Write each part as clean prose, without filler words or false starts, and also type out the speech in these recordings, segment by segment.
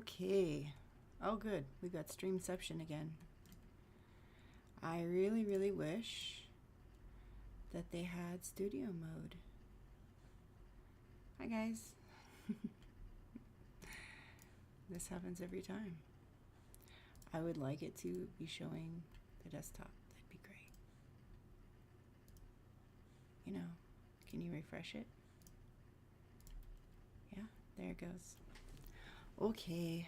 Okay. Oh, good. We got Streamception again. I really, really wish that they had studio mode. Hi, guys. This happens every time. I would like it to be showing the desktop. That'd be great. You know, can you refresh it? Yeah, there it goes. Okay.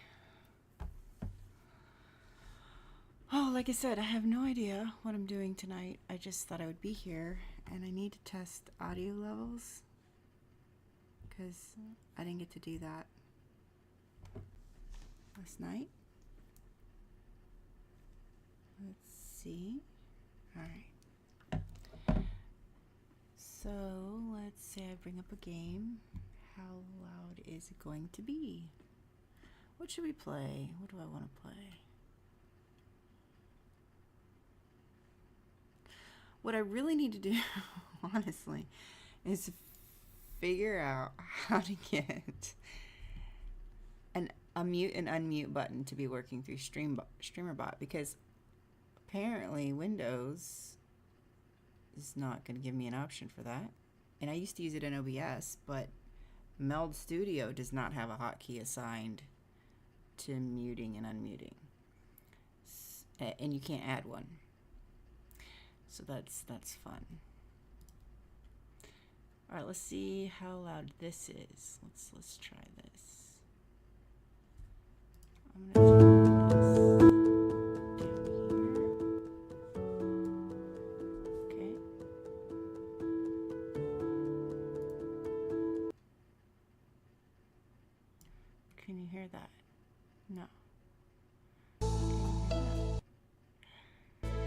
Oh, like I said, I have no idea what I'm doing tonight. I just thought I would be here, and I need to test audio levels because I didn't get to do that last night. Let's see. All right. So let's say I bring up a game. How loud is it going to be? What should we play? What do I want to play? What I really need to do, honestly, is figure out how to get a mute and unmute button to be working through StreamerBot, because apparently Windows is not going to give me an option for that. And I used to use it in OBS, but Meld Studio does not have a hotkey assigned to muting and unmuting. And you can't add one. So that's fun. All right, let's see how loud this is. Let's try this. I'm gonna turn this down here. Okay. Can you hear that? No.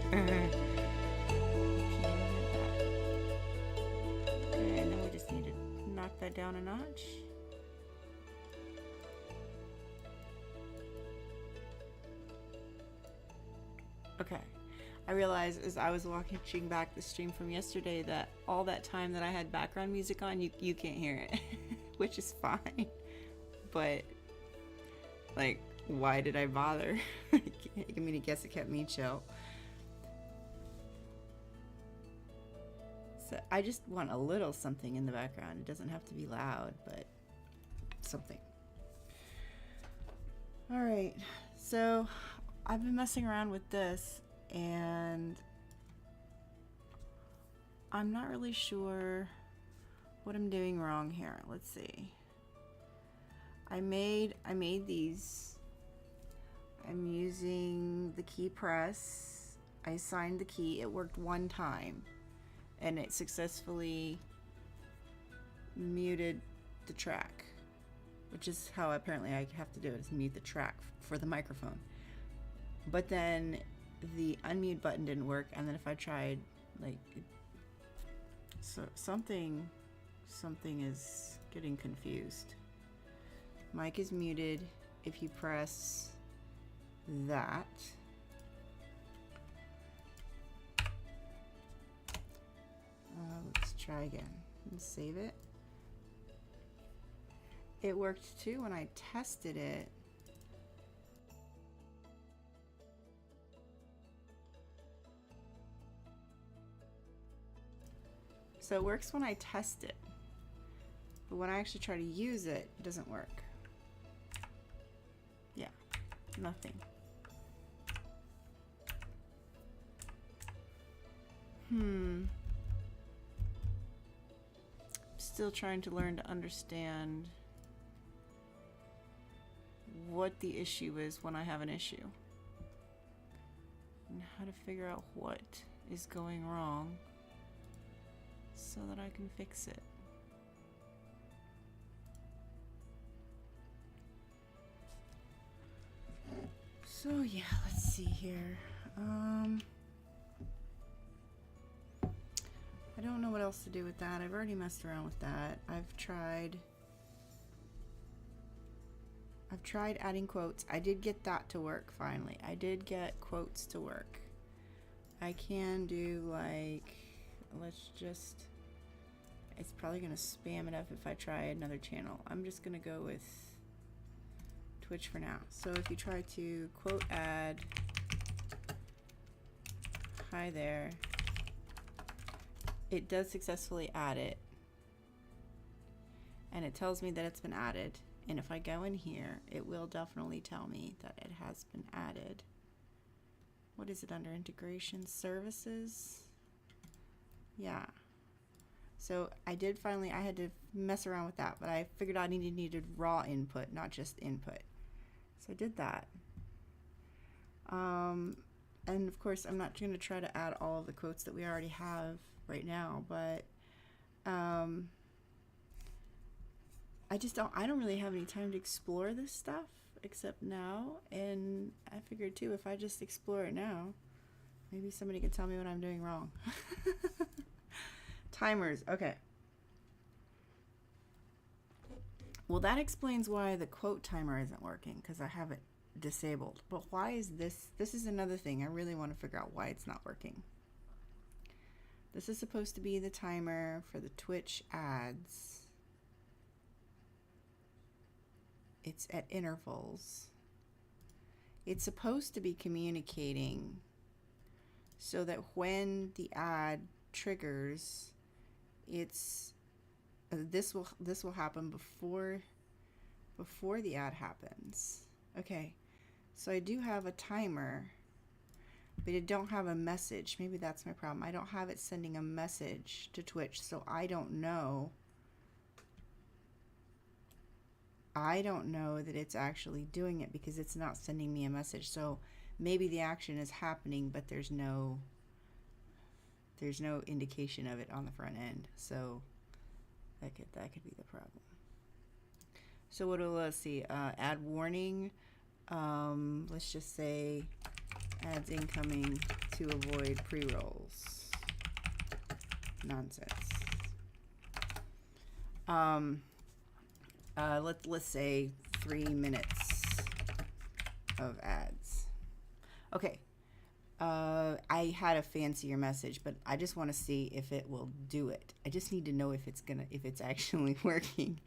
Can you hear that? Knock that down a notch. Okay, I realized as I was watching back the stream from yesterday that all that time that I had background music on, you can't hear it, which is fine. But like, why did I bother? I mean, I guess it kept me chill. So I just want a little something in the background. It doesn't have to be loud, but something. All right, so I've been messing around with this, and I'm not really sure what I'm doing wrong here. Let's see. I made these. I'm using the key press. I assigned the key. It worked one time, and it successfully muted the track, which is how apparently I have to do it, is mute the track for the microphone. But then the unmute button didn't work, and then if I tried, like, so something is getting confused. Mic is muted if you press that. Let's try again and save it. It worked too when I tested it. So it works when I test it, but when I actually try to use it, it doesn't work. Yeah, nothing. Still trying to learn to understand what the issue is when I have an issue, and how to figure out what is going wrong so that I can fix it. So yeah, let's see here. I don't know what else to do with that. I've already messed around with that. I've tried adding quotes. I did get that to work finally. I did get quotes to work. I can do, like, let's just, it's probably gonna spam it up if I try another channel. I'm just gonna go with Twitch for now. So if you try to quote add, hi there, it does successfully add it. And it tells me that it's been added. And if I go in here, it will definitely tell me that it has been added. What is it under? Integration services? Yeah. So I did finally, I had to mess around with that, but I figured I needed raw input, not just input. So I did that. And of course, I'm not going to try to add all of the quotes that we already have right now, but I don't really have any time to explore this stuff except now. And I figured too, if I just explore it now, maybe somebody could tell me what I'm doing wrong. Timers, okay. Well, that explains why the quote timer isn't working, because I have it disabled. But why is this? This is another thing. I really want to figure out why it's not working. This is supposed to be the timer for the Twitch ads. It's at intervals. It's supposed to be communicating so that when the ad triggers, it's this will happen before the ad happens. Okay, so I do have a timer, but I don't have a message. Maybe that's my problem. I don't have it sending a message to Twitch, so I don't know that it's actually doing it because it's not sending me a message. So maybe the action is happening, but there's no indication of it on the front end. So that could be the problem. So what do let's see? Ad warning. Let's just say ads incoming to avoid pre-rolls. Nonsense. Let's say 3 minutes of ads. Okay. I had a fancier message, but I just want to see if it will do it. I just need to know if it's actually working.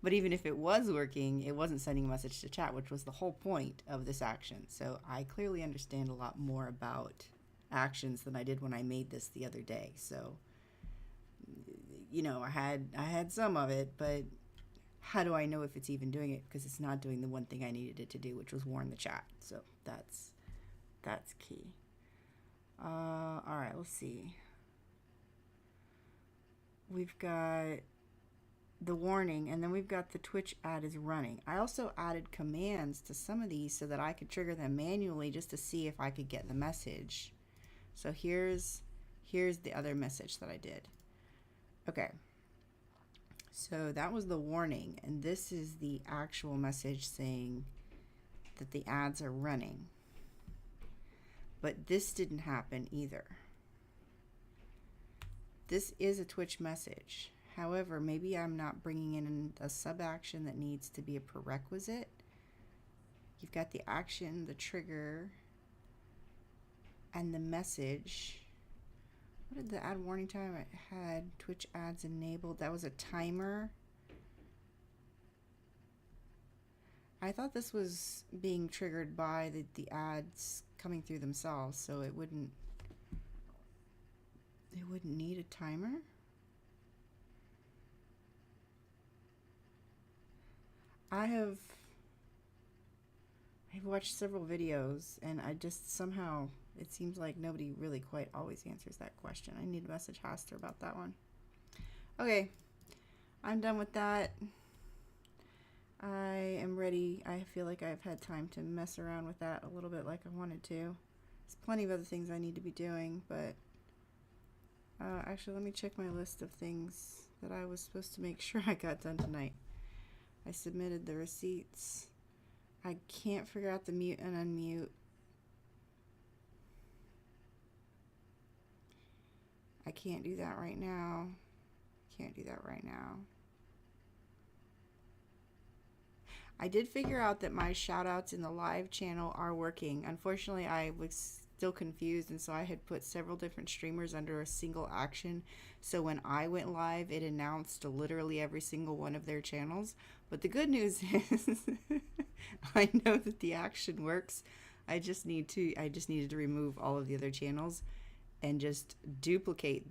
But even if it was working, it wasn't sending a message to chat, which was the whole point of this action. So I clearly understand a lot more about actions than I did when I made this the other day. So, you know, I had some of it, but how do I know if it's even doing it? Because it's not doing the one thing I needed it to do, which was warn the chat. So that's key. All right, let's see. We've got the warning, and then we've got the Twitch ad is running. I also added commands to some of these so that I could trigger them manually just to see if I could get the message. So here's the other message that I did. Okay. So that was the warning, and this is the actual message saying that the ads are running. But this didn't happen either. This is a Twitch message. However, maybe I'm not bringing in a sub-action that needs to be a prerequisite. You've got the action, the trigger, and the message. What did the ad warning time? It had Twitch ads enabled. That was a timer. I thought this was being triggered by the ads coming through themselves, so it wouldn't need a timer. I've watched several videos, and I just somehow, it seems like nobody really quite always answers that question. I need to message Haster about that one. Okay, I'm done with that. I am ready. I feel like I've had time to mess around with that a little bit like I wanted to. There's plenty of other things I need to be doing, but actually let me check my list of things that I was supposed to make sure I got done tonight. I submitted the receipts. I can't figure out the mute and unmute. I can't do that right now. Can't do that right now. I did figure out that my shout outs in the live channel are working. Unfortunately, I was still confused, and so I had put several different streamers under a single action. So when I went live, it announced literally every single one of their channels. But the good news is I know that the action works. I just needed to remove all of the other channels and just duplicate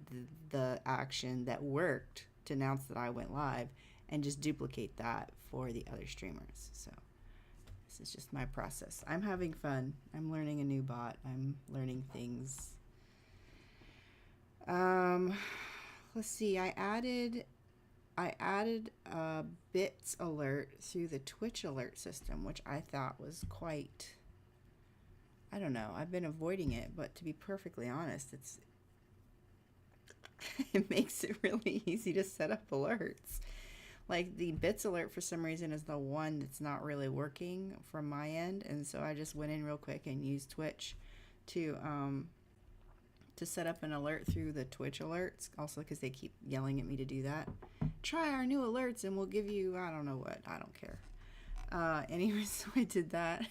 the action that worked to announce that I went live, and just duplicate that for the other streamers. So this is just my process. I'm having fun. I'm learning a new bot. I'm learning things. Let's see. I added a bits alert through the Twitch alert system, which I thought was quite, I don't know. I've been avoiding it, but to be perfectly honest, it makes it really easy to set up alerts. Like the bits alert for some reason is the one that's not really working from my end, and so I just went in real quick and used Twitch to set up an alert through the Twitch alerts, also because they keep yelling at me to do that. Try our new alerts and we'll give you, I don't know what, I don't care. Anyway, so I did that.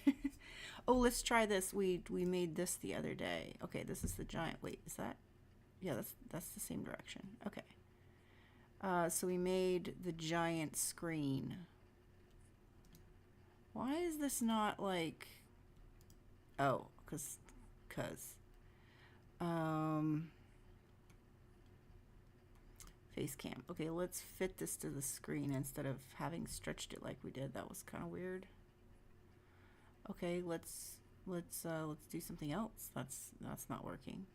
Oh, let's try this. We made this the other day. Okay, this is the giant. Wait, is that? Yeah, that's the same direction. Okay. So we made the giant screen. Why is this not like... Oh, cause face cam. Okay, let's fit this to the screen instead of having stretched it like we did. That was kind of weird. Okay, let's do something else. That's not working.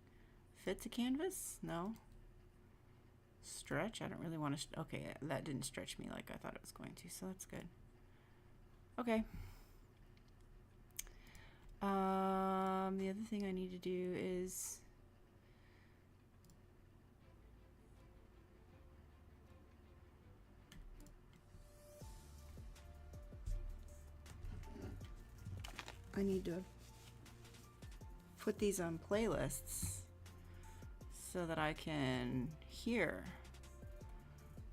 Fit to canvas? No. Stretch? I don't really want to... Okay, that didn't stretch me like I thought it was going to, so that's good. Okay. The other thing I need to do is... I need to put these on playlists so that I can hear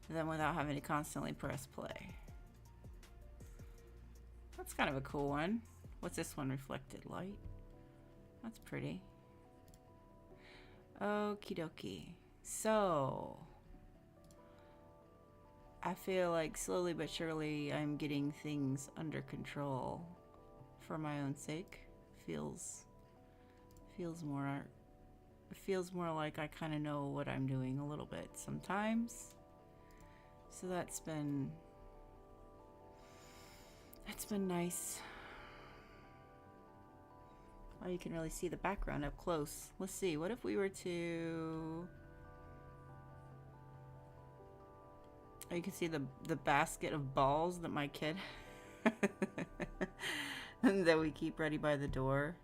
them without having to constantly press play. That's kind of a cool one. What's this one? Reflected light. That's pretty. Okie dokie. So I feel like slowly but surely I'm getting things under control for my own sake. Feels more like I kind of know what I'm doing a little bit sometimes. So that's been nice. Oh, you can really see the background up close. Let's see, what if we were to... Oh, you can see the basket of balls that my kid that we keep ready by the door.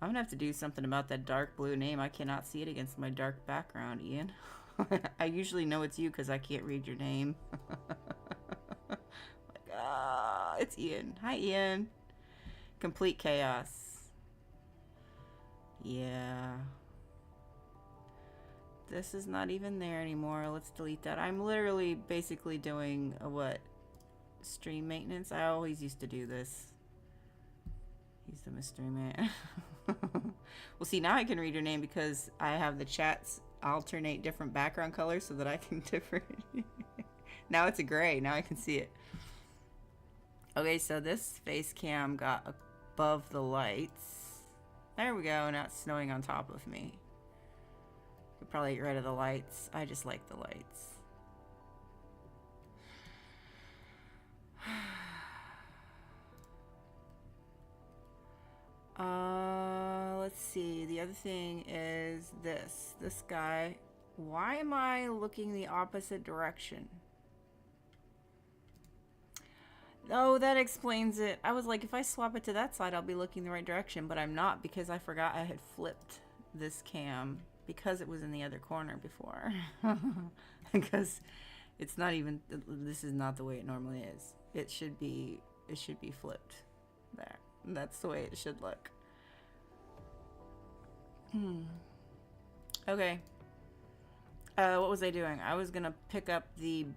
I'm gonna have to do something about that dark blue name. I cannot see it against my dark background, Ian. I usually know it's you because I can't read your name. Like, it's Ian. Hi, Ian. Complete chaos. Yeah. This is not even there anymore. Let's delete that. I'm literally basically doing a what? Stream maintenance. I always used to do this. He's the mystery man. Well, see, now I can read your name because I have the chats alternate different background colors so that I can different. Now it's a gray. Now I can see it. Okay, so this face cam got above the lights. There we go. Now it's snowing on top of me. Could probably get rid of the lights. I just like the lights. Let's see. The other thing is this guy. Why am I looking the opposite direction? Oh, that explains it. I was like, if I swap it to that side, I'll be looking the right direction, but I'm not because I forgot I had flipped this cam because it was in the other corner before. Because it's not even, this is not the way it normally is. It should be flipped there. That's the way it should look. Okay. What was I doing? I was gonna pick up the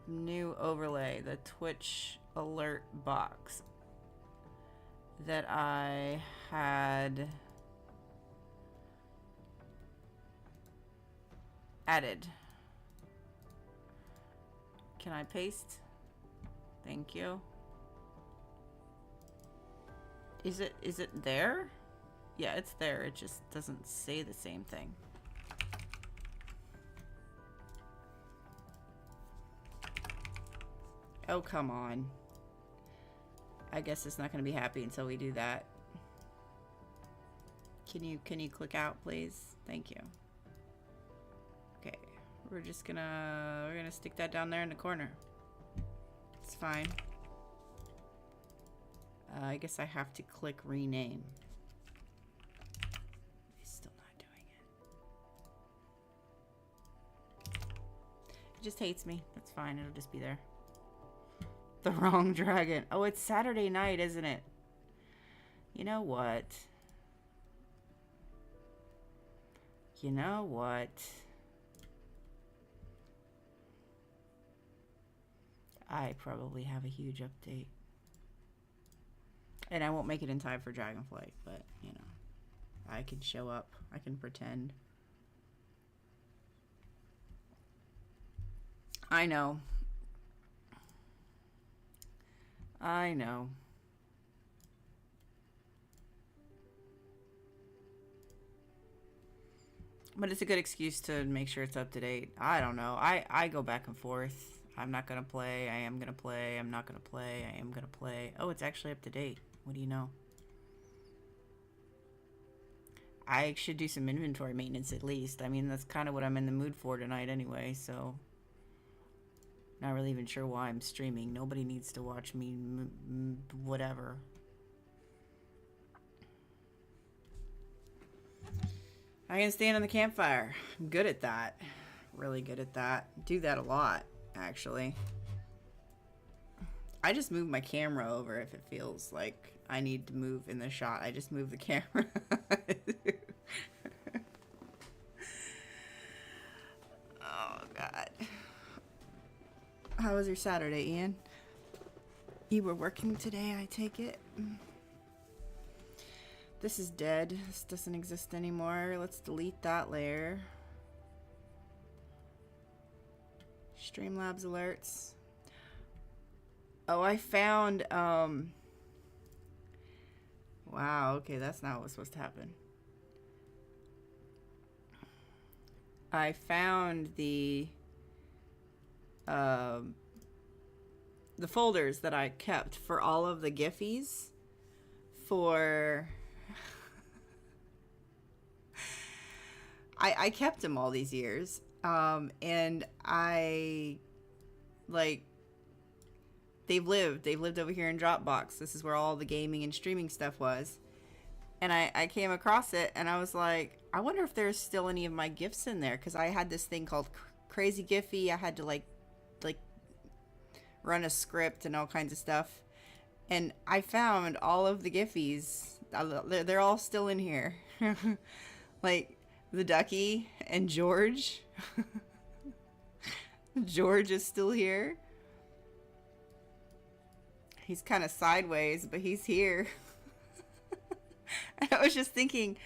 new overlay, the Twitch alert box that I had added. Can I paste? Thank you. Is it there? Yeah, it's there. It just doesn't say the same thing. Oh, come on. I guess it's not going to be happy until we do that. Can you click out, please? Thank you. Okay. We're gonna stick that down there in the corner. It's fine. I guess I have to click rename. It's still not doing it. It just hates me. That's fine. It'll just be there. The wrong dragon. Oh, it's Saturday night, isn't it? You know what? You know what? I probably have a huge update. And I won't make it in time for Dragonflight, but, you know, I can show up. I can pretend. I know. I know. But it's a good excuse to make sure it's up to date. I don't know. I go back and forth. I'm not going to play. I am going to play. I'm not going to play. I am going to play. Oh, it's actually up to date. What do you know? I should do some inventory maintenance at least. I mean, that's kind of what I'm in the mood for tonight anyway, so... Not really even sure why I'm streaming. Nobody needs to watch me whatever. I can stand on the campfire. I'm good at that. Really good at that. Do that a lot, actually. I just move my camera over if it feels like I need to move in the shot. I just move the camera. Oh, God. How was your Saturday, Ian? You were working today, I take it? This is dead. This doesn't exist anymore. Let's delete that layer. Streamlabs alerts. Oh, I found, wow, okay, that's not what was supposed to happen. I found the folders that I kept for all of the Giphies for... I kept them all these years, and I, like, they've lived over here in Dropbox. This is where all the gaming and streaming stuff was, and I came across it, and I was like, I wonder if there's still any of my GIFs in there, because I had this thing called Crazy Giphy. I had to, like, run a script and all kinds of stuff, and I found all of the Giphies. They're all still in here. Like the ducky and George. George is still here. He's kind of sideways, but he's here. And I was just thinking,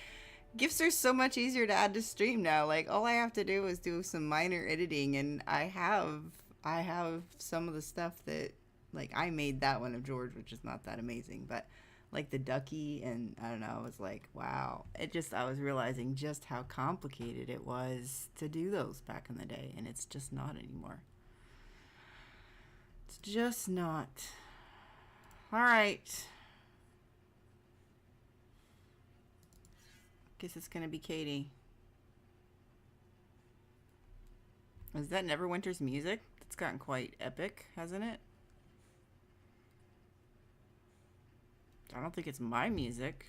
GIFs are so much easier to add to stream now. Like, all I have to do is do some minor editing, and I have some of the stuff that, like, I made that one of George, which is not that amazing, but like the ducky, and I don't know, I was like, wow. I was realizing just how complicated it was to do those back in the day, and it's just not anymore. It's just not. All right. Guess it's gonna be Katie. Is that Neverwinter's music? It's gotten quite epic, hasn't it? I don't think it's my music.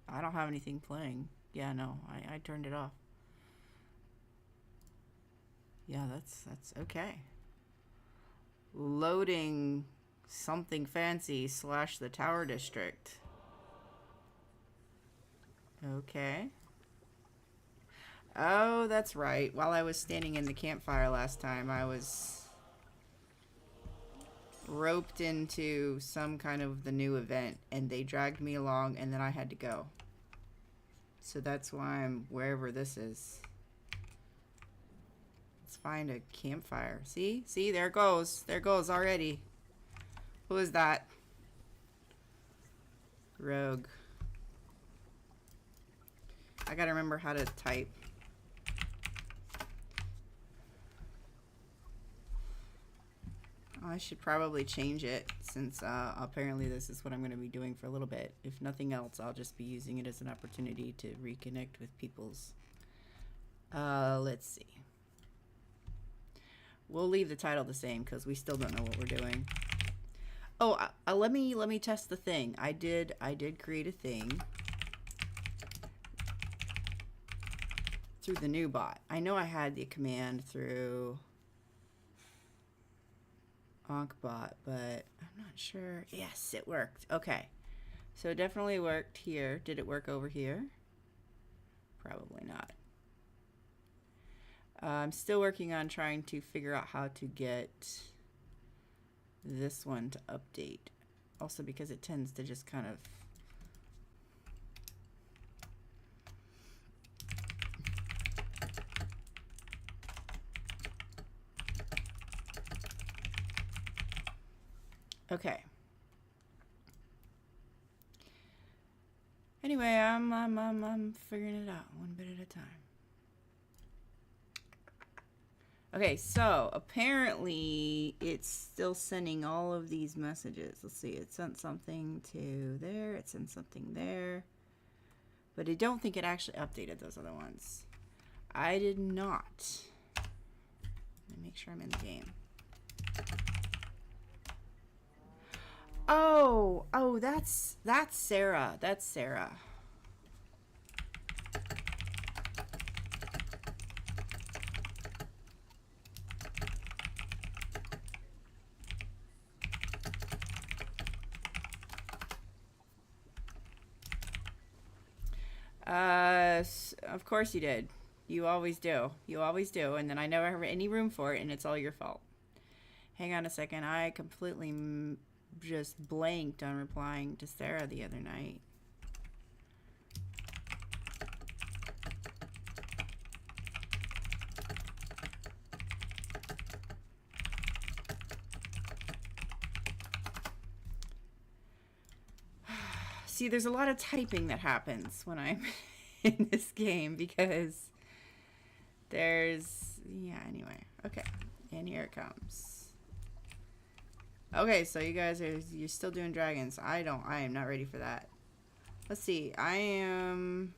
I don't have anything playing. Yeah, no, I turned it off. Yeah, that's okay. Loading something fancy / the Tower District. Okay. Oh, that's right. While I was standing in the campfire last time, I was roped into some kind of the new event, and they dragged me along, and then I had to go. So that's why I'm wherever this is. Let's find a campfire. See? See? There it goes. There it goes already. Who is that? Rogue. I gotta remember how to type. I should probably change it since apparently this is what I'm going to be doing for a little bit. If nothing else, I'll just be using it as an opportunity to reconnect with people's. Let's see. We'll leave the title the same because we still don't know what we're doing. Oh, let me test the thing. I did create a thing through the new bot. I know I had the command through Onkbot, but I'm not sure. Yes, it worked. Okay. So it definitely worked here. Did it work over here? Probably not. I'm still working on trying to figure out how to get this one to update. Also because it tends to just kind of okay. Anyway, I'm figuring it out one bit at a time. Okay, so apparently it's still sending all of these messages. Let's see, it sent something to there, it sent something there, but I don't think it actually updated those other ones. I did not. Let me make sure I'm in the game. Oh, that's Sarah. That's Sarah. Of course you did. You always do. You always do. And then I never have any room for it, and it's all your fault. Hang on a second. I completely just blanked on replying to Sarah the other night. See, there's a lot of typing that happens when I'm in this game because there's, yeah, anyway. Okay, and here it comes. Okay, so you guys you're still doing dragons. I am not ready for that. Let's see, I am...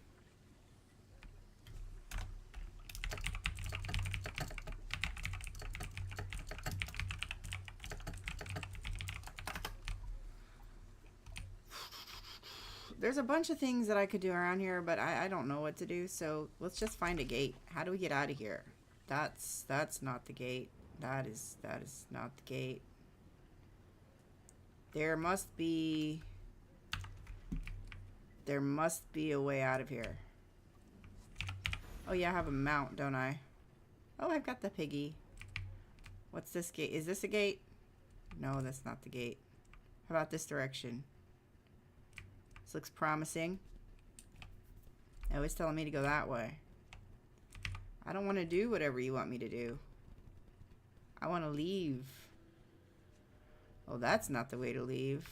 There's a bunch of things that I could do around here, but I don't know what to do, so let's just find a gate. How do we get out of here? That's not the gate. That is not the gate. There must be a way out of here. Oh yeah, I have a mount, don't I? Oh, I've got the piggy. What's this gate? Is this a gate? No, that's not the gate. How about this direction? This looks promising. Oh, it's telling me to go that way. I don't want to do whatever you want me to do. I want to leave. Oh, that's not the way to leave.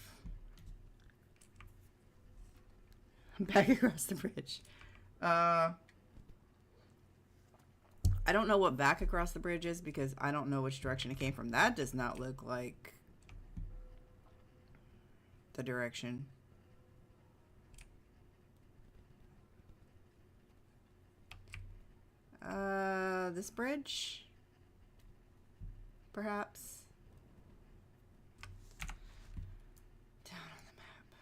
Back across the bridge. I don't know what back across the bridge is because I don't know which direction it came from. That does not look like the direction. This bridge? Perhaps? Down on the map.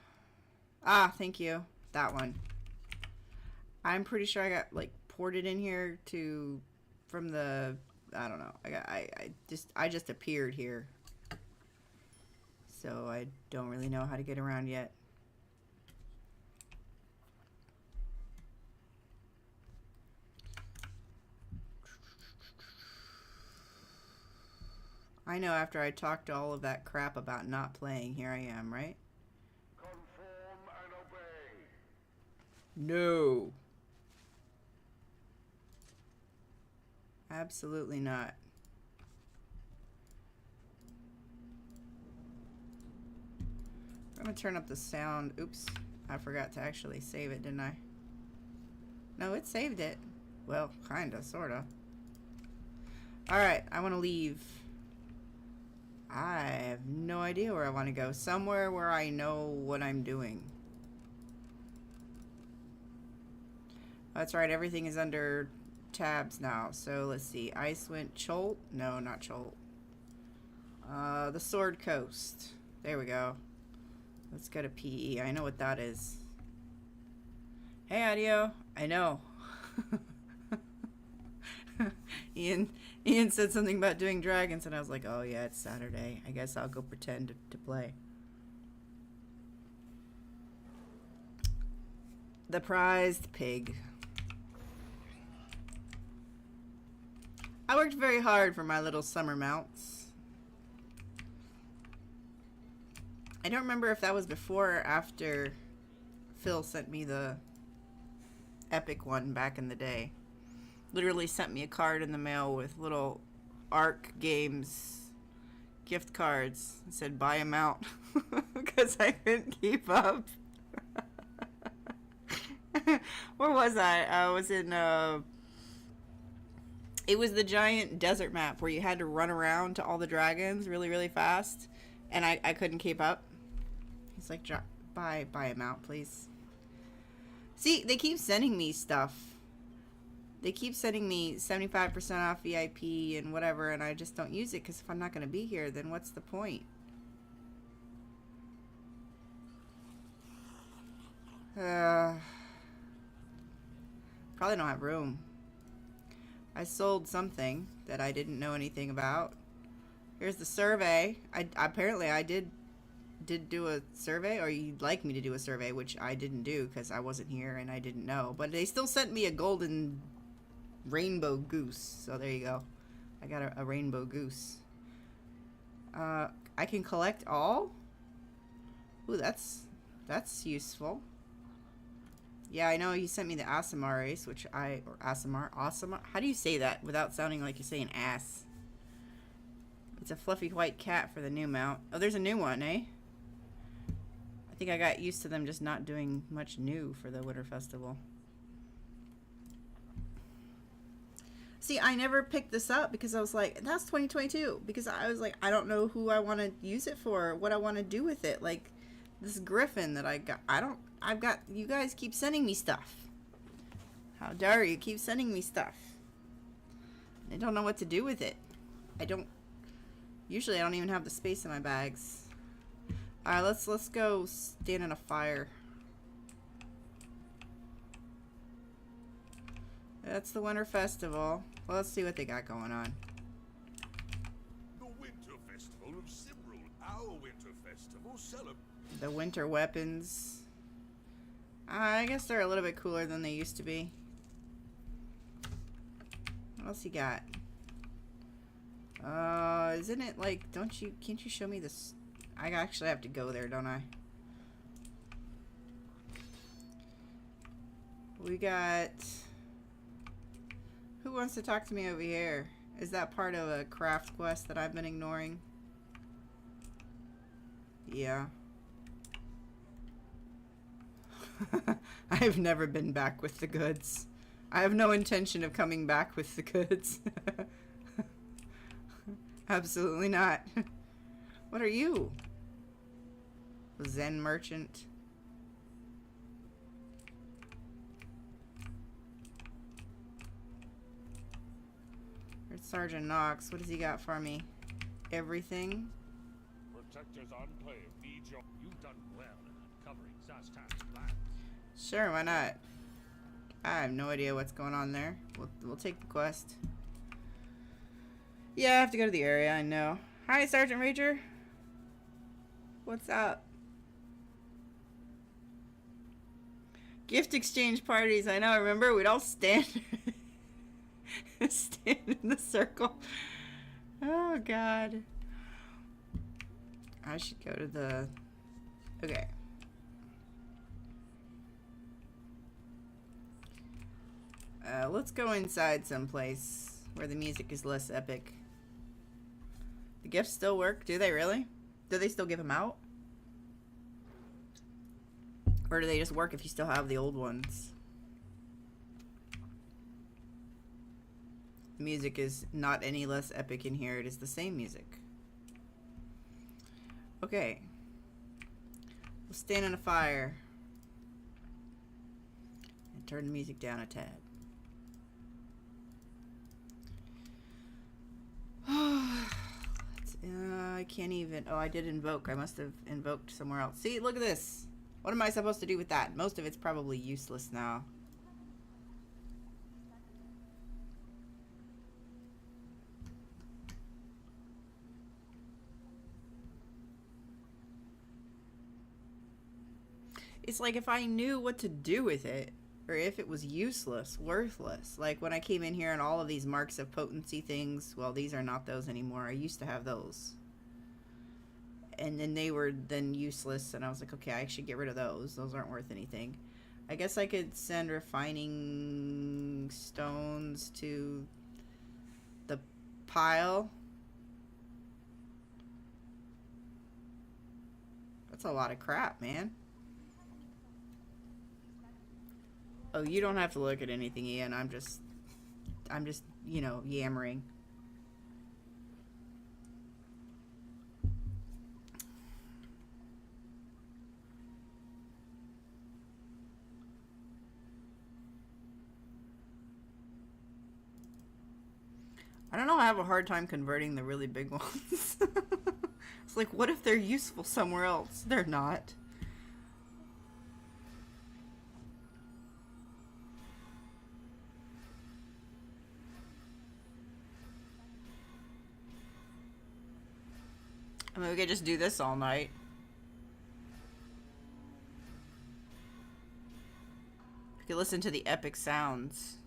Ah, thank you. That one. I'm pretty sure I got, like, ported in here to... from the... I don't know. I just appeared here. So I don't really know how to get around yet. I know after I talked all of that crap about not playing, here I am, right? Conform and obey. No. Absolutely not. I'm gonna turn up the sound. Oops. I forgot to actually save it, didn't I? No, it saved it. Well, kinda, sorta. Alright, I want to leave. I have no idea where I want to go. Somewhere where I know what I'm doing. That's right, everything is under tabs now. So let's see. Icewind Cholt? No, not Cholt. The Sword Coast. There we go. Let's go to PE. I know what that is. Hey, Audio. I know. Ian said something about doing dragons, and I was like, oh yeah, it's Saturday. I guess I'll go pretend to play. The prized pig. I worked very hard for my little summer mounts. I don't remember if that was before or after Phil sent me the epic one back in the day. Literally sent me a card in the mail with little Arc Games gift cards. It said buy them out because I couldn't keep up. Where was I? I was in it was the giant desert map where you had to run around to all the dragons really, really fast, and I couldn't keep up. He's like, buy them out, please. See, they keep sending me stuff. They keep sending me 75% off VIP and whatever, and I just don't use it because if I'm not going to be here, then what's the point? Probably don't have room. I sold something that I didn't know anything about. Here's the survey. Apparently I did do a survey, or you'd like me to do a survey, which I didn't do because I wasn't here and I didn't know. But they still sent me a golden rainbow goose. So there you go. I got a rainbow goose. I can collect all? Ooh, that's useful. Yeah, I know he sent me the Aasimar race, which or Aasimar. How do you say that without sounding like you're saying ass? It's a fluffy white cat for the new mount. Oh, there's a new one, eh? I think I got used to them just not doing much new for the Winter Festival. See, I never picked this up because I was like, that's 2022. Because I was like, I don't know who I want to use it for, what I want to do with it. Like, this griffin that I got, you guys keep sending me stuff. How dare you keep sending me stuff? I don't know what to do with it. Usually I don't even have the space in my bags. Alright, let's go stand in a fire. That's the Winter Festival. Well, let's see what they got going on. The Winter Festival of Cymrul, our Winter Festival celebrates. The winter weapons. I guess they're a little bit cooler than they used to be. What else you got? Isn't it like, can't you show me this? I actually have to go there, don't I? We got, who wants to talk to me over here? Is that part of a craft quest that I've been ignoring? Yeah. I've never been back with the goods. I have no intention of coming back with the goods. Absolutely not. What are you? Zen merchant. There's Sergeant Knox. What has he got for me? Everything. Protectors Enclave needs your. You've done well in uncovering Zastan's plan. Sure, why not? I have no idea what's going on there. We'll take the quest. Yeah, I have to go to the area, I know. Hi, Sergeant Rager. What's up? Gift exchange parties. I know, remember? We'd all stand stand in the circle. Oh, God. I should go to the... Okay. Let's go inside someplace where the music is less epic. The gifts still work? Do they really? Do they still give them out? Or do they just work if you still have the old ones? The music is not any less epic in here. It is the same music. Okay. We'll stand in a fire. And turn the music down a tad. I can't even... Oh, I did invoke. I must have invoked somewhere else. See, look at this. What am I supposed to do with that? Most of it's probably useless now. It's like if I knew what to do with it, or if it was useless, worthless. Like when I came in here and all of these marks of potency things, well, these are not those anymore. I used to have those. And then they were then useless, and I was like, okay, I should get rid of those. Those aren't worth anything. I guess I could send refining stones to the pile. That's a lot of crap, man. Oh, you don't have to look at anything, Ian. I'm just, you know, yammering. I don't know, I have a hard time converting the really big ones. It's like, what if they're useful somewhere else? They're not. I mean, we could just do this all night. We could listen to the epic sounds.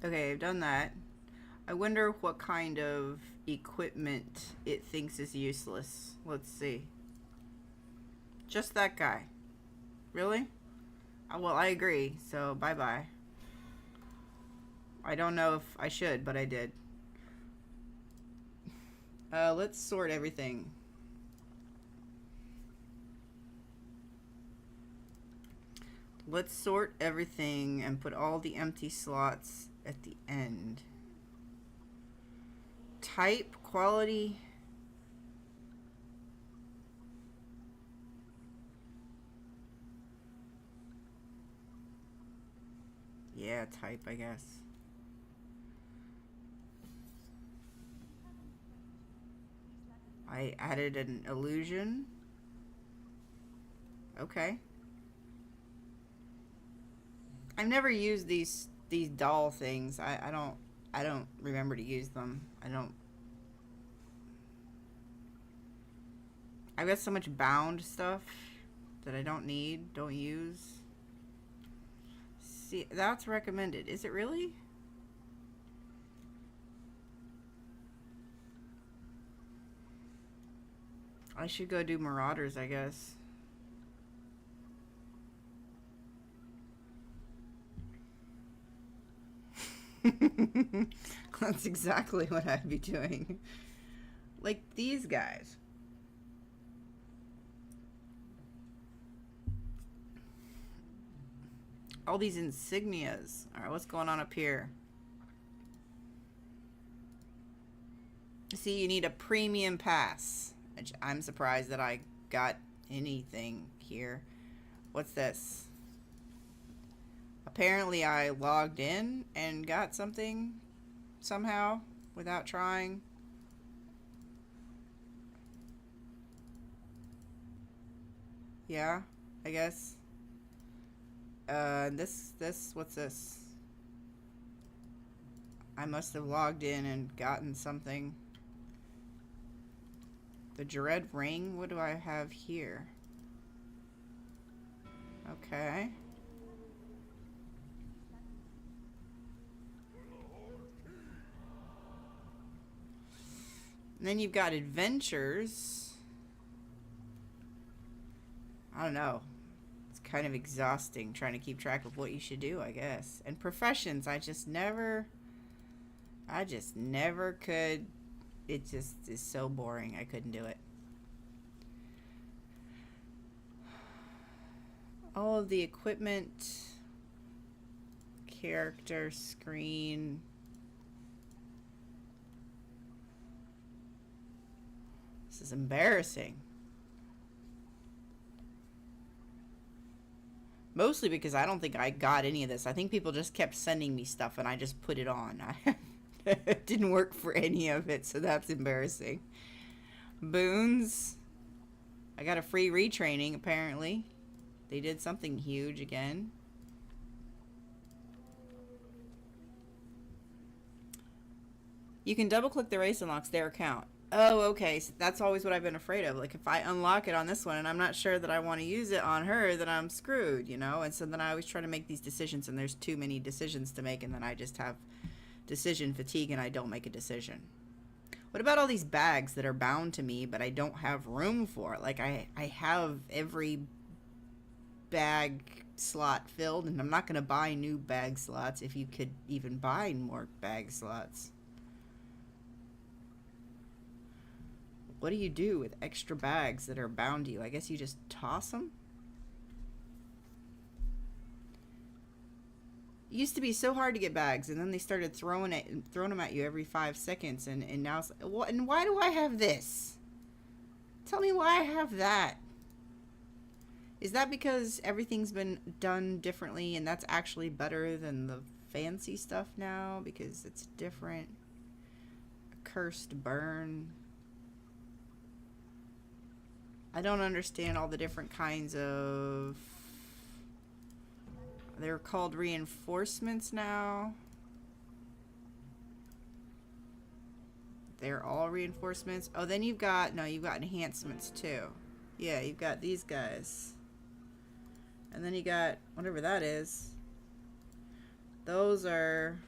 Okay, I've done that. I wonder what kind of equipment it thinks is useless. Let's see. Just that guy. Really? Well, I agree, so bye-bye. I don't know if I should, but I did. Let's sort everything. Let's sort everything and put all the empty slots at the end. Type, quality. Yeah, type, I guess. I added an illusion. Okay. I've never used these doll things. I don't remember to use them. I've got so much bound stuff that I don't need, don't use. See, that's recommended. Is it really? I should go do Marauders, I guess. That's exactly what I'd be doing. Like these guys. All these insignias. Alright, what's going on up here? See, you need a premium pass. Which I'm surprised that I got anything here. What's this? Apparently I logged in and got something somehow without trying. Yeah, I guess. What's this? I must have logged in and gotten something. The Dread Ring, what do I have here? Okay. And then you've got adventures. I don't know. It's kind of exhausting trying to keep track of what you should do, I guess. And professions, I just never could. It just is so boring. I couldn't do it. All of the equipment, character, screen. This is embarrassing. Mostly because I don't think I got any of this. I think people just kept sending me stuff and I just put it on. It didn't work for any of it, so that's embarrassing. Boons. I got a free retraining, apparently. They did something huge again. You can double click the race unlocks their account. Oh, okay. So that's always what I've been afraid of. Like, if I unlock it on this one and I'm not sure that I want to use it on her, then I'm screwed, you know? And so then I always try to make these decisions, and there's too many decisions to make, and then I just have decision fatigue, and I don't make a decision. What about all these bags that are bound to me, but I don't have room for? Like, I have every bag slot filled, and I'm not going to buy new bag slots if you could even buy more bag slots. What do you do with extra bags that are bound to you? I guess you just toss them? It used to be so hard to get bags, and then they started throwing them at you every 5 seconds, and now it's like, what? And why do I have this? Tell me why I have that. Is that because everything's been done differently, and that's actually better than the fancy stuff now because it's different? A cursed burn. I don't understand all the different kinds of... They're called reinforcements now. They're all reinforcements. Oh, then you've got... No, you've got enhancements too. Yeah, you've got these guys. And then you got whatever that is. Those are...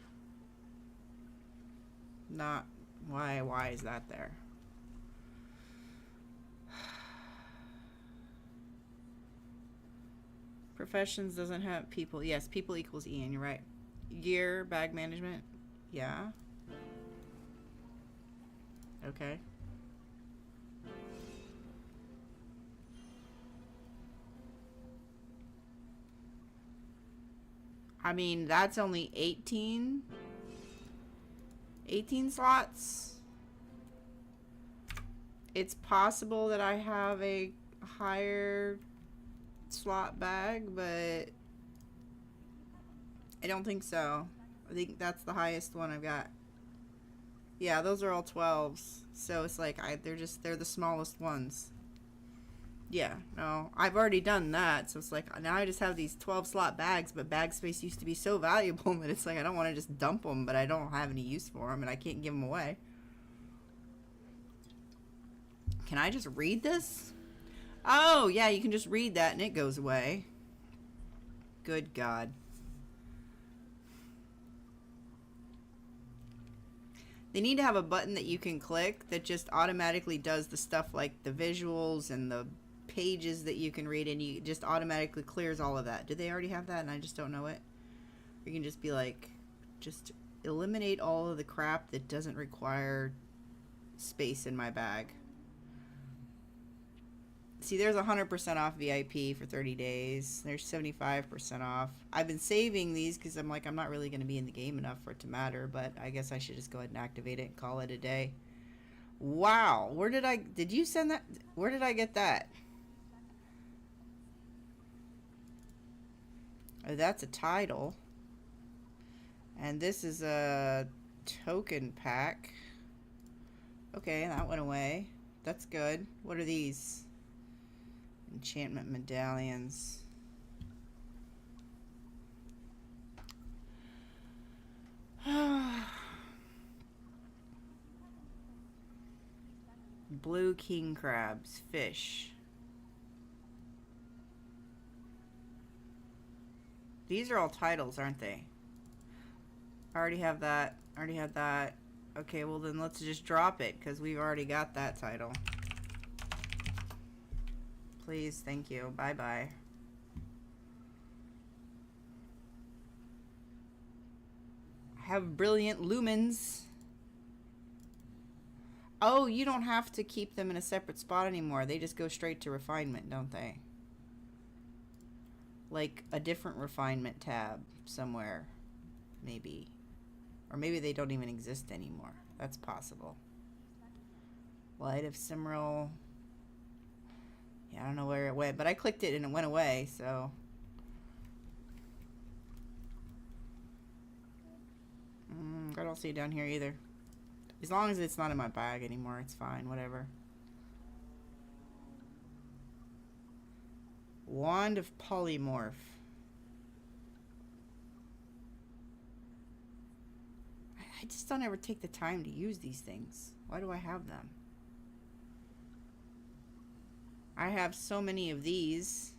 Not... Why is that there? Professions doesn't have people. Yes, people equals Ian, you're right. Gear, bag management. Yeah. Okay. I mean, that's only 18 slots. It's possible that I have a higher slot bag, but I don't think so. I think that's the highest one I've got. Yeah, those are all 12s. So it's like they're the smallest ones. Yeah, no, I've already done that. So it's like now I just have these 12 slot bags, but bag space used to be so valuable that it's like I don't want to just dump them, but I don't have any use for them and I can't give them away. Can I just read this? Oh, yeah, you can just read that and it goes away. Good God. They need to have a button that you can click that just automatically does the stuff like the visuals and the pages that you can read, and you just automatically clears all of that. Do they already have that and I just don't know it? Or you can just be like, just eliminate all of the crap that doesn't require space in my bag. See, there's 100% off VIP for 30 days. There's 75% off. I've been saving these because I'm like, I'm not really going to be in the game enough for it to matter, but I guess I should just go ahead and activate it and call it a day. Wow. Did you send that? Where did I get that? Oh, that's a title. And this is a token pack. Okay, that went away. That's good. What are these? Enchantment medallions. Blue king crabs, fish. These are all titles, aren't they? I already have that. I already have that. Okay, well then let's just drop it, because we've already got that title. Please, thank you. Bye-bye. Have brilliant lumens. Oh, you don't have to keep them in a separate spot anymore. They just go straight to refinement, don't they? Like a different refinement tab somewhere, maybe. Or maybe they don't even exist anymore. That's possible. Light of Cimmeral. Yeah, I don't know where it went, but I clicked it and it went away, so. I don't see it down here either. As long as it's not in my bag anymore, it's fine, whatever. Wand of Polymorph. I just don't ever take the time to use these things. Why do I have them? I have so many of these.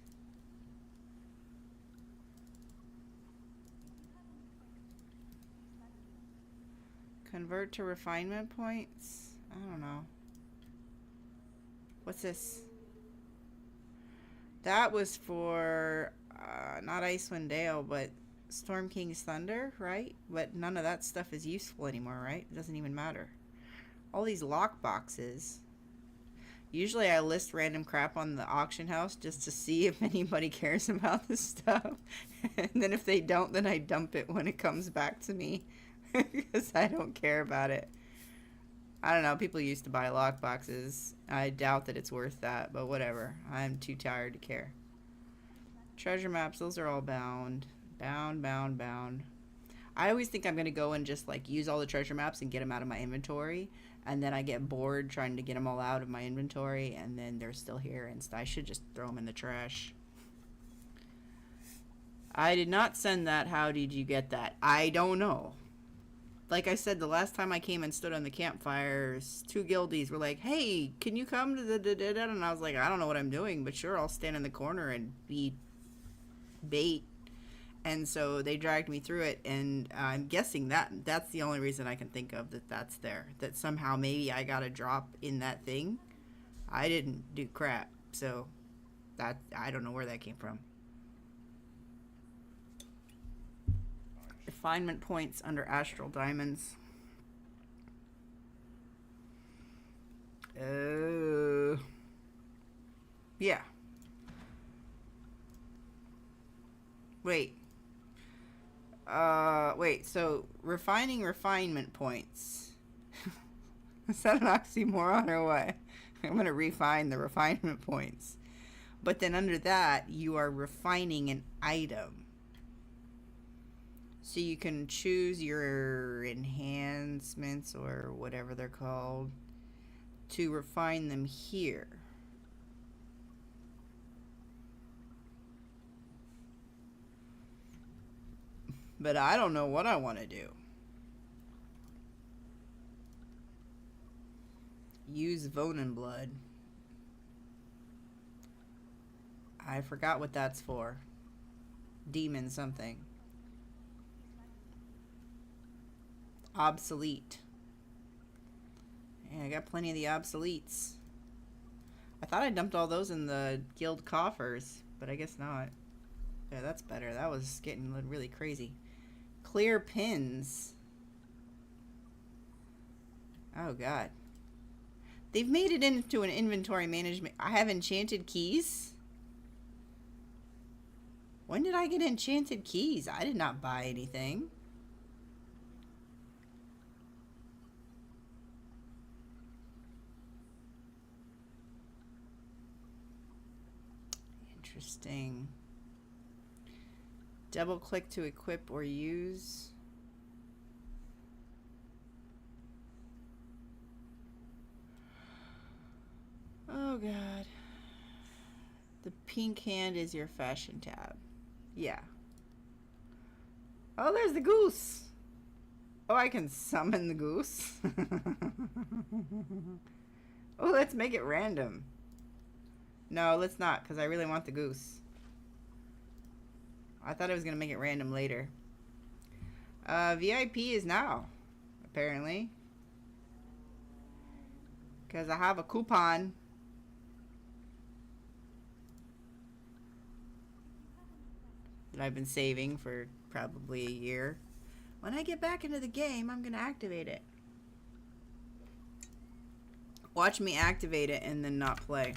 Convert to refinement points? I don't know. What's this? That was for, not Icewind Dale, but Storm King's Thunder, right? But none of that stuff is useful anymore, right? It doesn't even matter. All these lock boxes. Usually I list random crap on the auction house just to see if anybody cares about this stuff. And then if they don't, then I dump it when it comes back to me. Because I don't care about it. I don't know, people used to buy lock boxes. I doubt that it's worth that, but whatever. I'm too tired to care. Treasure maps, those are all bound. Bound. I always think I'm going to go and just like use all the treasure maps and get them out of my inventory. And then I get bored trying to get them all out of my inventory. And then they're still here. And I should just throw them in the trash. I did not send that. How did you get that? I don't know. Like I said, the last time I came and stood on the campfires, 2 guildies were like, hey, can you come to the and I was like, I don't know what I'm doing, but sure, I'll stand in the corner and be bait. And so they dragged me through it, and I'm guessing that's the only reason I can think of that's there. That somehow maybe I got a drop in that thing. I didn't do crap, so that I don't know where that came from. Refinement points under Astral Diamonds. Yeah. Wait. Wait, so refining refinement points. Is that an oxymoron or what? I'm gonna refine the refinement points. But then under that, you are refining an item. So you can choose your enhancements or whatever they're called to refine them here. But I don't know what I want to do. Use Vonin blood. I forgot what that's for. Demon something. Obsolete. Yeah, I got plenty of the obsoletes. I thought I dumped all those in the guild coffers, but I guess not. Yeah, that's better. That was getting really crazy. Clear pins. Oh, God. They've made it into an inventory management. I have enchanted keys. When did I get enchanted keys? I did not buy anything. Interesting. Double click to equip or use. Oh, God. The pink hand is your fashion tab. Yeah. Oh, there's the goose. Oh, I can summon the goose. Oh, let's make it random. No, let's not, because I really want the goose. I thought I was going to make it random later. VIP is now, apparently. Because I have a coupon. That I've been saving for probably a year. When I get back into the game, I'm going to activate it. Watch me activate it and then not play.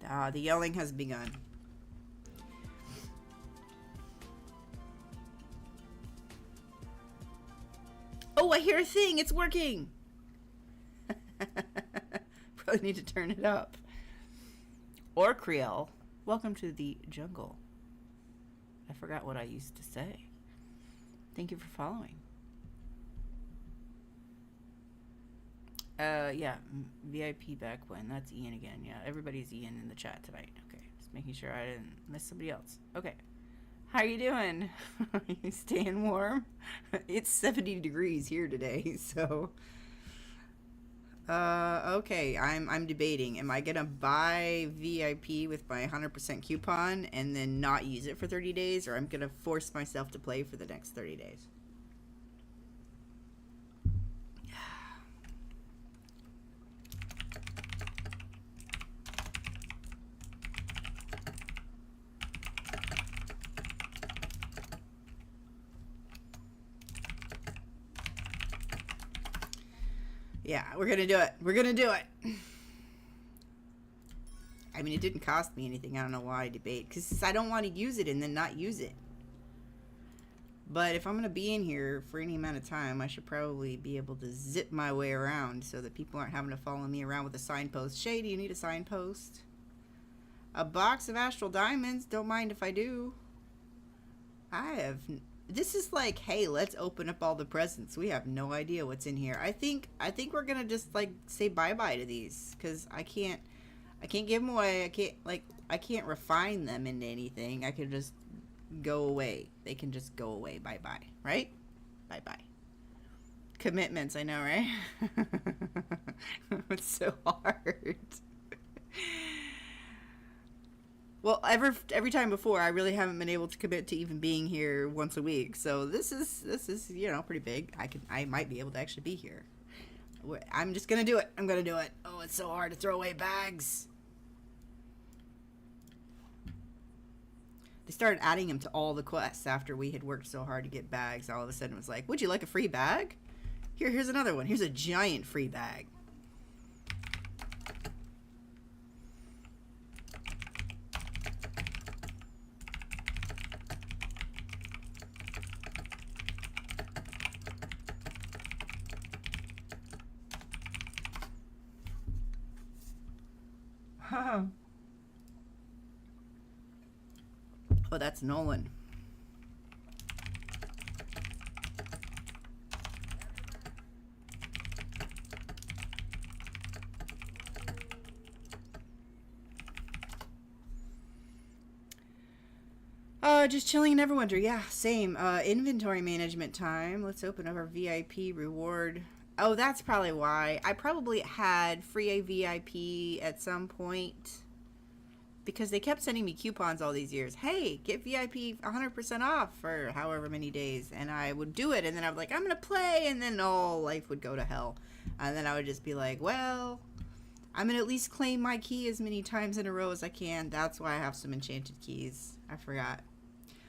Ah, the yelling has begun. Oh, I hear a thing. It's working. Probably need to turn it up. Or Creole. Welcome to the jungle. I forgot what I used to say. Thank you for following. Yeah, VIP back when. That's Ian again. Yeah, everybody's Ian in the chat tonight. Okay, just making sure I didn't miss somebody else. Okay. How you doing? Are you staying warm? It's 70 degrees here today, so... okay, I'm debating. Am I gonna buy VIP with my 100% coupon and then not use it for 30 days, or I'm gonna force myself to play for the next 30 days? Yeah, we're gonna do it. We're gonna do it. I mean, it didn't cost me anything. I don't know why I debate. Because I don't want to use it and then not use it. But if I'm going to be in here for any amount of time, I should probably be able to zip my way around so that people aren't having to follow me around with a signpost. Shay, do you need a signpost? A box of astral diamonds. Don't mind if I do. I have... This is like, hey, let's open up all the presents. We have no idea what's in here. I think we're going to just, like, say bye-bye to these. Because I can't give them away. I can't refine them into anything. I can just go away. They can just go away. Bye-bye. Right? Bye-bye. Commitments, I know, right? It's so hard. Well, every time before, I really haven't been able to commit to even being here once a week. So this is you know, pretty big. I might be able to actually be here. I'm just gonna do it. I'm gonna do it. Oh, it's so hard to throw away bags. They started adding them to all the quests after we had worked so hard to get bags. All of a sudden, it was like, would you like a free bag? Here's another one. Here's a giant free bag. Oh, that's Nolan. Just chilling in Neverwinter. Yeah, same. Inventory management time. Let's open up our VIP reward. Oh, that's probably why. I probably had free VIP at some point because they kept sending me coupons all these years. Hey, get VIP 100% off for however many days. And I would do it, and then I was like, I'm going to play, and then all life would go to hell. And then I would just be like, well, I'm going to at least claim my key as many times in a row as I can. That's why I have some enchanted keys. I forgot.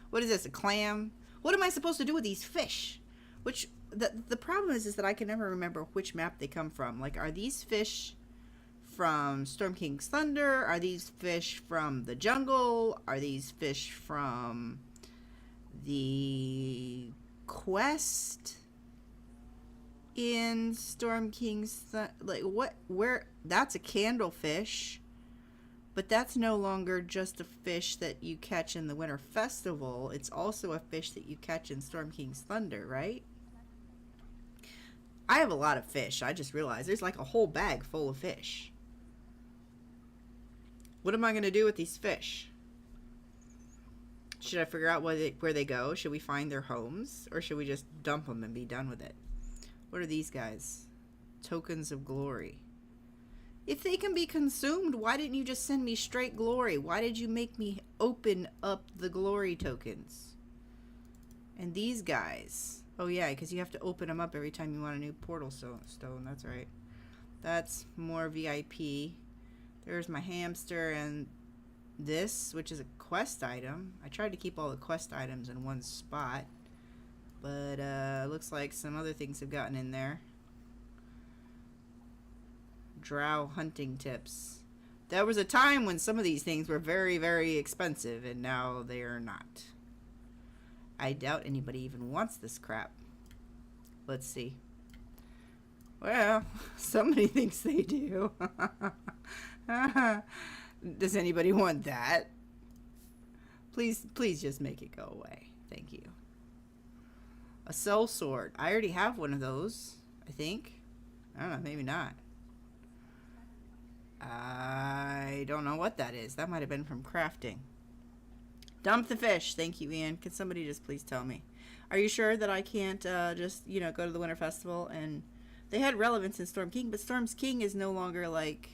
What is this, a clam? What am I supposed to do with these fish? Which, the problem is that I can never remember which map they come from. Like, are these fish from Storm King's Thunder? Are these fish from the jungle? Are these fish from the quest in Storm King's Thunder? Like, what, where, that's a candlefish. But that's no longer just a fish that you catch in the Winter Festival. It's also a fish that you catch in Storm King's Thunder, right? I have a lot of fish. I just realized there's like a whole bag full of fish. What am I going to do with these fish? Should I figure out where they go? Should we find their homes? Or should we just dump them and be done with it? What are these guys? Tokens of glory. If they can be consumed, why didn't you just send me straight glory? Why did you make me open up the glory tokens? And these guys. Oh yeah, because you have to open them up every time you want a new portal stone. That's right. That's more VIP. There's my hamster and this, which is a quest item. I tried to keep all the quest items in one spot, but looks like some other things have gotten in there. Drow hunting tips. There was a time when some of these things were very, very expensive, and now they are not. I doubt anybody even wants this crap. Let's see. Well, somebody thinks they do. Does anybody want that? Please just make it go away. Thank you. A soul sword. I already have one of those, I think. I don't know, maybe not. I don't know what that is. That might have been from crafting. Dump the fish. Thank you, Ian. Can somebody just please tell me? Are you sure that I can't just, you know, go to the Winter Festival? And they had relevance in Storm King, but Storm King is no longer like...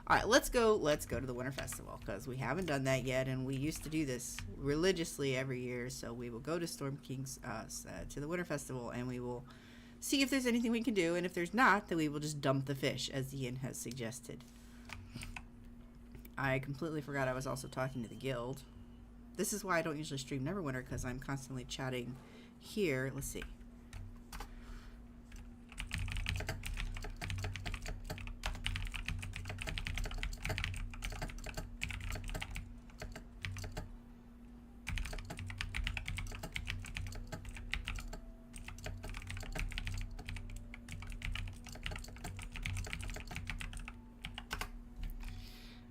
Alright, let's go to the Winter Festival, because we haven't done that yet, and we used to do this religiously every year, so we will go to Storm King's, to the Winter Festival, and we will see if there's anything we can do, and if there's not, then we will just dump the fish, as Ian has suggested. I completely forgot I was also talking to the guild. This is why I don't usually stream Neverwinter, because I'm constantly chatting here. Let's see.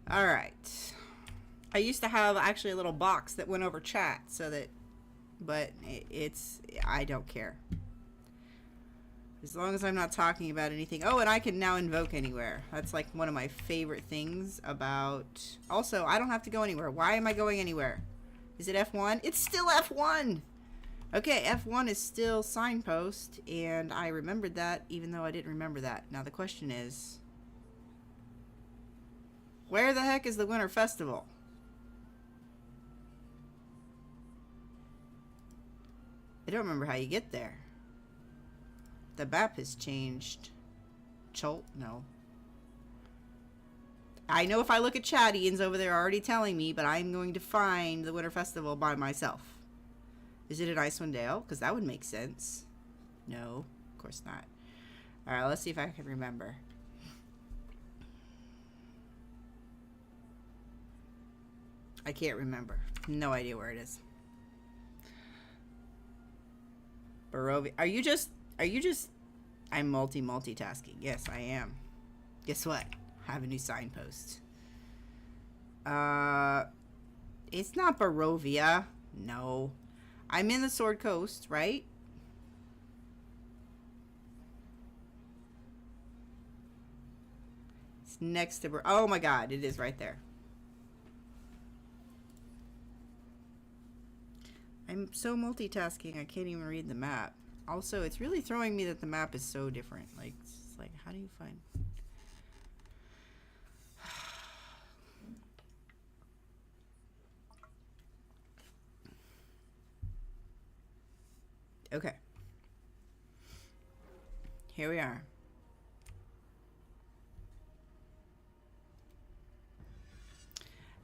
All right. I used to have actually a little box that went over chat so that, but I don't care. As long as I'm not talking about anything. Oh, and I can now invoke anywhere. That's like one of my favorite things about, also, I don't have to go anywhere. Why am I going anywhere? Is it F1? It's still F1. Okay, F1 is still signpost, and I remembered that even though I didn't remember that. Now the question is, where the heck is the Winter Festival? I don't remember how you get there. The map has changed. No. I know if I look at chat, Ian's over there already telling me, but I'm going to find the Winter Festival by myself. Is it in Icewind Dale? Because that would make sense. No, of course not. Alright, let's see if I can remember. I can't remember. No idea where it is. Barovia. Are you just I'm multitasking. Yes, I am. Guess what? I have a new signpost. It's not Barovia. No. I'm in the Sword Coast, right? It's next to oh my god, it is right there. I'm so multitasking, I can't even read the map. Also, it's really throwing me that the map is so different. Like, it's like, how do you find... Okay. Here we are.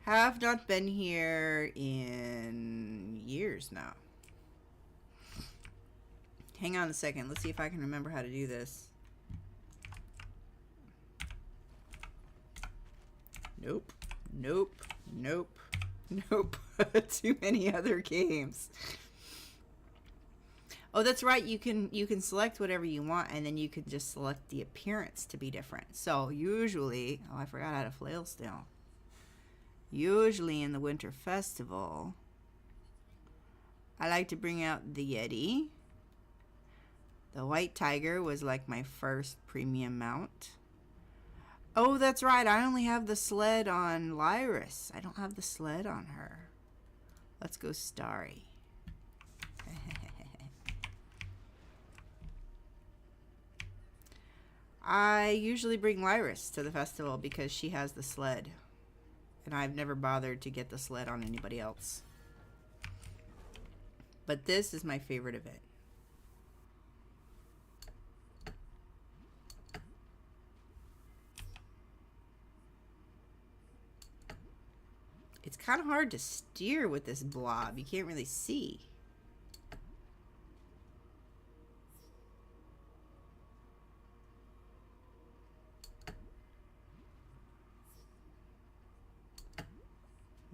Have not been here in years now. Hang on a second. Let's see if I can remember how to do this. Nope. Nope. Nope. Nope. Too many other games. Oh, that's right. You can select whatever you want, and then you can just select the appearance to be different. So usually, oh, I forgot how to flail still. Usually in the Winter Festival, I like to bring out the Yeti. The White Tiger was like my first premium mount. Oh, that's right. I only have the sled on Lyris. I don't have the sled on her. Let's go Starry. I usually bring Lyris to the festival because she has the sled. And I've never bothered to get the sled on anybody else. But this is my favorite event. It's kind of hard to steer with this blob. You can't really see.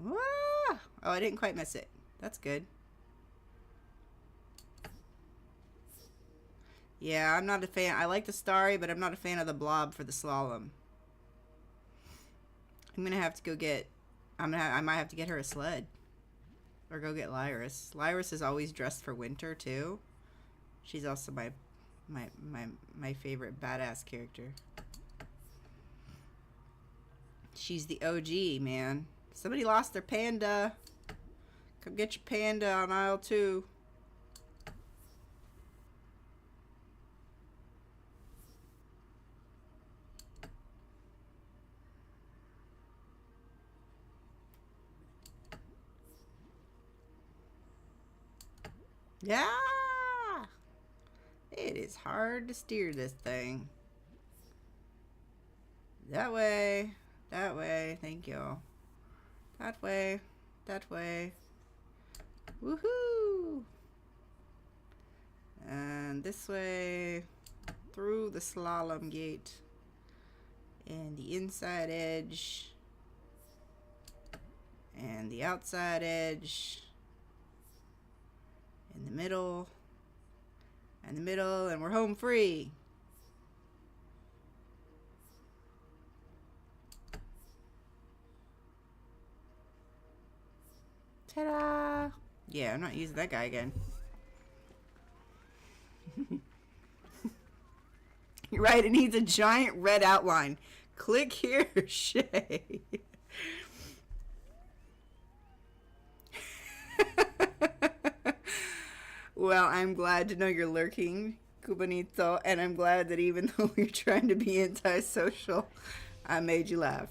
Ah! Oh, I didn't quite miss it. That's good. Yeah, I'm not a fan. I like the Starry, but I'm not a fan of the blob for the slalom. I'm gonna have to go get. I might have to get her a sled, or go get Lyris. Lyris is always dressed for winter too. She's also my favorite badass character. She's the OG, man. Somebody lost their panda. Come get your panda on aisle 2. Yeah! It is hard to steer this thing. That way. That way. Thank you. That way. That way. Woohoo! And this way. Through the slalom gate. And the inside edge. And the outside edge. In the middle. And the middle. And we're home free. Ta-da! Yeah, I'm not using that guy again. You're right, it needs a giant red outline. Click here, Shay. Well, I'm glad to know you're lurking, Cubanito, and I'm glad that even though you're trying to be antisocial, I made you laugh.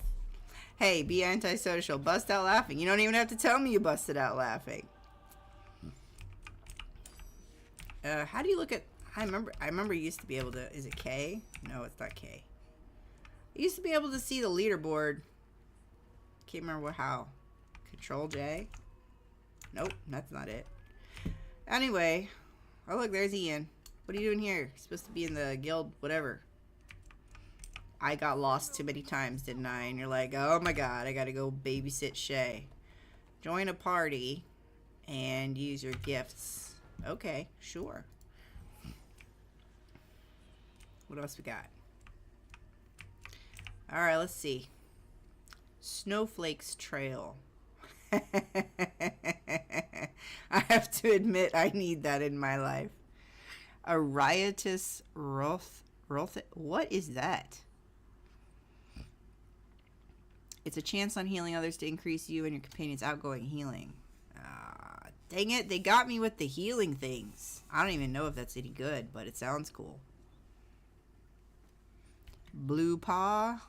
Hey, be antisocial. Bust out laughing. You don't even have to tell me you busted out laughing. How do you look at... I remember you used to be able to... Is it K? No, it's not K. I used to be able to see the leaderboard. Can't remember how. Control J? Nope, that's not it. Anyway. Oh, look, there's Ian. What are you doing here? You're supposed to be in the guild, whatever. I got lost too many times, didn't I? And you're like, oh my god, I gotta go babysit Shay. Join a party and use your gifts. Okay, sure. What else we got? Alright, let's see. Snowflake's Trail. I have to admit, I need that in my life. A riotous what is that? It's a chance on healing others to increase you and your companion's outgoing healing. Dang it, they got me with the healing things. I don't even know if that's any good, but it sounds cool. Blue Paw.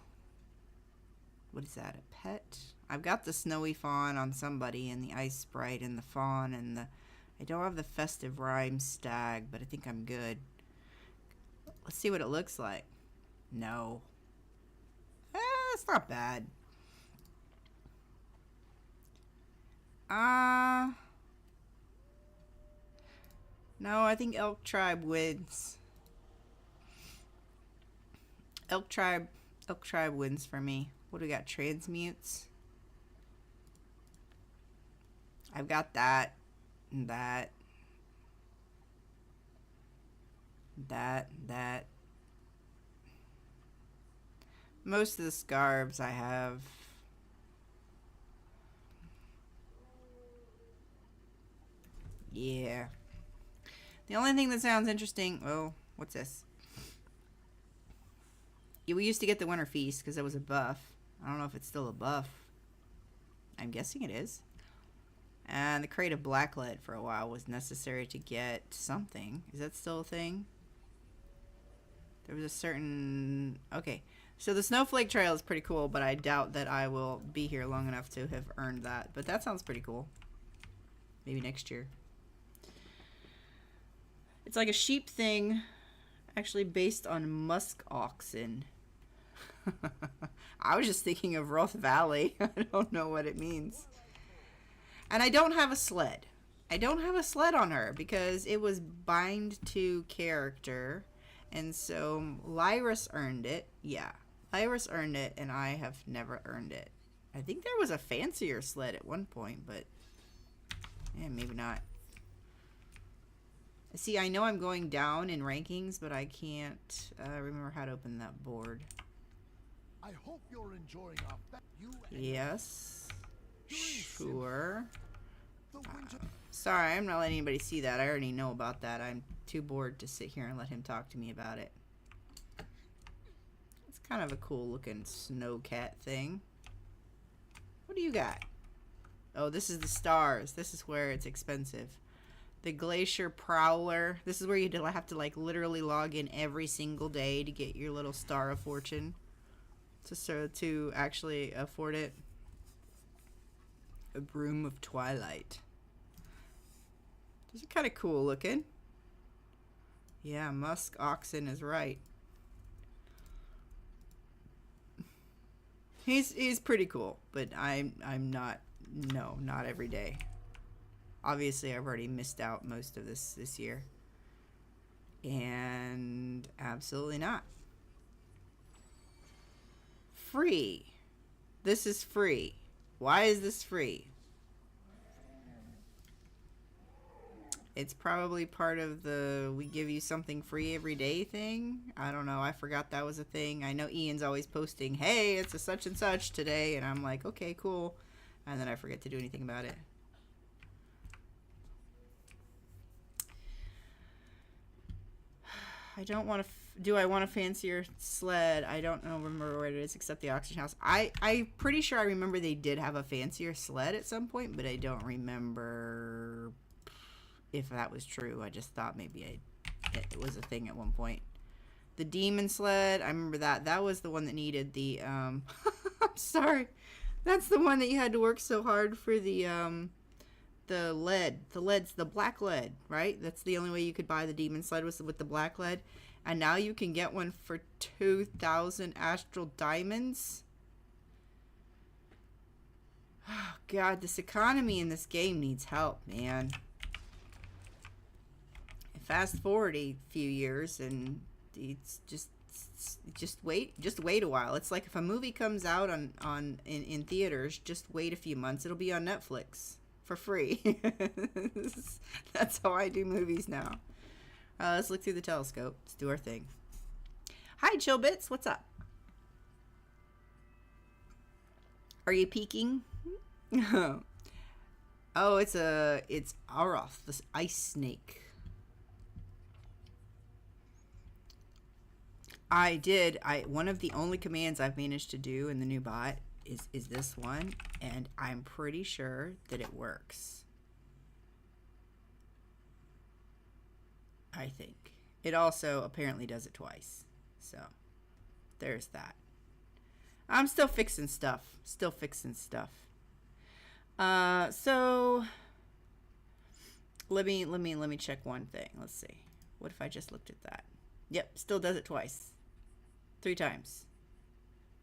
What is that, a pet? I've got the snowy fawn on somebody, and the ice sprite, and the fawn, and the... I don't have the festive rhyme stag, but I think I'm good. Let's see what it looks like. No. It's not bad. No, I think Elk Tribe wins. Elk Tribe wins for me. What do we got? Transmutes. I've got that, and that, that. Most of the scarves I have. Yeah. The only thing that sounds interesting... Oh, what's this? Yeah, we used to get the Winter Feast because it was a buff. I don't know if it's still a buff. I'm guessing it is. And the Crate of Blacklead for a while was necessary to get something. Is that still a thing? There was a certain... Okay. So the Snowflake Trail is pretty cool, but I doubt that I will be here long enough to have earned that. But that sounds pretty cool. Maybe next year. It's like a sheep thing, actually based on musk oxen. I was just thinking of Roth Valley. I don't know what it means. And I don't have a sled. I don't have a sled on her because it was bind to character. And so Lyris earned it. Yeah, Lyris earned it, and I have never earned it. I think there was a fancier sled at one point, but yeah, maybe not. See, I know I'm going down in rankings, but I can't remember how to open that board. I hope you're enjoying our Yes. Sure. the winter. Sorry, I'm not letting anybody see that. I already know about that. I'm too bored to sit here and let him talk to me about it. It's kind of a cool looking snow cat thing. What do you got? Oh, this is the stars. This is where it's expensive. The Glacier Prowler. This is where you have to like literally log in every single day to get your little Star of Fortune. To actually afford it. A Broom of Twilight. These are kind of cool looking. Yeah, musk oxen is right. He's pretty cool, but I'm not. No, not every day. Obviously, I've already missed out most of this year, and absolutely not. Free. This is free. Why is this free? It's probably part of the we give you something free every day thing. I don't know. I forgot that was a thing. I know Ian's always posting, hey, it's a such and such today. And I'm like, okay, cool. And then I forget to do anything about it. I don't want to... Do I want a fancier sled? I don't know, remember where it is except the auction house. I'm pretty sure I remember they did have a fancier sled at some point, but I don't remember if that was true. I just thought maybe it was a thing at one point. The demon sled, I remember that. That was the one that needed the I'm sorry. That's the one that you had to work so hard for the lead. The black lead, right? That's the only way you could buy the demon sled was with the black lead. And now you can get one for 2,000 astral diamonds. Oh, God, this economy in this game needs help, man. Fast forward a few years, and it's just wait a while. It's like if a movie comes out in theaters, just wait a few months. It'll be on Netflix for free. That's how I do movies now. Let's look through the telescope. Let's do our thing. Hi, Chillbits. What's up? Are you peeking? Oh, it's Aroth, this ice snake. One of the only commands I've managed to do in the new bot is this one, and I'm pretty sure that it works. I think. It also apparently does it twice. So, there's that. I'm still fixing stuff. So, let me check one thing. Let's see. What if I just looked at that? Yep, still does it twice. 3 times.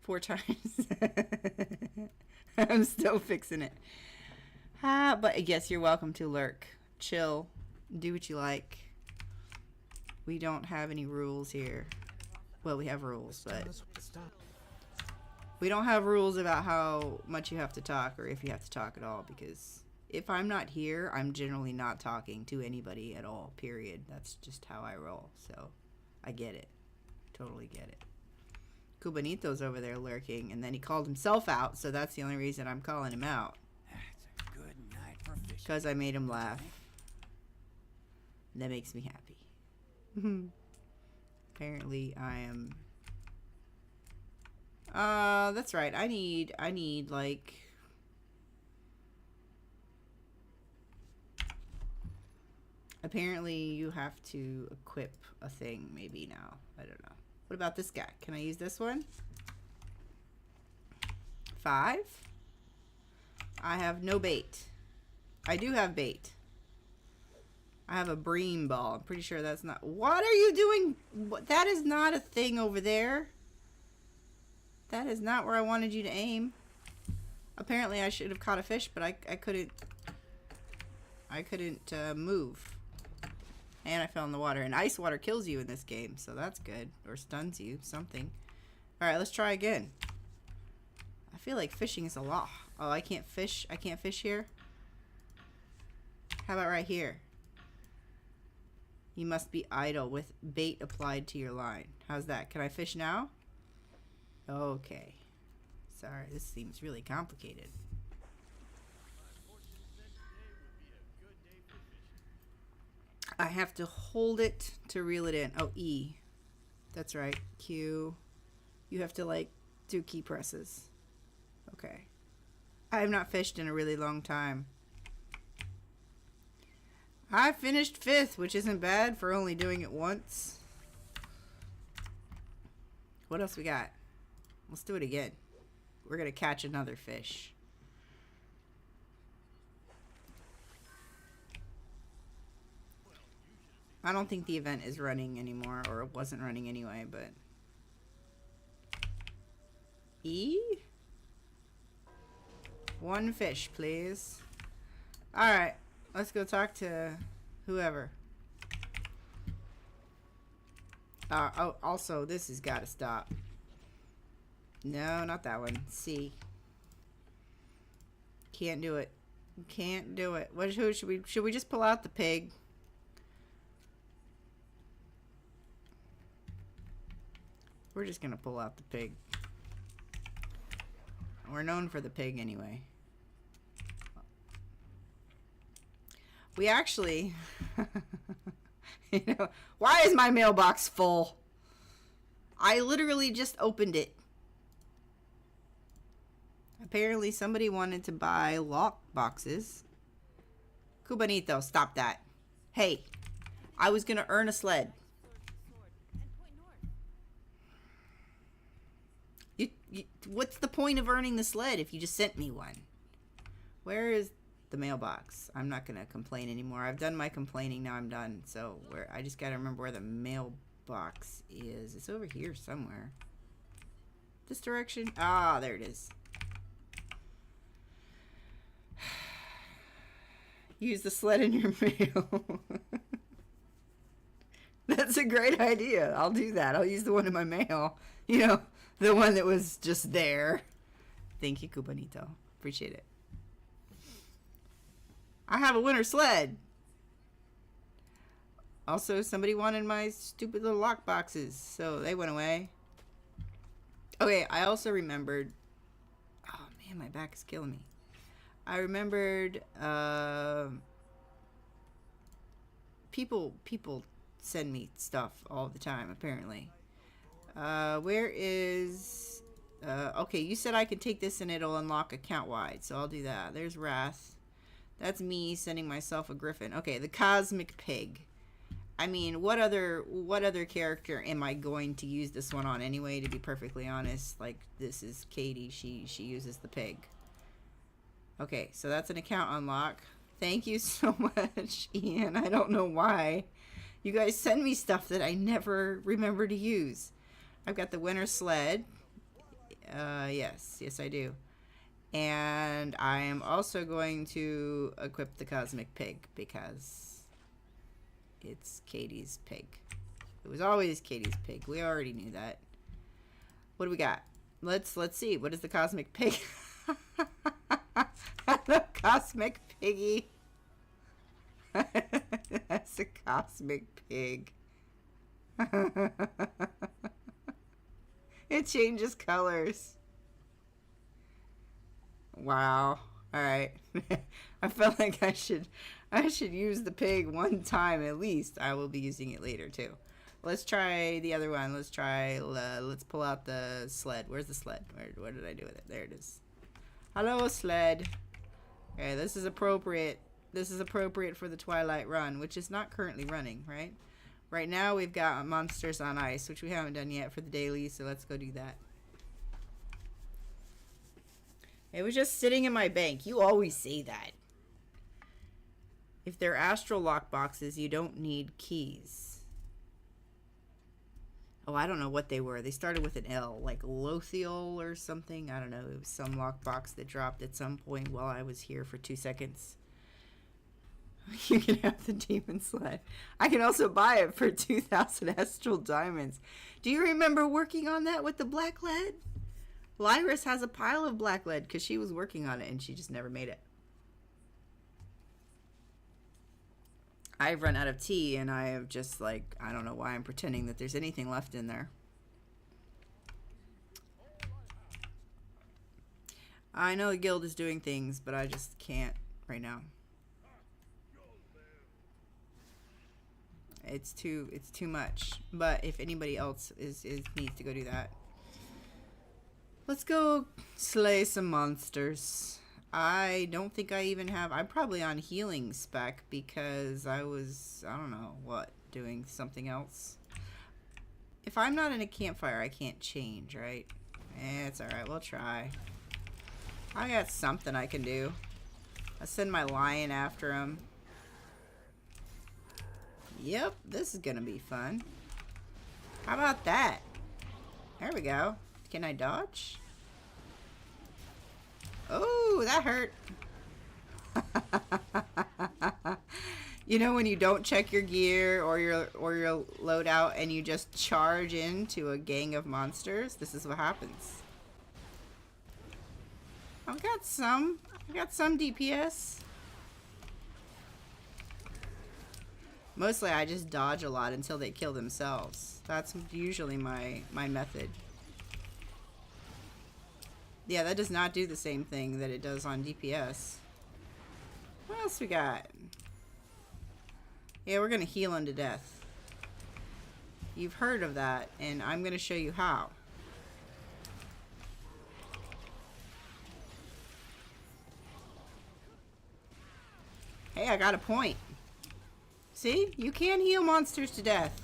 4 times. I'm still fixing it. But yes, you're welcome to lurk. Chill. Do what you like. We don't have any rules here. Well, we have rules, but we don't have rules about how much you have to talk or if you have to talk at all, because if I'm not here, I'm generally not talking to anybody at all, period. That's just how I roll, so I get it. Totally get it. Cubanito's over there lurking, and then he called himself out, so that's the only reason I'm calling him out. That's a good night for fishing. Because I made him laugh. That makes me happy. Apparently I am that's right. I need like apparently you have to equip a thing maybe now. I don't know. What about this guy? Can I use this one? 5. I have no bait. I do have bait. I have a bream ball. I'm pretty sure that's not... What are you doing? That is not a thing over there. That is not where I wanted you to aim. Apparently I should have caught a fish, but I couldn't... I couldn't move. And I fell in the water. And ice water kills you in this game, so that's good. Or stuns you. Something. Alright, let's try again. I feel like fishing is a lot. Oh, I can't fish. I can't fish here. How about right here? You must be idle with bait applied to your line. How's that? Can I fish now? Okay. Sorry, this seems really complicated. I have to hold it to reel it in. Oh, E. That's right. Q. You have to, like, do key presses. Okay. I have not fished in a really long time. I finished 5th, which isn't bad for only doing it once. What else we got? Let's do it again. We're going to catch another fish. I don't think the event is running anymore, or it wasn't running anyway, but... E? 1 fish, please. Alright, let's go talk to whoever. Oh, also, this has got to stop. No, not that one. C. Can't do it. Can't do it. Who should we just pull out the pig? We're just gonna pull out the pig. We're known for the pig anyway. We actually... You know, why is my mailbox full? I literally just opened it. Apparently somebody wanted to buy lock boxes. Cubanito, stop that. Hey, I was gonna earn a sled. What's the point of earning the sled if you just sent me one? Where is the mailbox? I'm not gonna complain anymore. I've done my complaining. Now I'm done. So I just gotta remember where the mailbox is. It's over here somewhere. This direction? Ah, there it is. Use the sled in your mail. That's a great idea. I'll do that. I'll use the one in my mail. You know, the one that was just there. Thank you, Cubanito. Appreciate it. I have a winter sled. Also, somebody wanted my stupid little lock boxes, so they went away. Okay, I also remembered... Oh, man, my back is killing me. I remembered... People send me stuff all the time, apparently. Where is... okay, you said I could take this and it'll unlock account-wide, so I'll do that. There's Wrath. That's me sending myself a griffin. Okay, the Cosmic Pig. I mean, what other character am I going to use this one on anyway, to be perfectly honest? Like, this is Katie. She uses the pig. Okay, so that's an account unlock. Thank you so much, Ian. I don't know why. You guys send me stuff that I never remember to use. I've got the winter sled. Yes, I do. And I am also going to equip the Cosmic Pig because it's Katie's pig. It was always Katie's pig. We already knew that. What do we got? Let's see. What is the Cosmic Pig? The Cosmic Piggy. That's a Cosmic Pig. It changes colors. Wow. Alright. I felt like I should use the pig one time at least. I will be using it later too. Let's try the other one. Let's pull out the sled. Where's the sled? What did I do with it? There it is. Hello, sled. Okay, this is appropriate. This is appropriate for the Twilight Run, which is not currently running, right? Right now we've got Monsters on Ice, which we haven't done yet for the daily, so let's go do that. It was just sitting in my bank. You always say that. If they're astral lock boxes, you don't need keys. Oh, I don't know what they were. They started with an L, like Lothiel or something. I don't know. It was some lockbox that dropped at some point while I was here for 2 seconds. You can have the demon sled. I can also buy it for 2,000 astral diamonds. Do you remember working on that with the black lead? Lyris has a pile of black lead because she was working on it and she just never made it. I've run out of tea and I have just like, I don't know why I'm pretending that there's anything left in there. I know the guild is doing things, but I just can't right now. It's too much. But if anybody else is needs to go do that. Let's go slay some monsters. I don't think I even have... I'm probably on healing spec because I was, I don't know what, doing something else. If I'm not in a campfire, I can't change, right? It's alright, we'll try. I got something I can do. I'll send my lion after him. Yep, this is gonna be fun. How about that? There we go. Can I dodge? Oh, that hurt. You know when you don't check your gear or your loadout and you just charge into a gang of monsters? This is what happens. I got some DPS. Mostly I just dodge a lot until they kill themselves. That's usually my method. Yeah, that does not do the same thing that it does on DPS. What else we got? Yeah, we're gonna heal unto death. You've heard of that, and I'm gonna show you how. Hey, I got a point. See? You can heal monsters to death.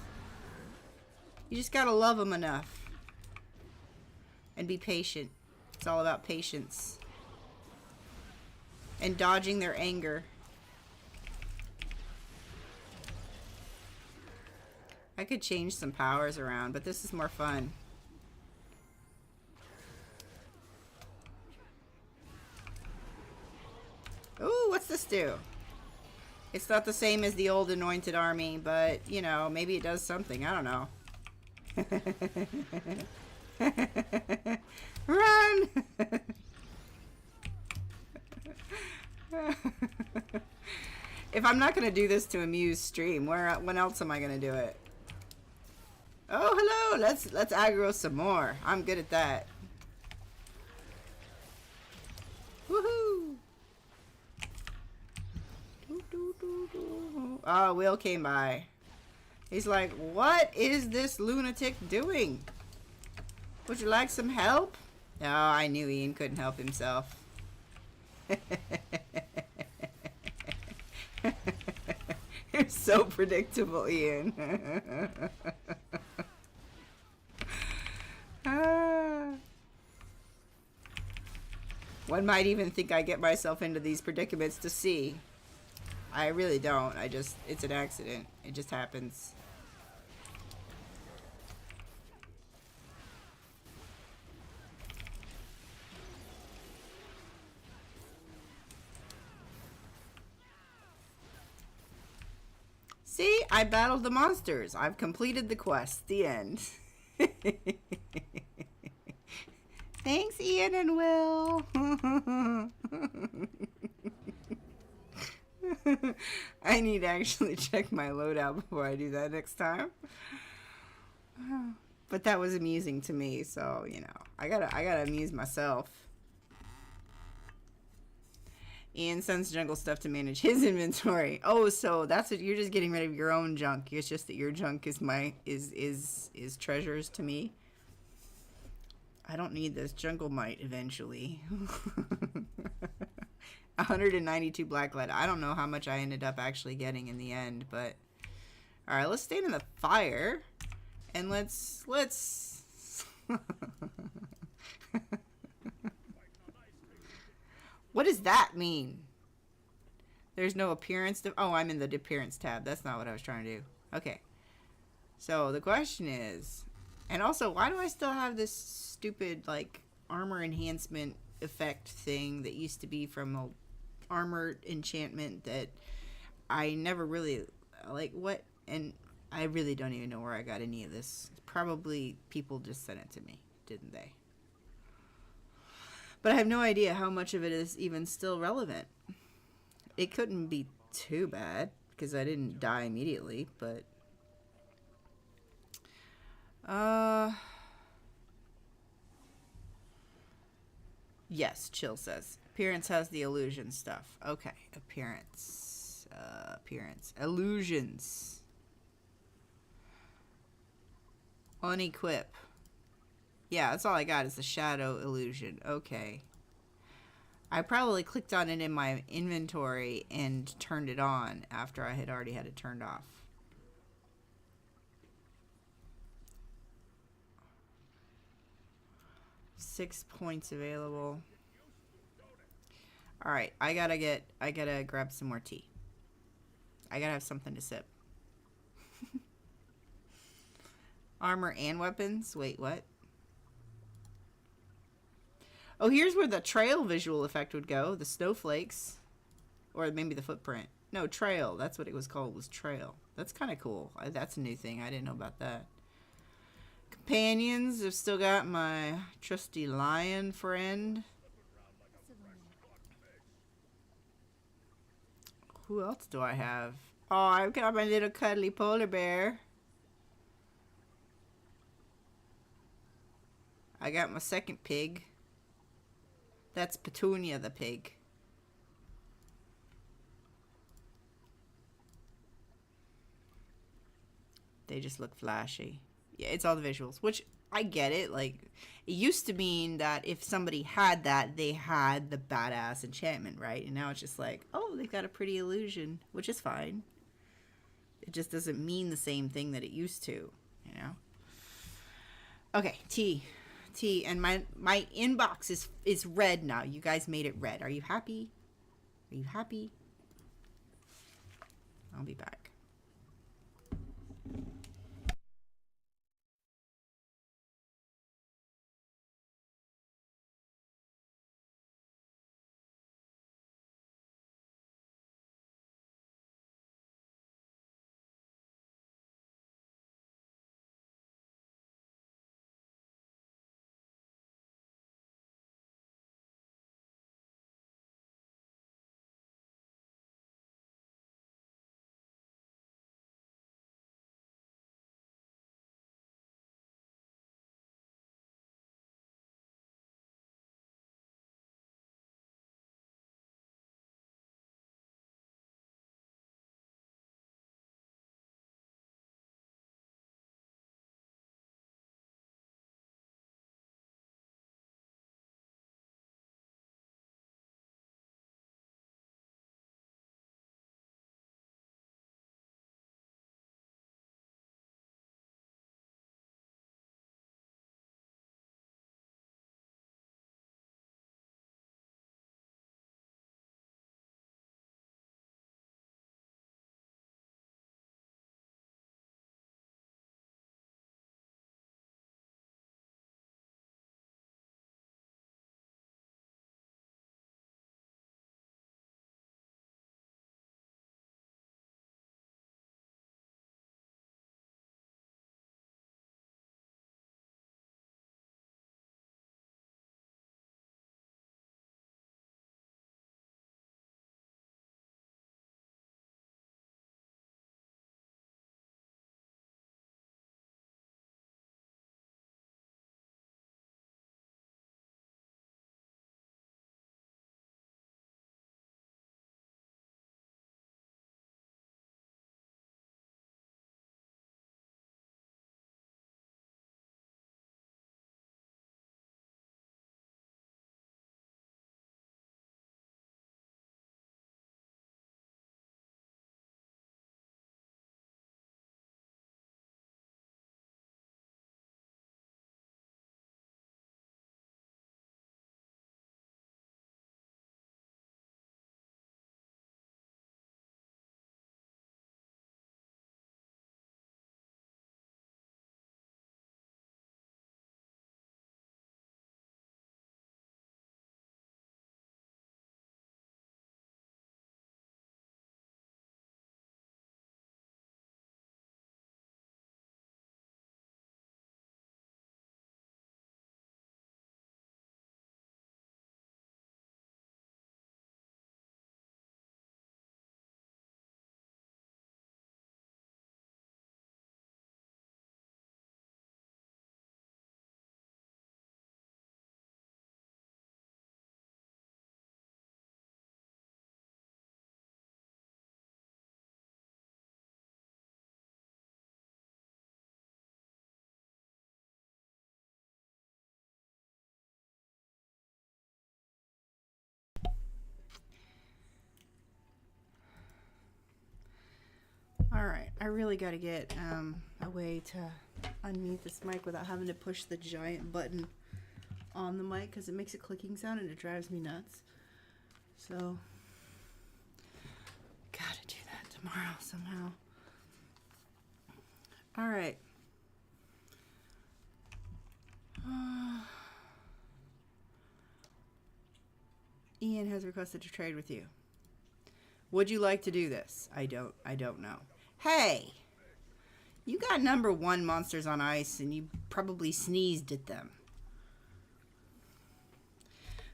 You just gotta love them enough. And be patient. It's all about patience. And dodging their anger. I could change some powers around, but this is more fun. Ooh, what's this do? It's not the same as the old anointed army, but, you know, maybe it does something. I don't know. Run! If I'm not going to do this to amuse stream, when else am I going to do it? Oh, hello! Let's aggro some more. I'm good at that. Woohoo! Oh, Will came by. He's like, what is this lunatic doing? Would you like some help? Oh, I knew Ian couldn't help himself. You're so predictable, Ian. One might even think I get myself into these predicaments to see. I really don't. It's an accident. It just happens. See, I battled the monsters. I've completed the quest. The end. Thanks, Ian and Will. I need to actually check my loadout before I do that next time. But that was amusing to me, so you know, I gotta amuse myself. Ian sends jungle stuff to manage his inventory. Oh, so that's what you're just getting rid of your own junk. It's just that your junk is is treasures to me. I don't need this jungle mite eventually. 192 black lead. I don't know how much I ended up actually getting in the end, but all right, let's stand in the fire and let's what does that mean? There's no appearance. Oh, I'm in the appearance tab. That's not what I was trying to do. Okay. So the question is, and also, why do I still have this stupid, like, armor enhancement effect thing that used to be from a armor enchantment that I never really, like, what? And I really don't even know where I got any of this. Probably people just sent it to me, didn't they? But I have no idea how much of it is even still relevant. It couldn't be too bad because I didn't die immediately, but yes, Chill says appearance has the illusion stuff. Okay, appearance, illusions, unequip. Yeah, that's all I got is the shadow illusion. Okay. I probably clicked on it in my inventory and turned it on after I had already had it turned off. Six points available. All right, I gotta grab some more tea. I gotta have something to sip. Armor and weapons. Wait, what? Oh, here's where the trail visual effect would go. The snowflakes. Or maybe the footprint. No, trail. That's what it was called, was trail. That's kind of cool. That's a new thing. I didn't know about that. Companions. I've still got my trusty lion friend. Who else do I have? Oh, I've got my little cuddly polar bear. I got my second pig. That's Petunia the pig. They just look flashy. Yeah, it's all the visuals, which I get it. Like, it used to mean that if somebody had that, they had the badass enchantment, right? And now it's just like, oh, they've got a pretty illusion, which is fine. It just doesn't mean the same thing that it used to, you know? Okay, tea. And my inbox is red now. You guys made it red. Are you happy? Are you happy? I'll be back. I really got to get a way to unmute this mic without having to push the giant button on the mic because it makes a clicking sound and it drives me nuts. So, gotta do that tomorrow somehow. All right. Ian has requested to trade with you. Would you like to do this? I don't know. Hey, you got number 1 monsters on ice and you probably sneezed at them.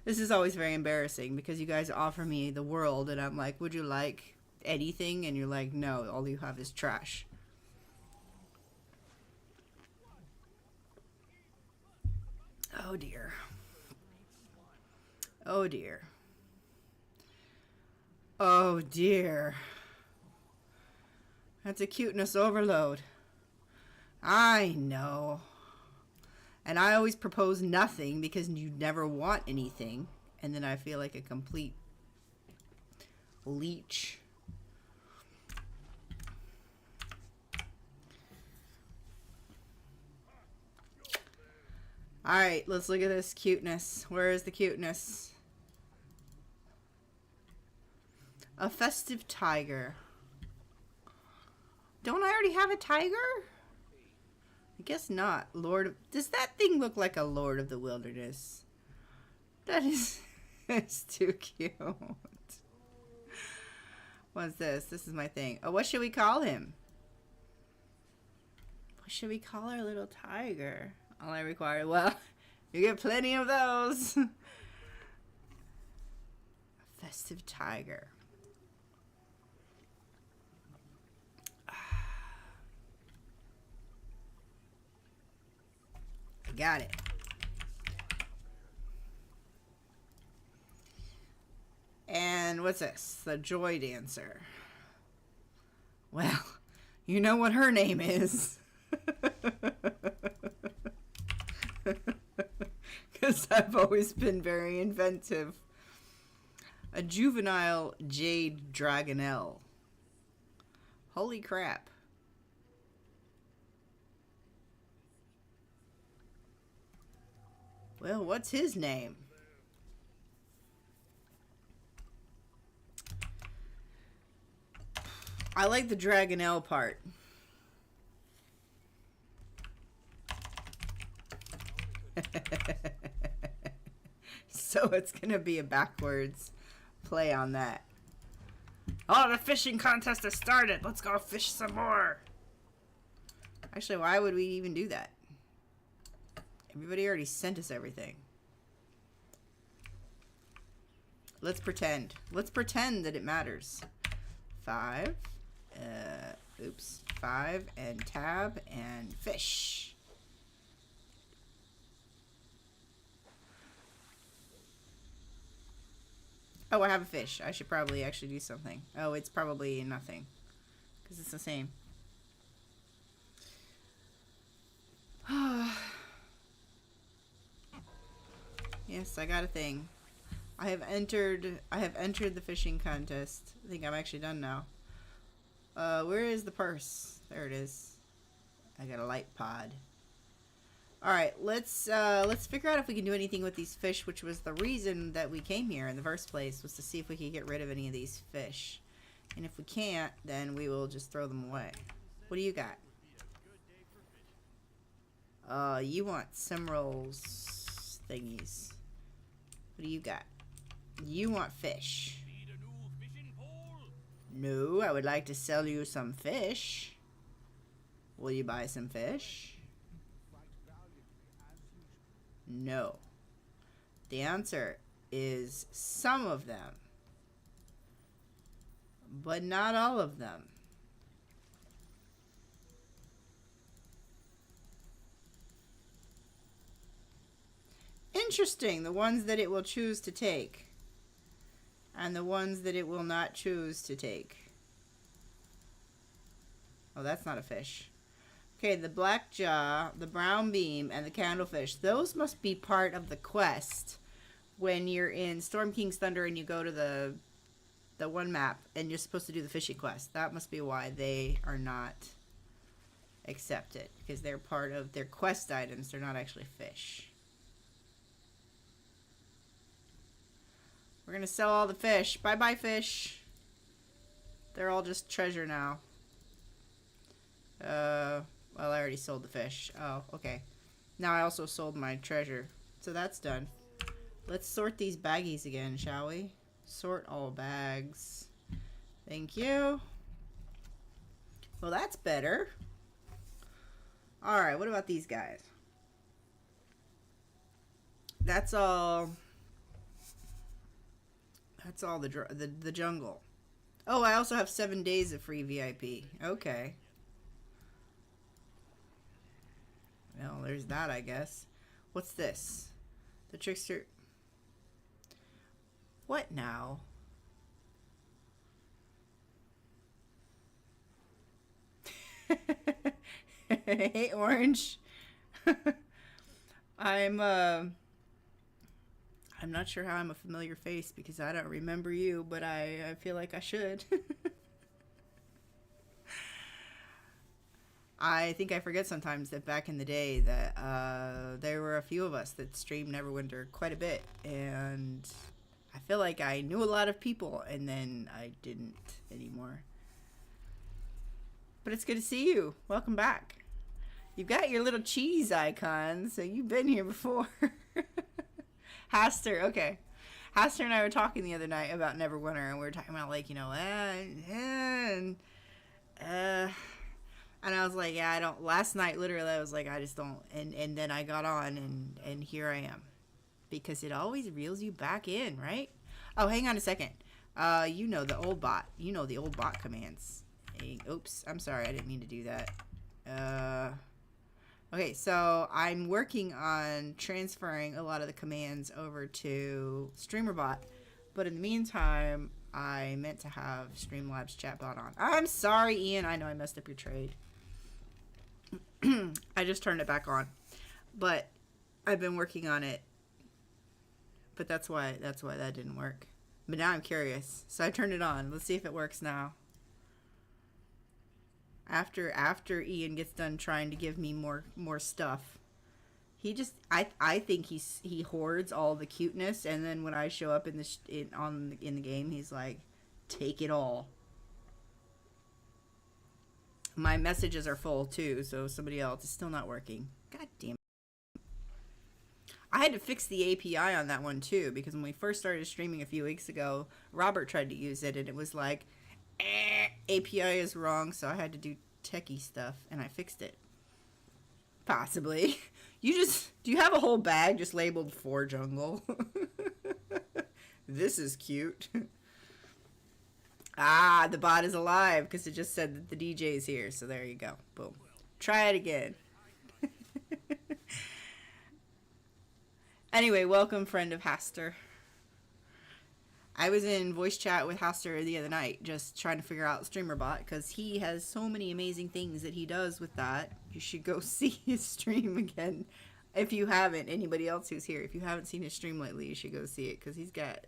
This is always very embarrassing because you guys offer me the world and I'm like, would you like anything? And you're like, no, all you have is trash. Oh dear. Oh dear. Oh dear. That's a cuteness overload. I know. And I always propose nothing because you never want anything. And then I feel like a complete leech. Alright, let's look at this cuteness. Where is the cuteness? A festive tiger. Don't I already have a tiger? I guess not. Does that thing look like a Lord of the Wilderness? That is... it's too cute. What's this? This is my thing. Oh, what should we call him? What should we call our little tiger? All I require... Well, you get plenty of those. A festive tiger. Got it. And what's this? The Joy Dancer. Well, you know what her name is. Because I've always been very inventive. A juvenile jade dragonelle. Holy crap. Well, what's his name? I like the dragonelle part. So it's gonna be a backwards play on that. Oh, the fishing contest has started. Let's go fish some more. Actually, why would we even do that? Everybody already sent us everything. Let's pretend. Let's pretend that it matters. 5. Oops. 5 and tab and fish. Oh, I have a fish. I should probably actually do something. Oh, it's probably nothing. Because it's the same. Yes, I got a thing. I have entered the fishing contest. I think I'm actually done now. Where is the purse? There it is. I got a light pod. Alright, let's figure out if we can do anything with these fish, which was the reason that we came here in the first place, was to see if we could get rid of any of these fish. And if we can't, then we will just throw them away. What do you got? You want Simrol's thingies. What do you got? You want fish. No, I would like to sell you some fish. Will you buy some fish? No. The answer is some of them. But not all of them. Interesting, the ones that it will choose to take. And the ones that it will not choose to take. Oh, that's not a fish. Okay, the black jaw, the brown beam, and the candlefish. Those must be part of the quest when you're in Storm King's Thunder and you go to the The one map, and you're supposed to do the fishing quest. That must be why they are not accepted, because they're part of their quest items. They're not actually fish. We're gonna sell all the fish. Bye bye fish. They're all just treasure now. Well, I already sold the fish. Oh, okay. Now I also sold my treasure. So that's done. Let's sort these baggies again, shall we? Sort all bags. Thank you. Well, that's better. Alright, what about these guys? That's all. That's all the jungle. Oh, I also have 7 days of free VIP. Okay. Well, there's that, I guess. What's this? The trickster. What now? Hey, Orange. I'm not sure how I'm a familiar face because I don't remember you, but I feel like I should. I think I forget sometimes that back in the day that there were a few of us that streamed Neverwinter quite a bit, and I feel like I knew a lot of people, and then I didn't anymore. But it's good to see you. Welcome back. You've got your little cheese icon, so you've been here before. Haster, okay. Haster and I were talking the other night about Neverwinter, and we were talking about, like, you know, and I was like, yeah, I don't. Last night, literally, I was like, I just don't. And then I got on, and here I am. Because it always reels you back in, right? Oh, hang on a second. You know the old bot. You know the old bot commands. Hey, oops, I'm sorry. I didn't mean to do that. Okay, so I'm working on transferring a lot of the commands over to StreamerBot. But in the meantime, I meant to have Streamlabs chatbot on. I'm sorry, Ian. I know I messed up your trade. I just turned it back on. But I've been working on it. But that's why that didn't work. But now I'm curious. So I turned it on. Let's see if it works now. After Ian gets done trying to give me more stuff. He just I think he hoards all the cuteness, and then when I show up in the game, he's like, take it all. My messages are full too, so somebody else is still not working. God damn it. I had to fix the API on that one too, because when we first started streaming a few weeks ago, Robert tried to use it and it was like, API is wrong, so I had to do techie stuff and I fixed it. Possibly. Do you have a whole bag just labeled for jungle? This is cute. Ah, the bot is alive because it just said that the DJ is here. So there you go. Boom. Try it again. Anyway, welcome, friend of Haster. I was in voice chat with Haster the other night, just trying to figure out StreamerBot, because he has so many amazing things that he does with that. You should go see his stream again. If you haven't, anybody else who's here, if you haven't seen his stream lately, you should go see it, because he's got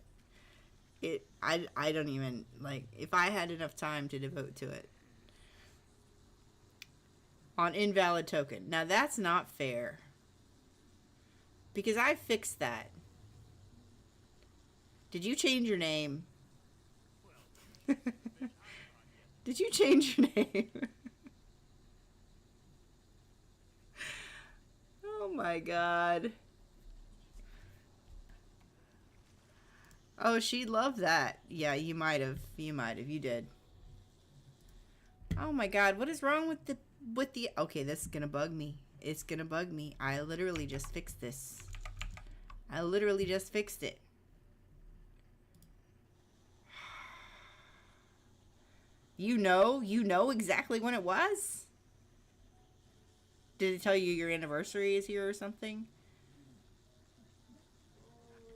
it. I don't even, like, if I had enough time to devote to it. On invalid token. Now, that's not fair. Because I fixed that. Did you change your name? Did you change your name? Oh my god. Oh, she loved that. Yeah, you might have. You might have. You did. Oh my god, what is wrong with the okay, this is gonna bug me. It's gonna bug me. I literally just fixed this. I literally just fixed it. You know exactly when it was? Did it tell you your anniversary is here or something?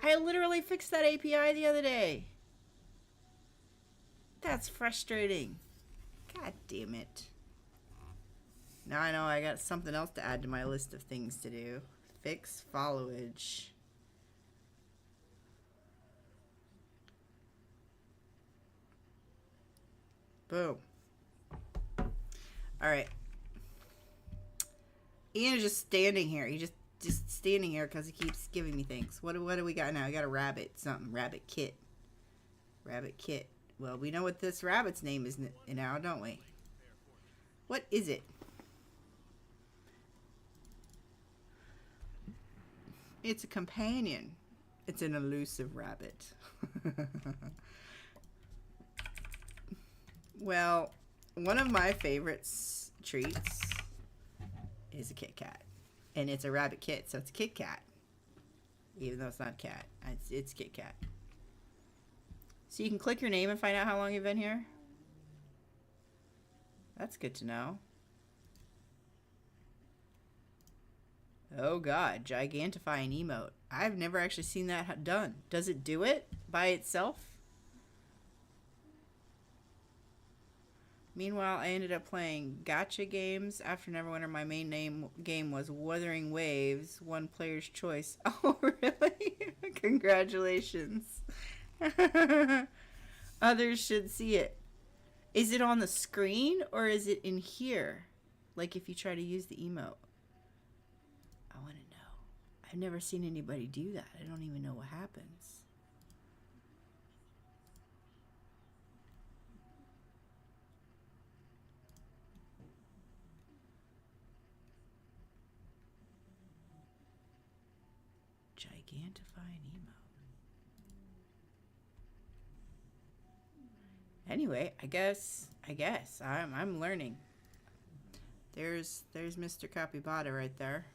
I literally fixed that API the other day. That's frustrating. God damn it. Now I know I got something else to add to my list of things to do. Fix followage. Boom. All right. Ian is just standing here. He just standing here because he keeps giving me things. What do we got now? We got a rabbit. Something. Rabbit Kit. Rabbit Kit. Well, we know what this rabbit's name is now, don't we? What is it? It's a companion. It's an elusive rabbit. Well, one of my favorite treats is a Kit Kat. And it's a rabbit kit, so it's a Kit Kat. Even though it's not a cat. It's Kit Kat. So you can click your name and find out how long you've been here? That's good to know. Oh god, gigantifying emote. I've never actually seen that done. Does it do it by itself? Meanwhile, I ended up playing gacha games after Neverwinter. My main game was Wuthering Waves, one player's choice. Oh, really? Congratulations. Others should see it. Is it on the screen or is it in here? Like if you try to use the emote. I want to know. I've never seen anybody do that. I don't even know what happens. Gigantifying emote. Anyway, I guess I'm learning. There's Mr. Capybara right there.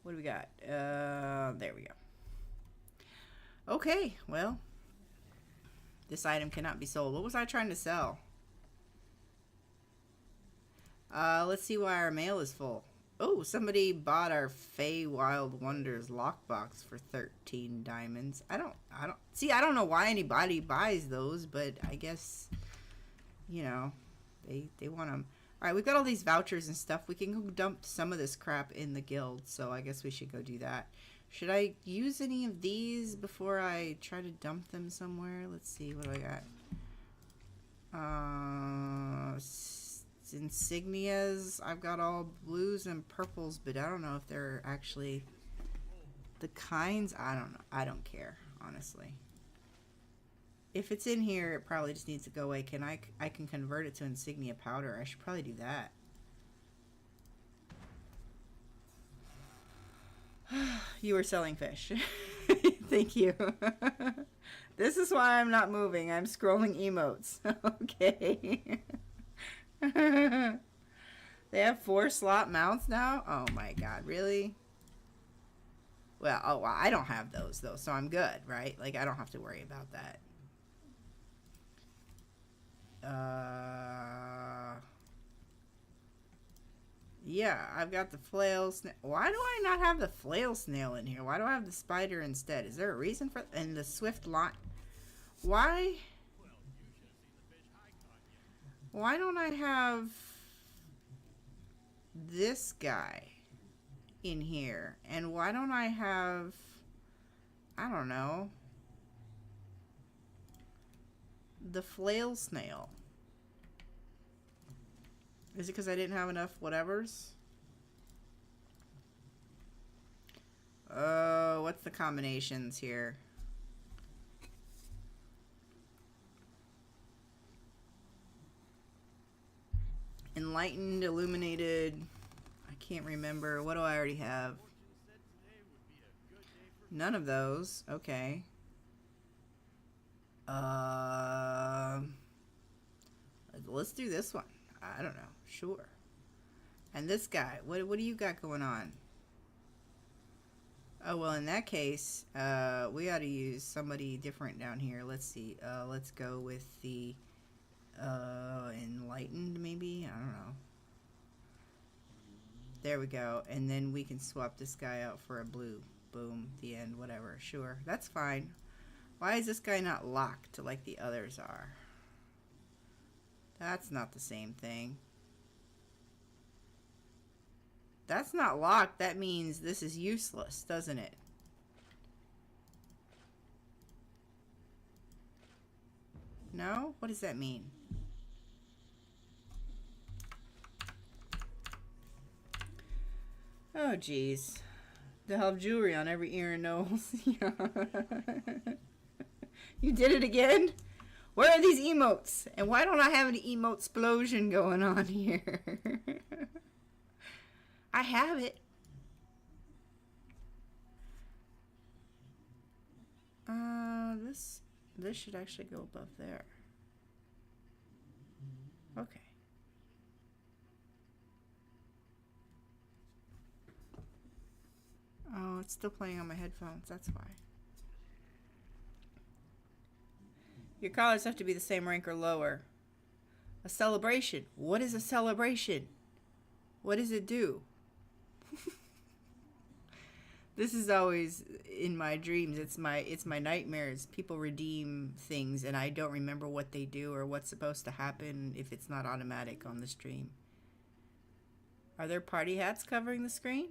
What do we got? There we go. Okay, well, this item cannot be sold. What was I trying to sell? Let's see why our mail is full. Oh, somebody bought our Feywild Wonders lockbox for 13 diamonds. I don't know why anybody buys those, but I guess, you know, they want them. All right, we've got all these vouchers and stuff. We can go dump some of this crap in the guild, so I guess we should go do that. Should I use any of these before I try to dump them somewhere? Let's see, what do I got? Insignias. I've got all blues and purples, but I don't know if they're actually the kinds. I don't know. I don't care, honestly. If it's in here, it probably just needs to go away. I can convert it to insignia powder. I should probably do that. You were selling fish. Thank you. This is why I'm not moving. I'm scrolling emotes. Okay. They have 4 slot mounts now? Oh my god, really? Well, I don't have those though, so I'm good, right? Like, I don't have to worry about that. Yeah, I've got the flail snail. Why do I not have the flail snail in here? Why do I have the spider instead? Is there a reason for... And the swift line... Why don't I have this guy in here? And why don't I have... I don't know... the flail snail? Is it because I didn't have enough whatevers? What's the combinations here? Enlightened, illuminated. I can't remember. What do I already have? None of those. Okay. Let's do this one. I don't know. Sure. And this guy, what do you got going on? Oh, well, in that case, we ought to use somebody different down here. Let's see. Let's go with the enlightened, maybe? I don't know. There we go. And then we can swap this guy out for a blue. Boom. The end. Whatever. Sure. That's fine. Why is this guy not locked like the others are? That's not the same thing. That's not locked. That means this is useless, doesn't it? No? What does that mean? Oh, jeez. They'll have jewelry on every ear and nose. Yeah. You did it again? Where are these emotes? And why don't I have an emote explosion going on here? I have it. This should actually go above there. Okay. Oh, it's still playing on my headphones. That's why. Your collars have to be the same rank or lower. A celebration. What is a celebration? What does it do? This is always in my dreams. It's my nightmares. People redeem things and I don't remember what they do or what's supposed to happen if it's not automatic on the stream. Are there party hats covering the screen?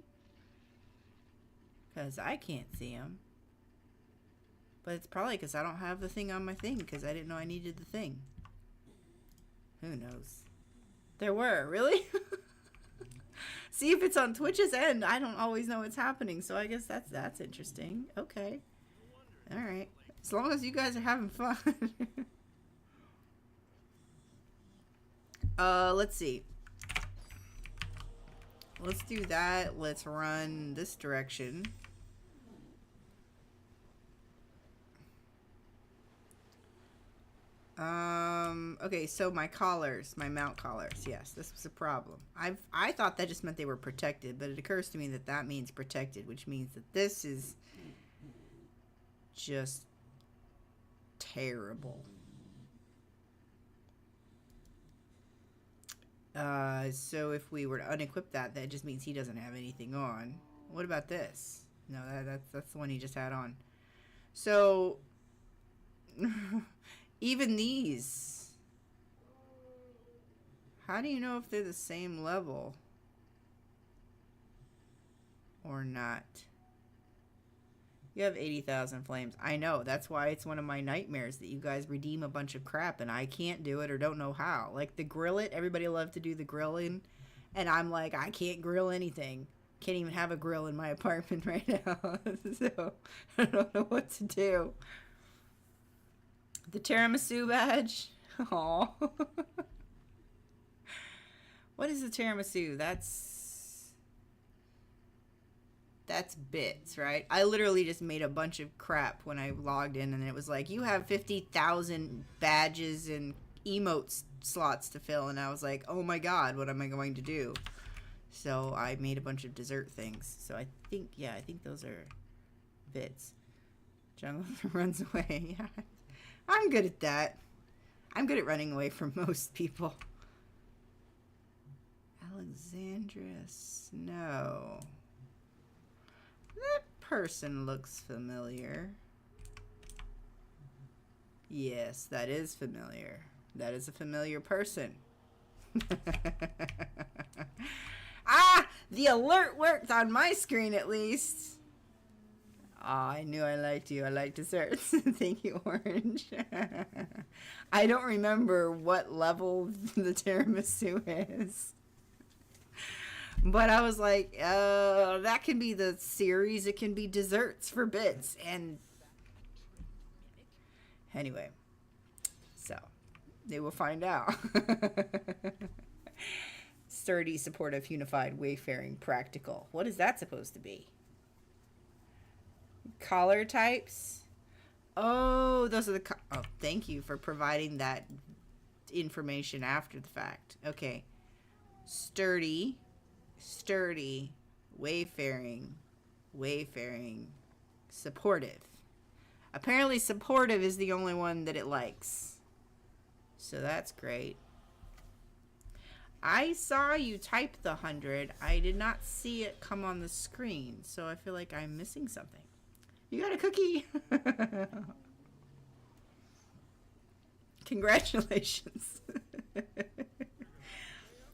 Because I can't see them. But it's probably because I don't have the thing on my thing because I didn't know I needed the thing. Who knows? There were. Really? See, if it's on Twitch's end, I don't always know what's happening. So I guess that's interesting. Okay. All right. As long as you guys are having fun. Let's see. Let's do that. Let's run this direction. Okay, so my collars, my mount collars, yes, this was a problem. I thought that just meant they were protected, but it occurs to me that that means protected, which means that this is just terrible. So if we were to unequip that, that just means he doesn't have anything on. What about this? No, that's the one he just had on. So even these, how do you know if they're the same level or not? You have 80,000 flames. I know. That's why it's one of my nightmares that you guys redeem a bunch of crap and I can't do it or don't know how. Like the grill it. Everybody loves to do the grilling. And I'm like, I can't grill anything. Can't even have a grill in my apartment right now. So I don't know what to do. The tiramisu badge. Aw. What is the tiramisu? That's bits, right? I literally just made a bunch of crap when I logged in and it was like, you have 50,000 badges and emotes slots to fill. And I was like, oh my God, what am I going to do? So I made a bunch of dessert things. So I think those are bits. Jungle runs away. I'm good at that. I'm good at running away from most people. Alexandria Snow. That person looks familiar. Yes, that is familiar. That is a familiar person. Ah! The alert worked on my screen at least. Oh, I knew I liked you. I like desserts. Thank you, Orange. I don't remember what level the tiramisu is. But I was like, that can be the series. It can be desserts for bits. And anyway, so they will find out. Sturdy, supportive, unified, wayfaring, practical. What is that supposed to be? Collar types. Oh, those are the... Oh, thank you for providing that information after the fact. Okay. Sturdy, wayfaring, supportive. Apparently supportive is the only one that it likes. So that's great. I saw you type the 100. I did not see it come on the screen. So I feel like I'm missing something. You got a cookie. Congratulations.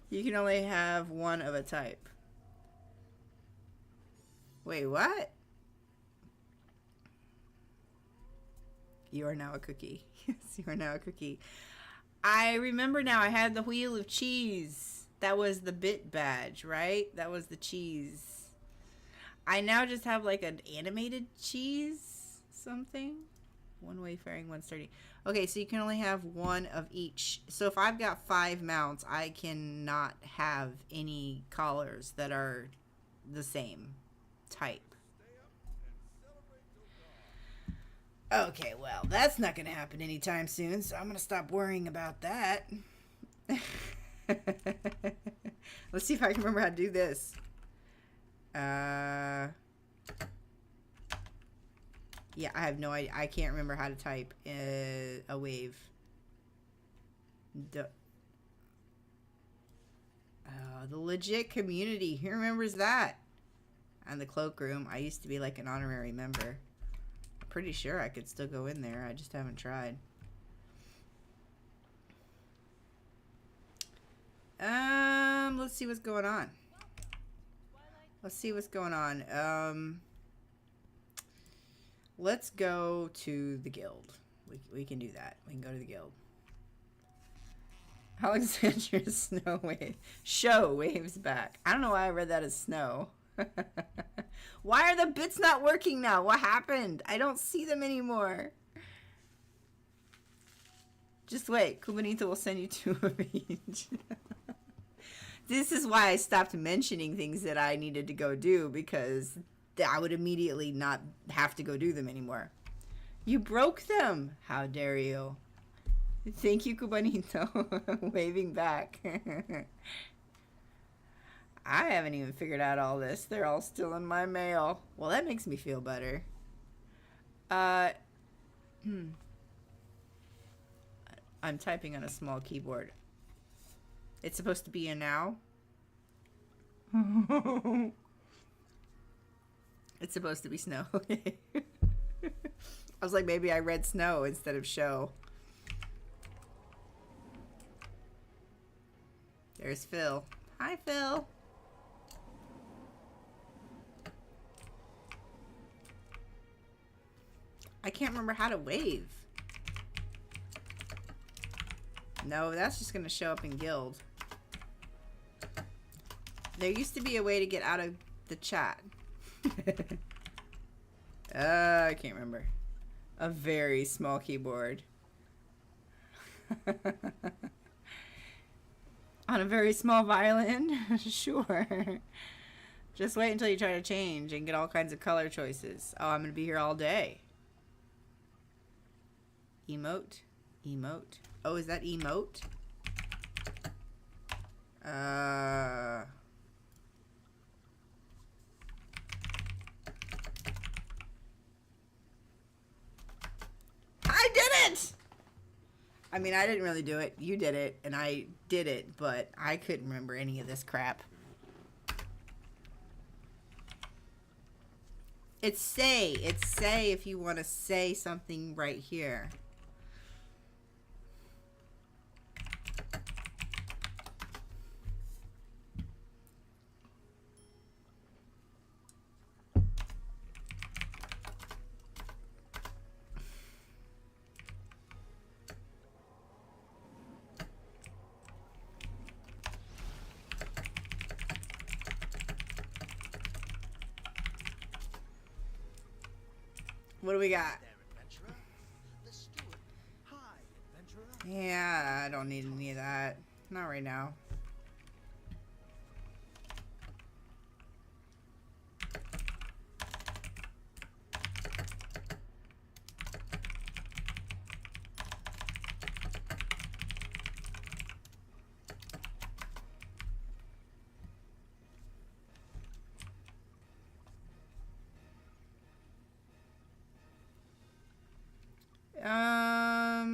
You can only have one of a type. Wait, what? You are now a cookie. Yes, you are now a cookie. I remember now, I had the wheel of cheese. That was the bit badge, right? That was the cheese. I now just have like an animated cheese something. One wayfaring, one sturdy. Okay, so you can only have one of each. So if I've got 5 mounts, I cannot have any collars that are the same type. Okay, well, that's not going to happen anytime soon, so I'm going to stop worrying about that. Let's see if I can remember how to do this. Yeah, I have no idea. I can't remember how to type a wave. The legit community. Who remembers that? And the cloakroom. I used to be like an honorary member. I'm pretty sure I could still go in there. I just haven't tried. Let's see what's going on. Let's see what's going on. Let's go to the guild. We can do that. We can go to the guild. Alexandra's snow wave. Show waves back. I don't know why I read that as snow. Why are the bits not working now? What happened? I don't see them anymore. Just wait. Kubanita will send you 2 of each. This is why I stopped mentioning things that I needed to go do, because I would immediately not have to go do them anymore. You broke them. How dare you? Thank you, Kubanito. Waving back. I haven't even figured out all this. They're all still in my mail. Well, that makes me feel better. I'm typing on a small keyboard. It's supposed to be a now. It's supposed to be snow. I was like, maybe I read snow instead of show. There's Phil. Hi, Phil. I can't remember how to wave. No, that's just going to show up in guild. There used to be a way to get out of the chat. I can't remember. A very small keyboard. On a very small violin? Sure. Just wait until you try to change and get all kinds of color choices. Oh, I'm going to be here all day. Emote. Emote. Oh, is that emote? I did it! I mean, I didn't really do it. You did it, and I did it, but I couldn't remember any of this crap. It's say. It's say if you want to say something right here. What do we got? Yeah, I don't need any of that. Not right now.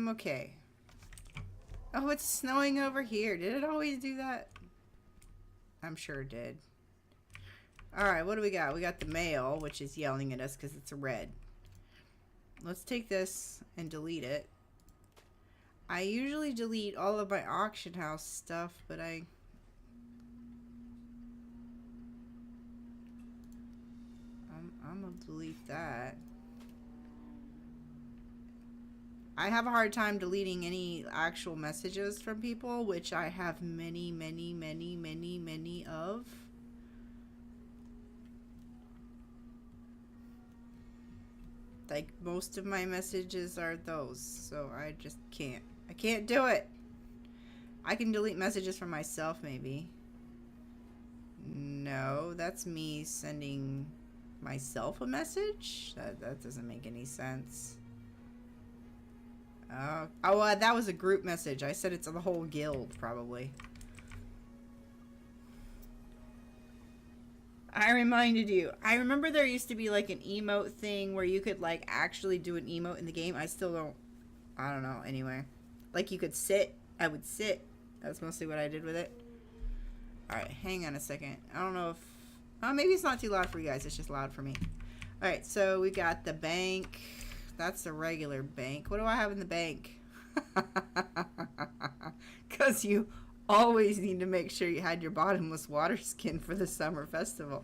Okay. Oh, it's snowing over here. Did it always do that? I'm sure it did. Alright, what do we got? We got the mail, which is yelling at us because it's red. Let's take this and delete it. I usually delete all of my auction house stuff, but I'm gonna delete that. I have a hard time deleting any actual messages from people, which I have many, many, many, many, many of. Like, most of my messages are those. So I just can't. I can't do it. I can delete messages from myself, maybe. No, that's me sending myself a message? That doesn't make any sense. That was a group message. I said it's the whole guild, probably. I reminded you. I remember there used to be like an emote thing where you could like actually do an emote in the game. I don't know. Anyway, like you could sit. I would sit. That's mostly what I did with it. Alright, hang on a second. I don't know if... Oh, maybe it's not too loud for you guys. It's just loud for me. Alright, so we got the bank. That's the regular bank. What do I have in the bank? Because you always need to make sure you had your bottomless water skin for the summer festival.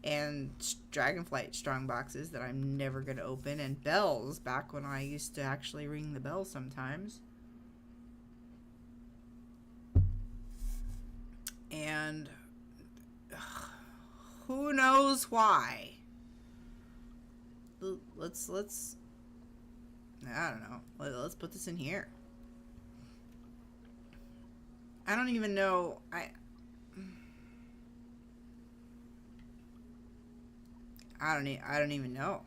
And Dragonflight strong boxes that I'm never going to open. And bells, back when I used to actually ring the bell sometimes. And who knows why? Let's I don't know. Let's put this in here. I don't even know. I don't even know.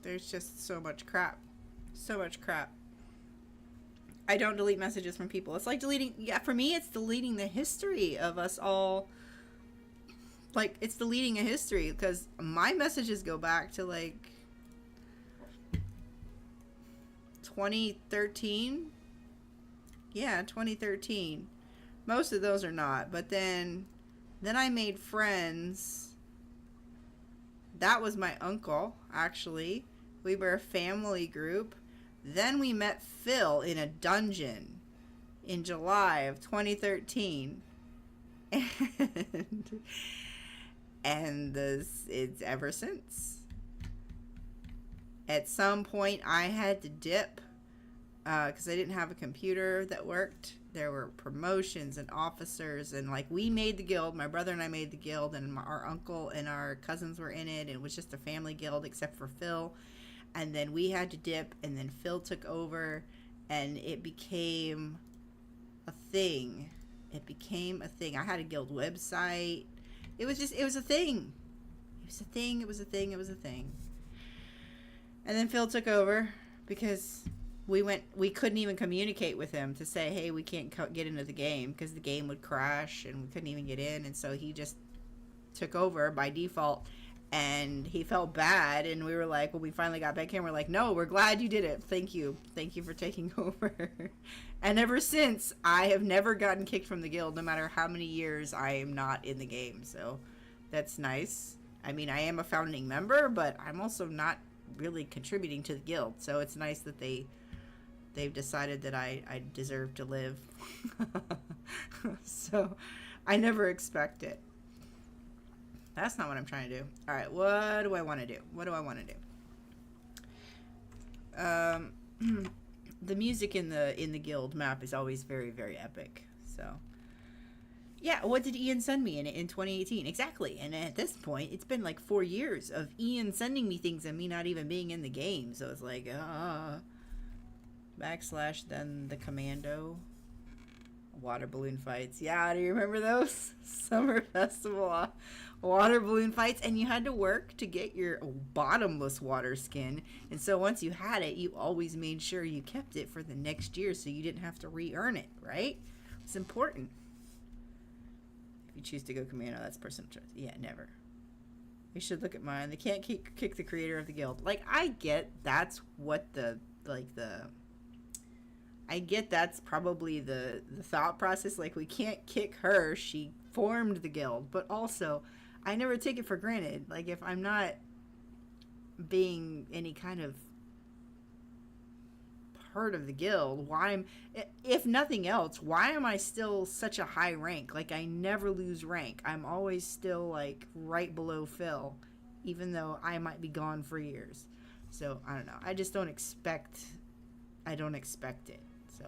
There's just so much crap. So much crap. I don't delete messages from people. It's like deleting, yeah, for me it's deleting the history of us all. Like, it's deleting a history because my messages go back to like 2013. Yeah, 2013. Most of those are not, but then I made friends. That was my uncle, actually. We were a family group. Then we met Phil in a dungeon in July of 2013. And it's ever since. At some point, I had to dip because I didn't have a computer that worked. There were promotions and officers, and like we made the guild. My brother and I made the guild, and our uncle and our cousins were in it. And it was just a family guild except for Phil. And then we had to dip, and then Phil took over, and it became a thing. It became a thing. I had a guild website. It was a thing. It was a thing. It was a thing. It was a thing. And then Phil took over because we couldn't even communicate with him to say, hey, we can't get into the game because the game would crash and we couldn't even get in. And so he just took over by default. And he felt bad, and we were like, when we finally got back in, we're like, no, we're glad you did it. Thank you. Thank you for taking over. And ever since, I have never gotten kicked from the guild, no matter how many years I am not in the game. So that's nice. I mean, I am a founding member, but I'm also not really contributing to the guild. So it's nice that they've decided that I deserve to live. So I never expect it. That's not what I'm trying to do. All right, what do I want to do? What do I want to do? The music in the guild map is always very, very epic. So, yeah, what did Ian send me in 2018? Exactly. And at this point, it's been like 4 years of Ian sending me things and me not even being in the game. So it's like, / then the commando. Water balloon fights. Yeah, do you remember those? Summer festival water balloon fights. And you had to work to get your bottomless water skin. And so once you had it, you always made sure you kept it for the next year so you didn't have to re-earn it, right? It's important. If you choose to go commando, that's personal choice. Yeah, never. You should look at mine. They can't kick the creator of the guild. Like, I get that's what I get that's probably the thought process. Like, we can't kick her. She formed the guild. But also, I never take it for granted. Like, if I'm not being any kind of part of the guild, if nothing else, why am I still such a high rank? Like, I never lose rank. I'm always still, like, right below Phil, even though I might be gone for years. So, I don't know. I just don't expect it. So,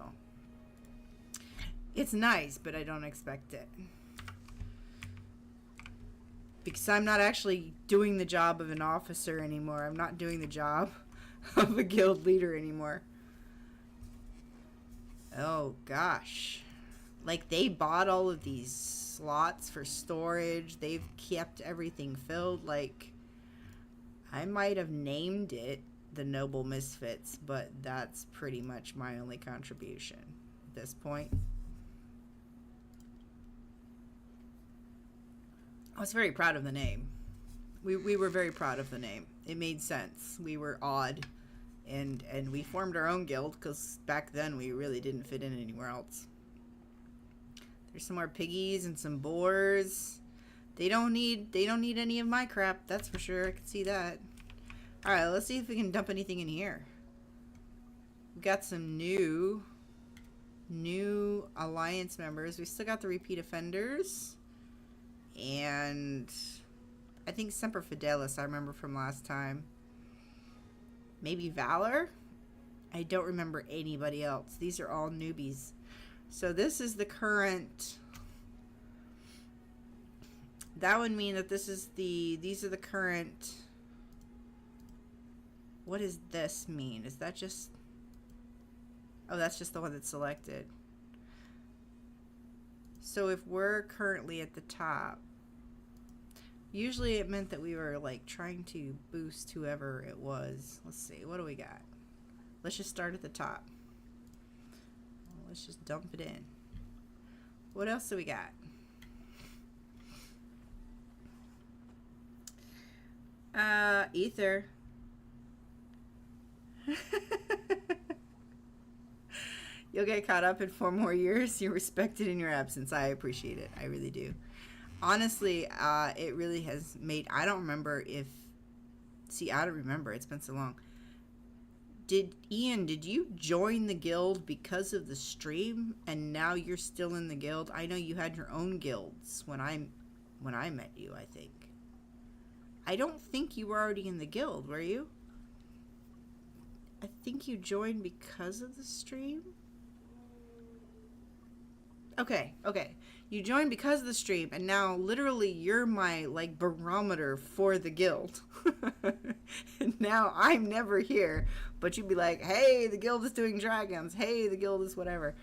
it's nice, but I don't expect it. Because I'm not actually doing the job of an officer anymore. I'm not doing the job of a guild leader anymore. Oh, gosh. Like, they bought all of these slots for storage. They've kept everything filled. Like, I might have named it the Noble Misfits, but that's pretty much my only contribution at this point. I was very proud of the name. We were very proud of the name. It made sense. We were odd, and we formed our own guild because back then we really didn't fit in anywhere else. There's some more piggies and some boars. They don't need any of my crap. That's for sure. I can see that. All right, let's see if we can dump anything in here. We got some new alliance members. We still got the repeat offenders. And I think Semper Fidelis I remember from last time. Maybe Valor? I don't remember anybody else. These are all newbies. So this is the current... That would mean that this is these are the current... What does this mean? Is that just... Oh, that's just the one that's selected. So if we're currently at the top, usually it meant that we were like trying to boost whoever it was. Let's see, what do we got? Let's just start at the top. Let's just dump it in. What else do we got? Ether. You'll get caught up in 4 more years. You're respected in your absence. I appreciate it. I really do. Honestly, it really has made... I don't remember if... See, I don't remember. It's been so long. Ian, did you join the guild because of the stream? And now you're still in the guild? I know you had your own guilds when I met you, I think. I don't think you were already in the guild, were you? I think you joined because of the stream? Okay. You joined because of the stream, and now literally you're my, like, barometer for the guild. And now I'm never here, but you'd be like, hey, the guild is doing dragons. Hey, the guild is whatever.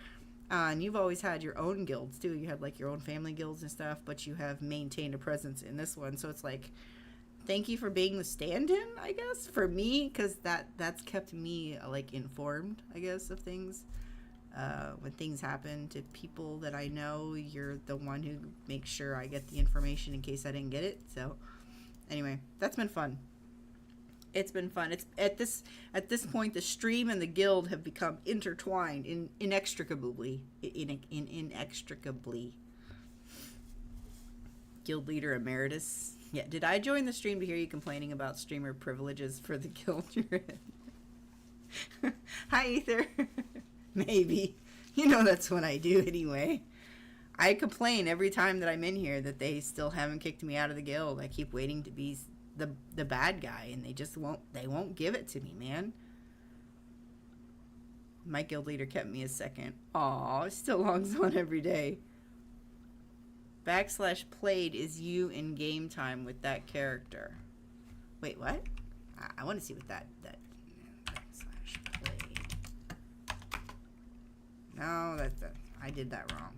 And you've always had your own guilds, too. You had, like, your own family guilds and stuff, but you have maintained a presence in this one. So it's like, thank you for being the stand-in, I guess, for me, because that's kept me, like, informed, I guess, of things. When things happen to people that I know, you're the one who makes sure I get the information in case I didn't get it. So, anyway, that's been fun. It's been fun. It's at this point, the stream and the guild have become intertwined inextricably. Inextricably. Guild leader emeritus. Yeah. Did I join the stream to hear you complaining about streamer privileges for the guild you're in? Hi, Ether. Maybe. You know that's what I do anyway. I complain every time that I'm in here that they still haven't kicked me out of the guild. I keep waiting to be the bad guy, and they won't give it to me, man. My guild leader kept me a second. Aw, it still logs on every day. /played is you in game time with that character. Wait, what? I want to see what that /played. No, that's I did that wrong.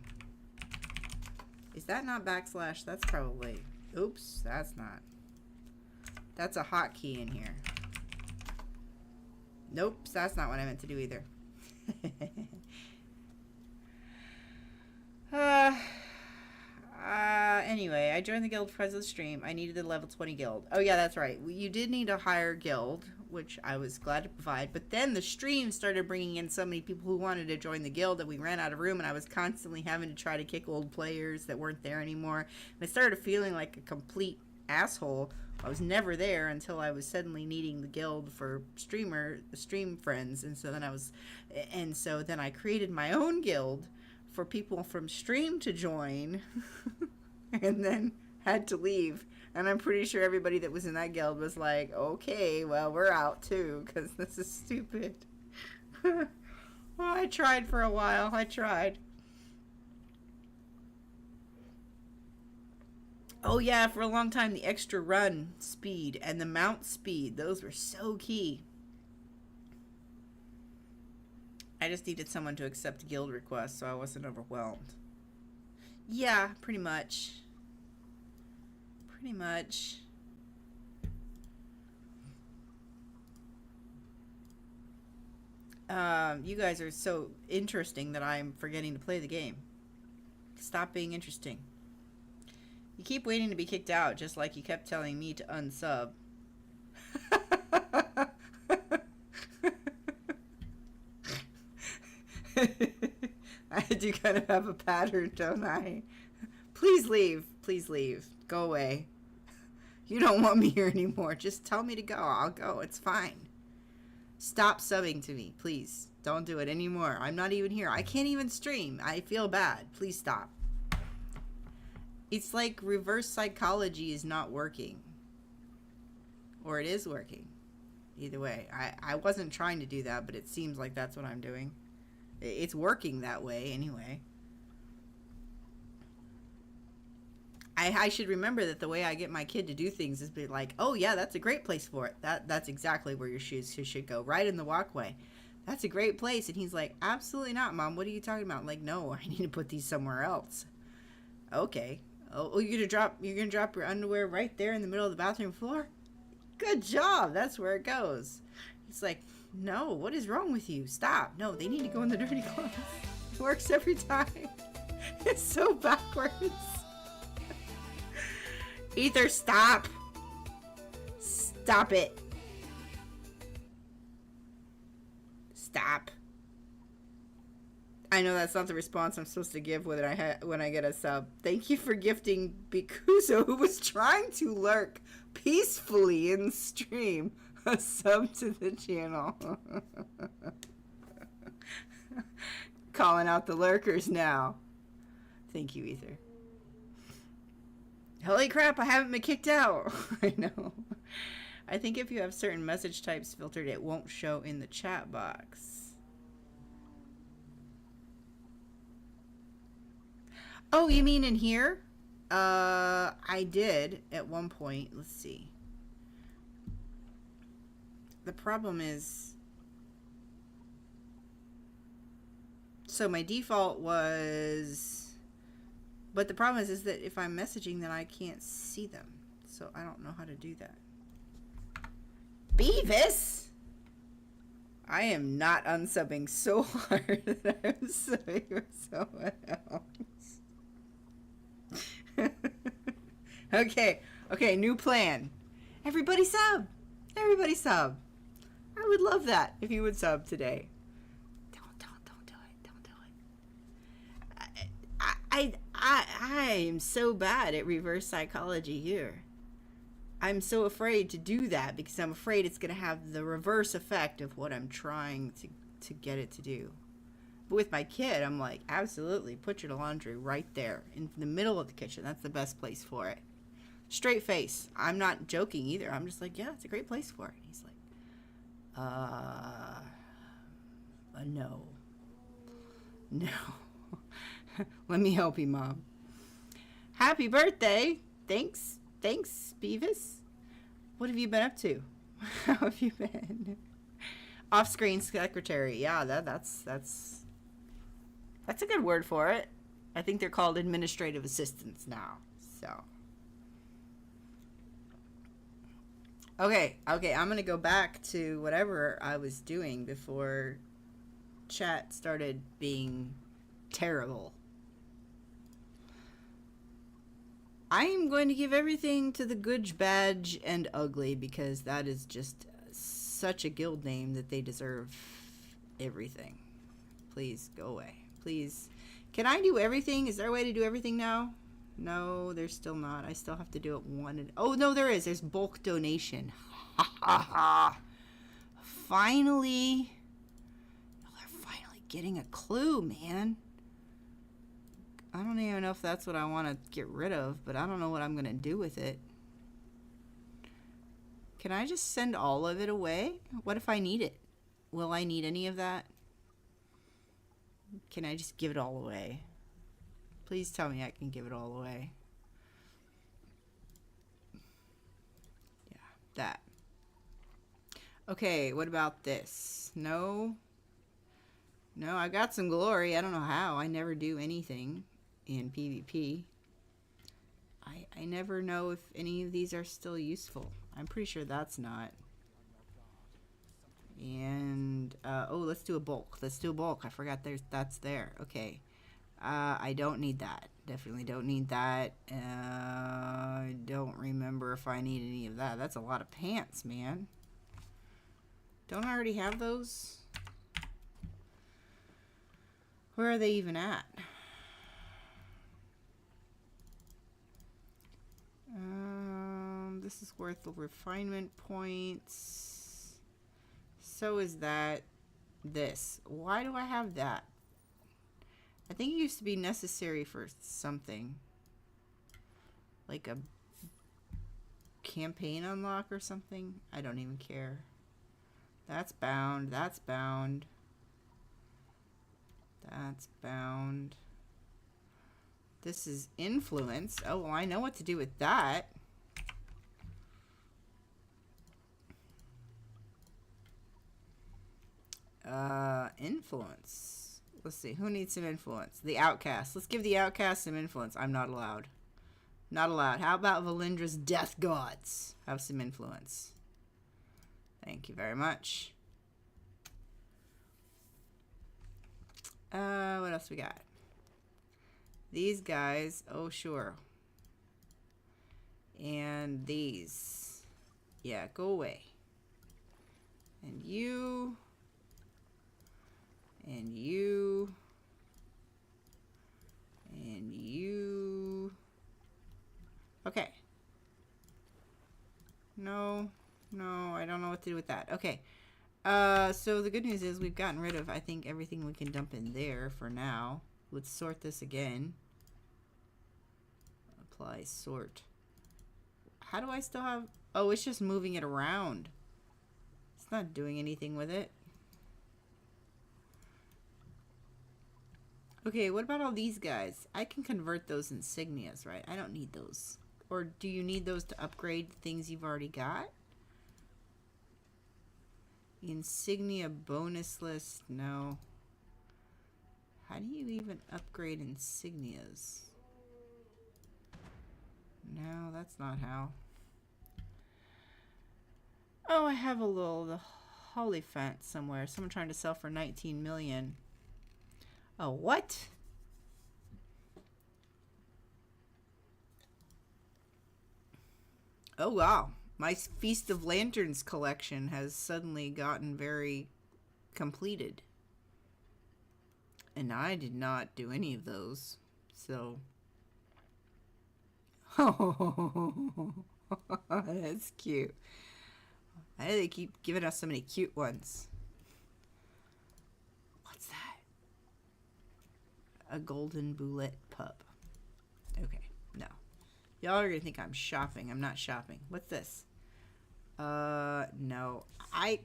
Is that not /? That's probably... Oops, that's not. That's a hotkey in here. Nope, that's not what I meant to do either. Anyway, I joined the guild because of the stream. I needed the level 20 guild. Oh, yeah, that's right. You did need a higher guild, which I was glad to provide. But then the stream started bringing in so many people who wanted to join the guild that we ran out of room, and I was constantly having to try to kick old players that weren't there anymore. And I started feeling like a complete asshole. I was never there until I was suddenly needing the guild for stream friends, and so then I created my own guild for people from stream to join, and then had to leave. And I'm pretty sure everybody that was in that guild was like, okay, well, we're out too, because this is stupid. Well, I tried for a while. I tried. Oh yeah, for a long time the extra run speed and the mount speed, those were so key. I just needed someone to accept guild requests so I wasn't overwhelmed. Yeah, pretty much. Pretty much. You guys are so interesting that I'm forgetting to play the game. Stop being interesting. You keep waiting to be kicked out, just like you kept telling me to unsub. I do kind of have a pattern, don't I? Please leave. Please leave. Go away. You don't want me here anymore. Just tell me to go. I'll go. It's fine. Stop subbing to me, please. Don't do it anymore. I'm not even here. I can't even stream. I feel bad. Please stop. It's like reverse psychology is not working. Or it is working. Either way. I wasn't trying to do that, but it seems like that's what I'm doing. It's working that way anyway. I should remember that the way I get my kid to do things is be like, oh yeah, that's a great place for it. That's exactly where your shoes should go. Right in the walkway. That's a great place. And he's like, absolutely not, Mom. What are you talking about? I'm like, no, I need to put these somewhere else. Okay. Oh, you're gonna drop your underwear right there in the middle of the bathroom floor? Good job. That's where it goes. He's like, no, what is wrong with you? Stop. No, they need to go in the dirty clothes. It works every time. It's so backwards. Ether, stop. Stop it. Stop. I know that's not the response I'm supposed to give when I get a sub. Thank you for gifting Bikuzo, who was trying to lurk peacefully in stream, a sub to the channel. Calling out the lurkers now. Thank you, Ether. Holy crap, I haven't been kicked out. I know. I think if you have certain message types filtered, it won't show in the chat box. Oh, you mean in here? I did at one point. Let's see. The problem is... So my default was... But the problem is that if I'm messaging, then I can't see them. So I don't know how to do that. Beavis! I am not unsubbing so hard that I'm subbing for someone else. Okay, new plan. Everybody sub! Everybody sub. I would love that if you would sub today. Don't do it. Don't do it. I am so bad at reverse psychology here. I'm so afraid to do that because I'm afraid it's going to have the reverse effect of what I'm trying to get it to do. But with my kid, I'm like, absolutely, put your laundry right there in the middle of the kitchen. That's the best place for it. Straight face. I'm not joking either. I'm just like, yeah, it's a great place for it. He's like, no. No. Let me help you, Mom. Happy birthday. Thanks, Beavis. What have you been up to? How have you been? Off-screen secretary. Yeah, that's a good word for it. I think they're called administrative assistants now. So. Okay, I'm going to go back to whatever I was doing before chat started being terrible. I am going to give everything to the Good, Badge, and Ugly because that is just such a guild name that they deserve everything. Please, go away. Please. Can I do everything? Is there a way to do everything now? No, there's still not. I still have to do it one. Oh, no, there is. There's bulk donation. Ha ha ha. Finally. They're finally getting a clue, man. I don't even know if that's what I want to get rid of, but I don't know what I'm going to do with it. Can I just send all of it away? What if I need it? Will I need any of that? Can I just give it all away? Please tell me I can give it all away. that. Okay, what about this? No. No, I got some glory. I don't know how. I never do anything in PvP. I never know if any of these are still useful. I'm pretty sure that's not. And, oh, let's do a bulk. Let's do a bulk. I forgot that's there. Okay. I don't need that. Definitely don't need that. I don't remember if I need any of that. That's a lot of pants, man. Don't I already have those? Where are they even at? This is worth the refinement points. So is that this. Why do I have that? I think it used to be necessary for something. Like a campaign unlock or something. I don't even care. That's bound. That's bound. That's bound. This is influence. Oh, well, I know what to do with that. Influence. Let's see. Who needs some influence? The outcast. Let's give the outcast some influence. I'm not allowed. Not allowed. How about Valindra's death gods? Have some influence. Thank you very much. What else we got? These guys. Oh, sure. And these. Yeah, go away. And you. And you. And you. Okay. No. No, I don't know what to do with that. Okay. So the good news is we've gotten rid of, I think, everything we can dump in there for now. Let's sort this again. Apply sort. How do I still have... Oh, it's just moving it around. It's not doing anything with it. Okay, what about all these guys? I can convert those insignias, right? I don't need those. Or do you need those to upgrade things you've already got? Insignia bonus list, no. How do you even upgrade insignias? No, that's not how. Oh, I have the Holyphant somewhere. Someone trying to sell for 19 million. Oh, what? Oh, wow. My Feast of Lanterns collection has suddenly gotten very completed. And I did not do any of those. So. Oh, that's cute. Why do they keep giving us so many cute ones? What's that? A golden boulette pup. Okay, no. Y'all are gonna think I'm shopping. I'm not shopping. What's this? No.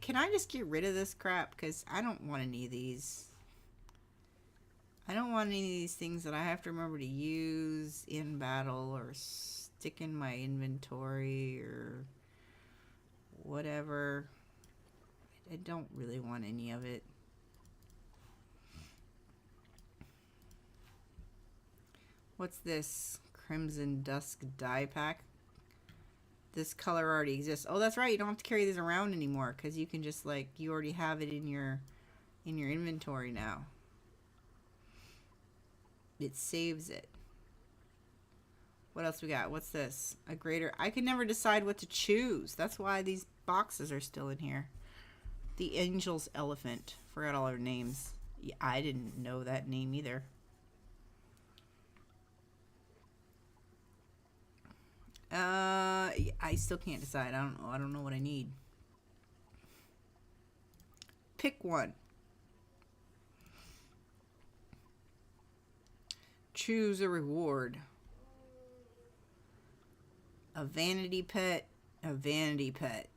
Can I just get rid of this crap? Because I don't want any of these. I don't want any of these things that I have to remember to use in battle or stick in my inventory or whatever. I don't really want any of it. What's this? Crimson Dusk dye pack. This color already exists. Oh, that's right. You don't have to carry these around anymore because you can just like you already have it in your inventory now. It saves it. What else we got? What's this? A greater... I could never decide what to choose. That's why these boxes are still in here. The Angel's Elephant. Forgot all our names. Yeah, I didn't know that name either. I still can't decide. I don't know. I don't know what I need. Pick one. Choose a reward. A vanity pet. A vanity pet.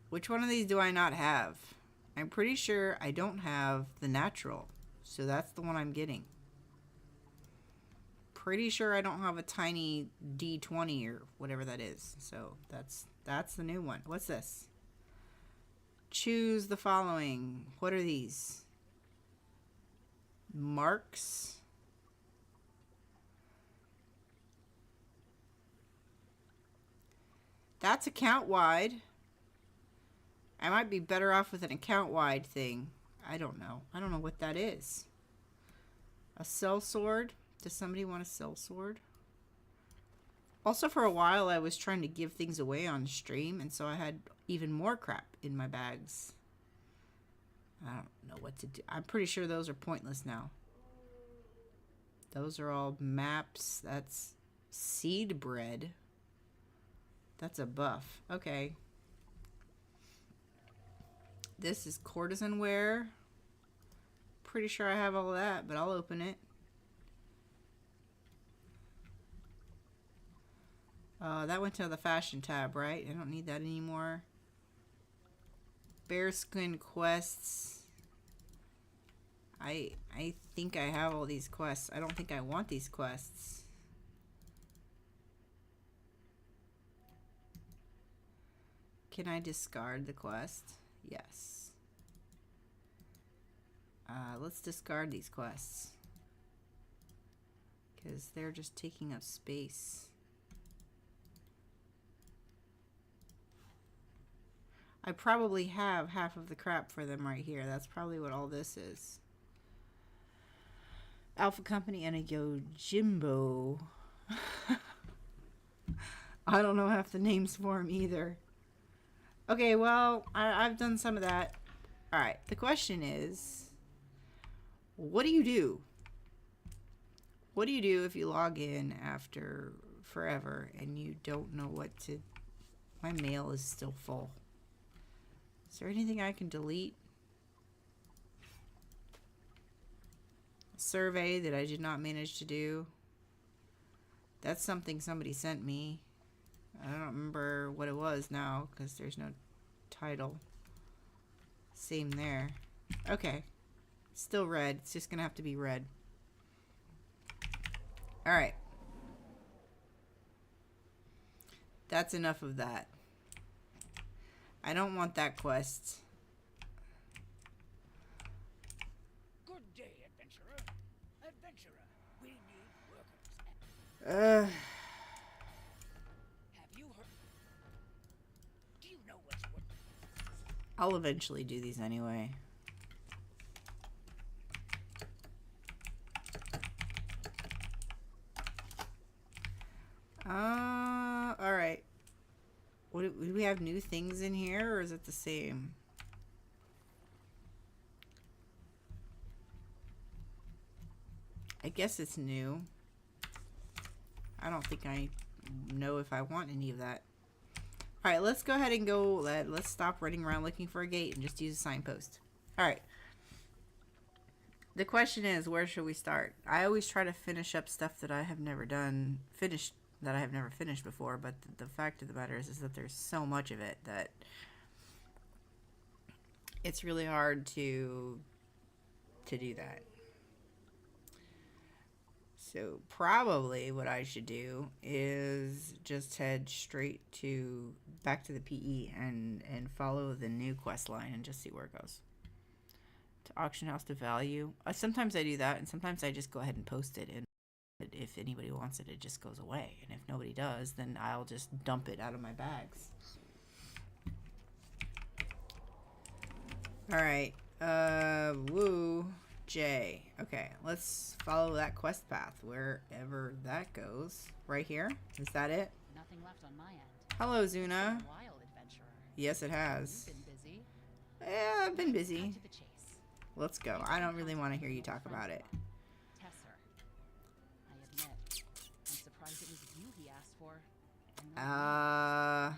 Which one of these do I not have? I'm pretty sure I don't have the natural. So that's the one I'm getting. pretty sure I don't have a tiny D20 or whatever that is. So that's the new one. What's this? Choose the following. What are these? Marks. That's account wide. I might be better off with an account wide thing. I don't know. I don't know what that is. A sellsword. Does somebody want a sellsword? Also, for a while, I was trying to give things away on stream, and so I had even more crap in my bags. I don't know what to do. I'm pretty sure those are pointless now. Those are all maps. That's seed bread. That's a buff. Okay. This is courtesan wear. Pretty sure I have all of that, but I'll open it. That went to the fashion tab, right? I don't need that anymore. Bearskin quests. I think I have all these quests. I don't think I want these quests. Can I discard the quest? Yes. Let's discard these quests. Because they're just taking up space. I probably have half of the crap for them right here. That's probably what all this is. Alpha Company and a Yojimbo. I don't know half the names for them either. Okay, well, I've done some of that. Alright, the question is, what do you do? What do you do if you log in after forever and you don't know what to... My mail is still full. Is there anything I can delete? A survey that I did not manage to do. That's something somebody sent me. I don't remember what it was now because there's no title. Same there. Okay. Still red. It's just going to have to be red. Alright. That's enough of that. I don't want that quest. Good day, adventurer. Adventurer, we need workers. Have you heard? Do you know what's what? I'll eventually do these anyway. Alright. Do we have new things in here, or is it the same? I guess it's new. I don't think I know if I want any of that. Alright, let's go ahead and go. Let's stop running around looking for a gate and just use a signpost. Alright. The question is, where should we start? I always try to finish up stuff that I have never finished before, but the fact of the matter is that there's so much of it that it's really hard to do that. So probably what I should do is just head straight back to the PE and follow the new quest line and just see where it goes. To auction house to value. Sometimes I do that, and sometimes I just go ahead and post it, and if anybody wants it, it just goes away. And if nobody does, then I'll just dump it out of my bags. Alright. Woo. J. Okay, let's follow that quest path wherever that goes. Right here? Is that it? Nothing left on my end. Hello, Zuna. Wild adventurer. Yes, it has. You've been busy. Yeah, I've been busy. Cut to the chase. Let's go. I don't really want to hear you talk about it. Tesser. I admit, I'm surprised it was you he asked for. and not me.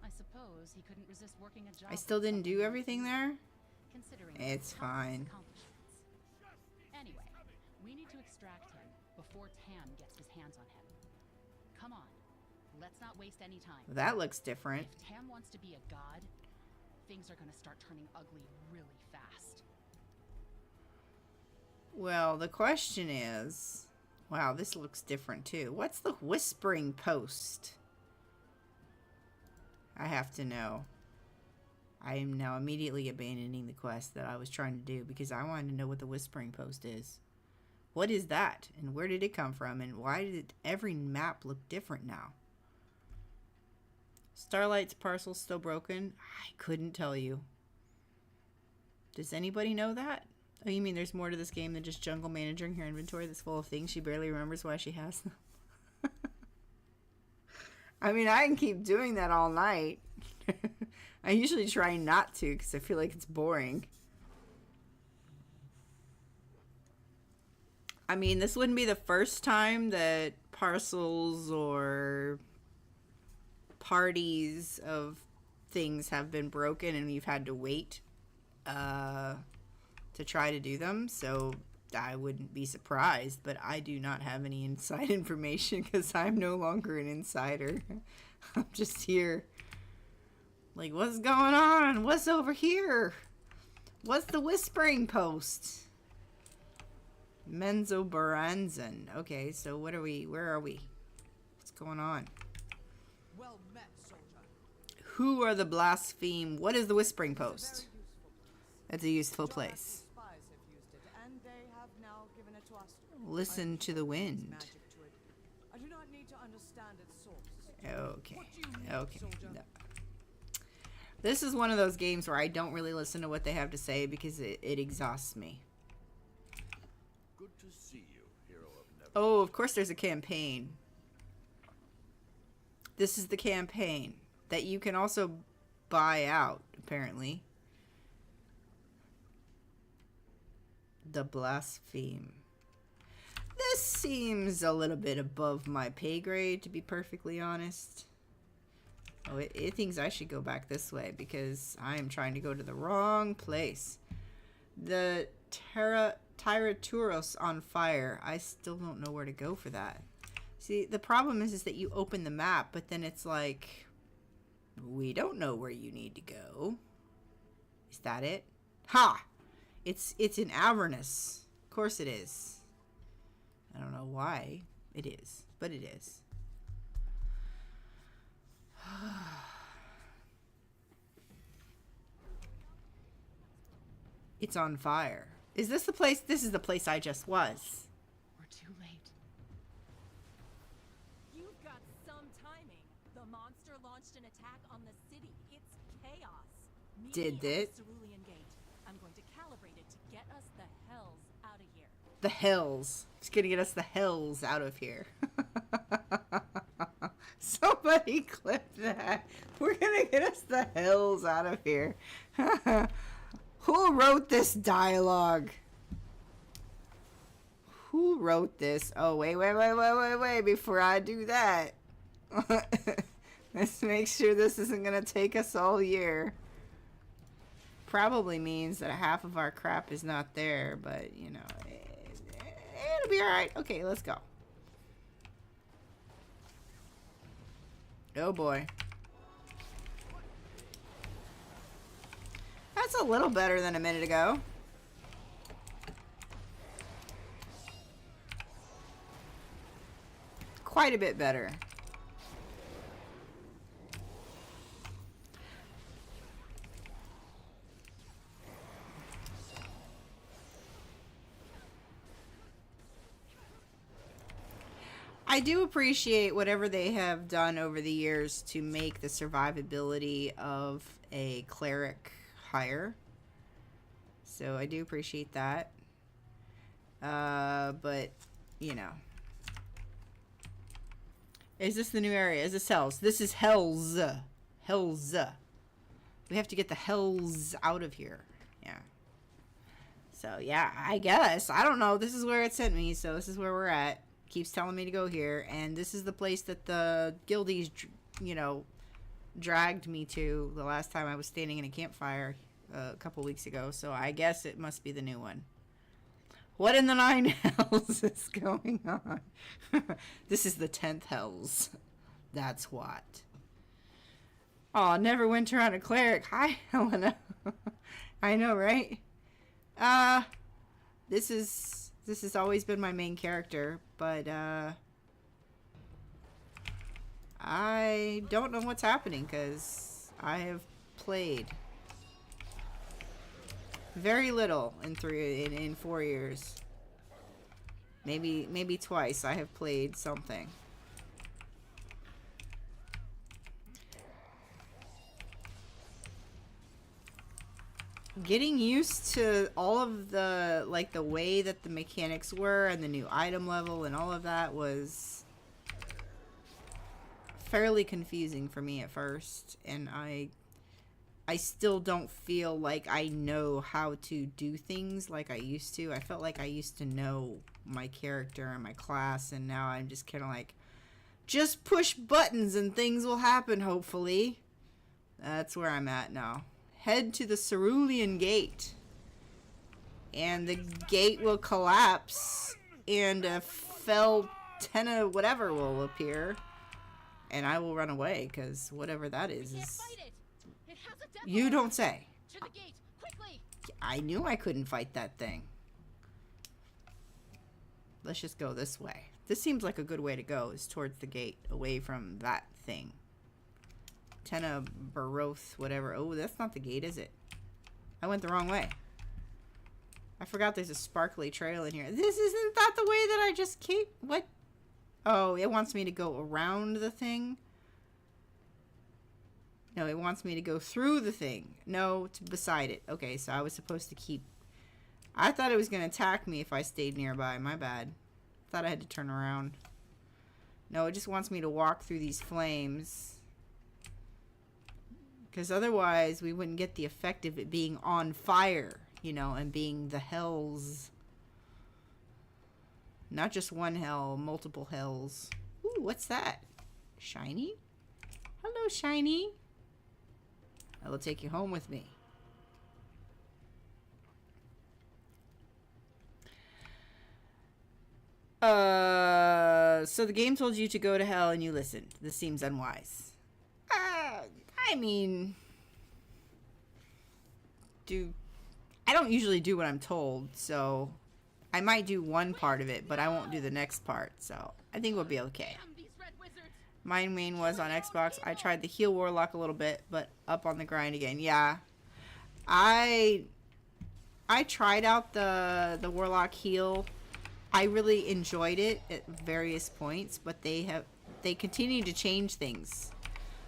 I suppose he couldn't resist working a job. I still didn't do everything there? Considering It's his fine. accomplishments. Anyway, we need to extract him before Tam gets his hands on him. Come on, let's not waste any time. That looks different. If Tam wants to be a god, things are gonna start turning ugly really fast. Well, the question is, Wow, this looks different too. What's the whispering post? I have to know. I am now immediately abandoning the quest that I was trying to do because I wanted to know what the whispering post is. What is that? And where did it come from? And why did every map look different now? Starlight's parcel's still broken? I couldn't tell you. Does anybody know that? Oh, you mean there's more to this game than just jungle managing her inventory that's full of things she barely remembers why she has them? I mean, I can keep doing that all night. I usually try not to because I feel like it's boring. I mean, this wouldn't be the first time that parcels or parties of things have been broken and we've had to wait to try to do them. So I wouldn't be surprised, but I do not have any inside information because I'm no longer an insider. I'm just here. Like, what's going on? What's over here? What's the whispering post? Menzoberranzan. Okay, so what are we? Where are we? What's going on? Well met, soldier. Who are the blaspheme? What is the whispering post? It's a useful place. Spies have used it, and they have now given it to us. Listen to the wind. Magic to it. I do not need to understand its source. Okay. What do you need, Okay. soldier? No. This is one of those games where I don't really listen to what they have to say because it exhausts me. Good to see you, hero of Neverwinter. Oh, of course there's a campaign. This is the campaign that you can also buy out, apparently. The Blaspheme. This seems a little bit above my pay grade, to be perfectly honest. Oh, it thinks I should go back this way because I am trying to go to the wrong place. The Tyraturos on fire. I still don't know where to go for that. See, the problem is that you open the map, but then it's like, we don't know where you need to go. Is that it? Ha! It's in Avernus. Of course it is. I don't know why it is, but it is. It's on fire. Is this the place? This is the place I just was. We're too late. You've got some timing. The monster launched an attack on the city. It's chaos. Meet Did me at it? the Cerulean Gate. I'm going to calibrate it to get us the hells out of here. The hells. It's gonna get us the hells out of here. Somebody clip that. We're gonna get us the hells out of here. Who wrote this dialogue? Who wrote this? Oh, wait. Before I do that. Let's make sure this isn't gonna take us all year. Probably means that half of our crap is not there, but, you know, it'll be alright. Okay, let's go. Oh boy. That's a little better than a minute ago. Quite a bit better. I do appreciate whatever they have done over the years to make the survivability of a cleric higher. So I do appreciate that. But, you know. Is this the new area? Is this Hells? This is Hells. Hells. We have to get the Hells out of here. Yeah. So, yeah, I guess. I don't know. This is where it sent me, so this is where we're at. Keeps telling me to go here, and this is the place that the guildies, you know, dragged me to the last time I was standing in a campfire a couple weeks ago, so I guess it must be the new one. What in the 9 hells is going on? This is the 10th hells. That's what. Oh, Neverwinter on a cleric. Hi, Helena. I know, right? This is This has always been my main character, but I don't know what's happening because I have played very little in 4 years. Maybe twice I have played something. Getting used to all of the, like, the way that the mechanics were and the new item level and all of that was fairly confusing for me at first, and I still don't feel like I know how to do things like I used to. I felt like I used to know my character and my class, and now I'm just kind of like, just push buttons and things will happen, hopefully. That's where I'm at now. Head to the Cerulean Gate, and the gate will collapse, and a fell Tenna whatever will appear, and I will run away, because whatever that is Can't fight it. It has a devil. You don't say. To the gate, quickly. I knew I couldn't fight that thing. Let's just go this way. This seems like a good way to go, is towards the gate, away from that thing. Tenna Baroth, whatever. Oh, that's not the gate, is it? I went the wrong way. I forgot there's a sparkly trail in here. This isn't that the way that I just came? What? Oh, it wants me to go around the thing? No, it wants me to go through the thing. No, to beside it. Okay, so I was supposed to keep... I thought it was going to attack me if I stayed nearby. My bad. Thought I had to turn around. No, it just wants me to walk through these flames. Because otherwise, we wouldn't get the effect of it being on fire, you know, and being the hells. Not just one hell, multiple hells. Ooh, what's that? Shiny? Hello, Shiny. I will take you home with me. So the game told you to go to hell and you listened. This seems unwise. I mean, I don't usually do what I'm told, so I might do one part of it, but I won't do the next part, so I think we'll be okay. Damn these red wizards. My main was on Xbox. I tried the heal warlock a little bit, but up on the grind again. Yeah, I tried out the warlock heal. I really enjoyed it at various points, but they continue to change things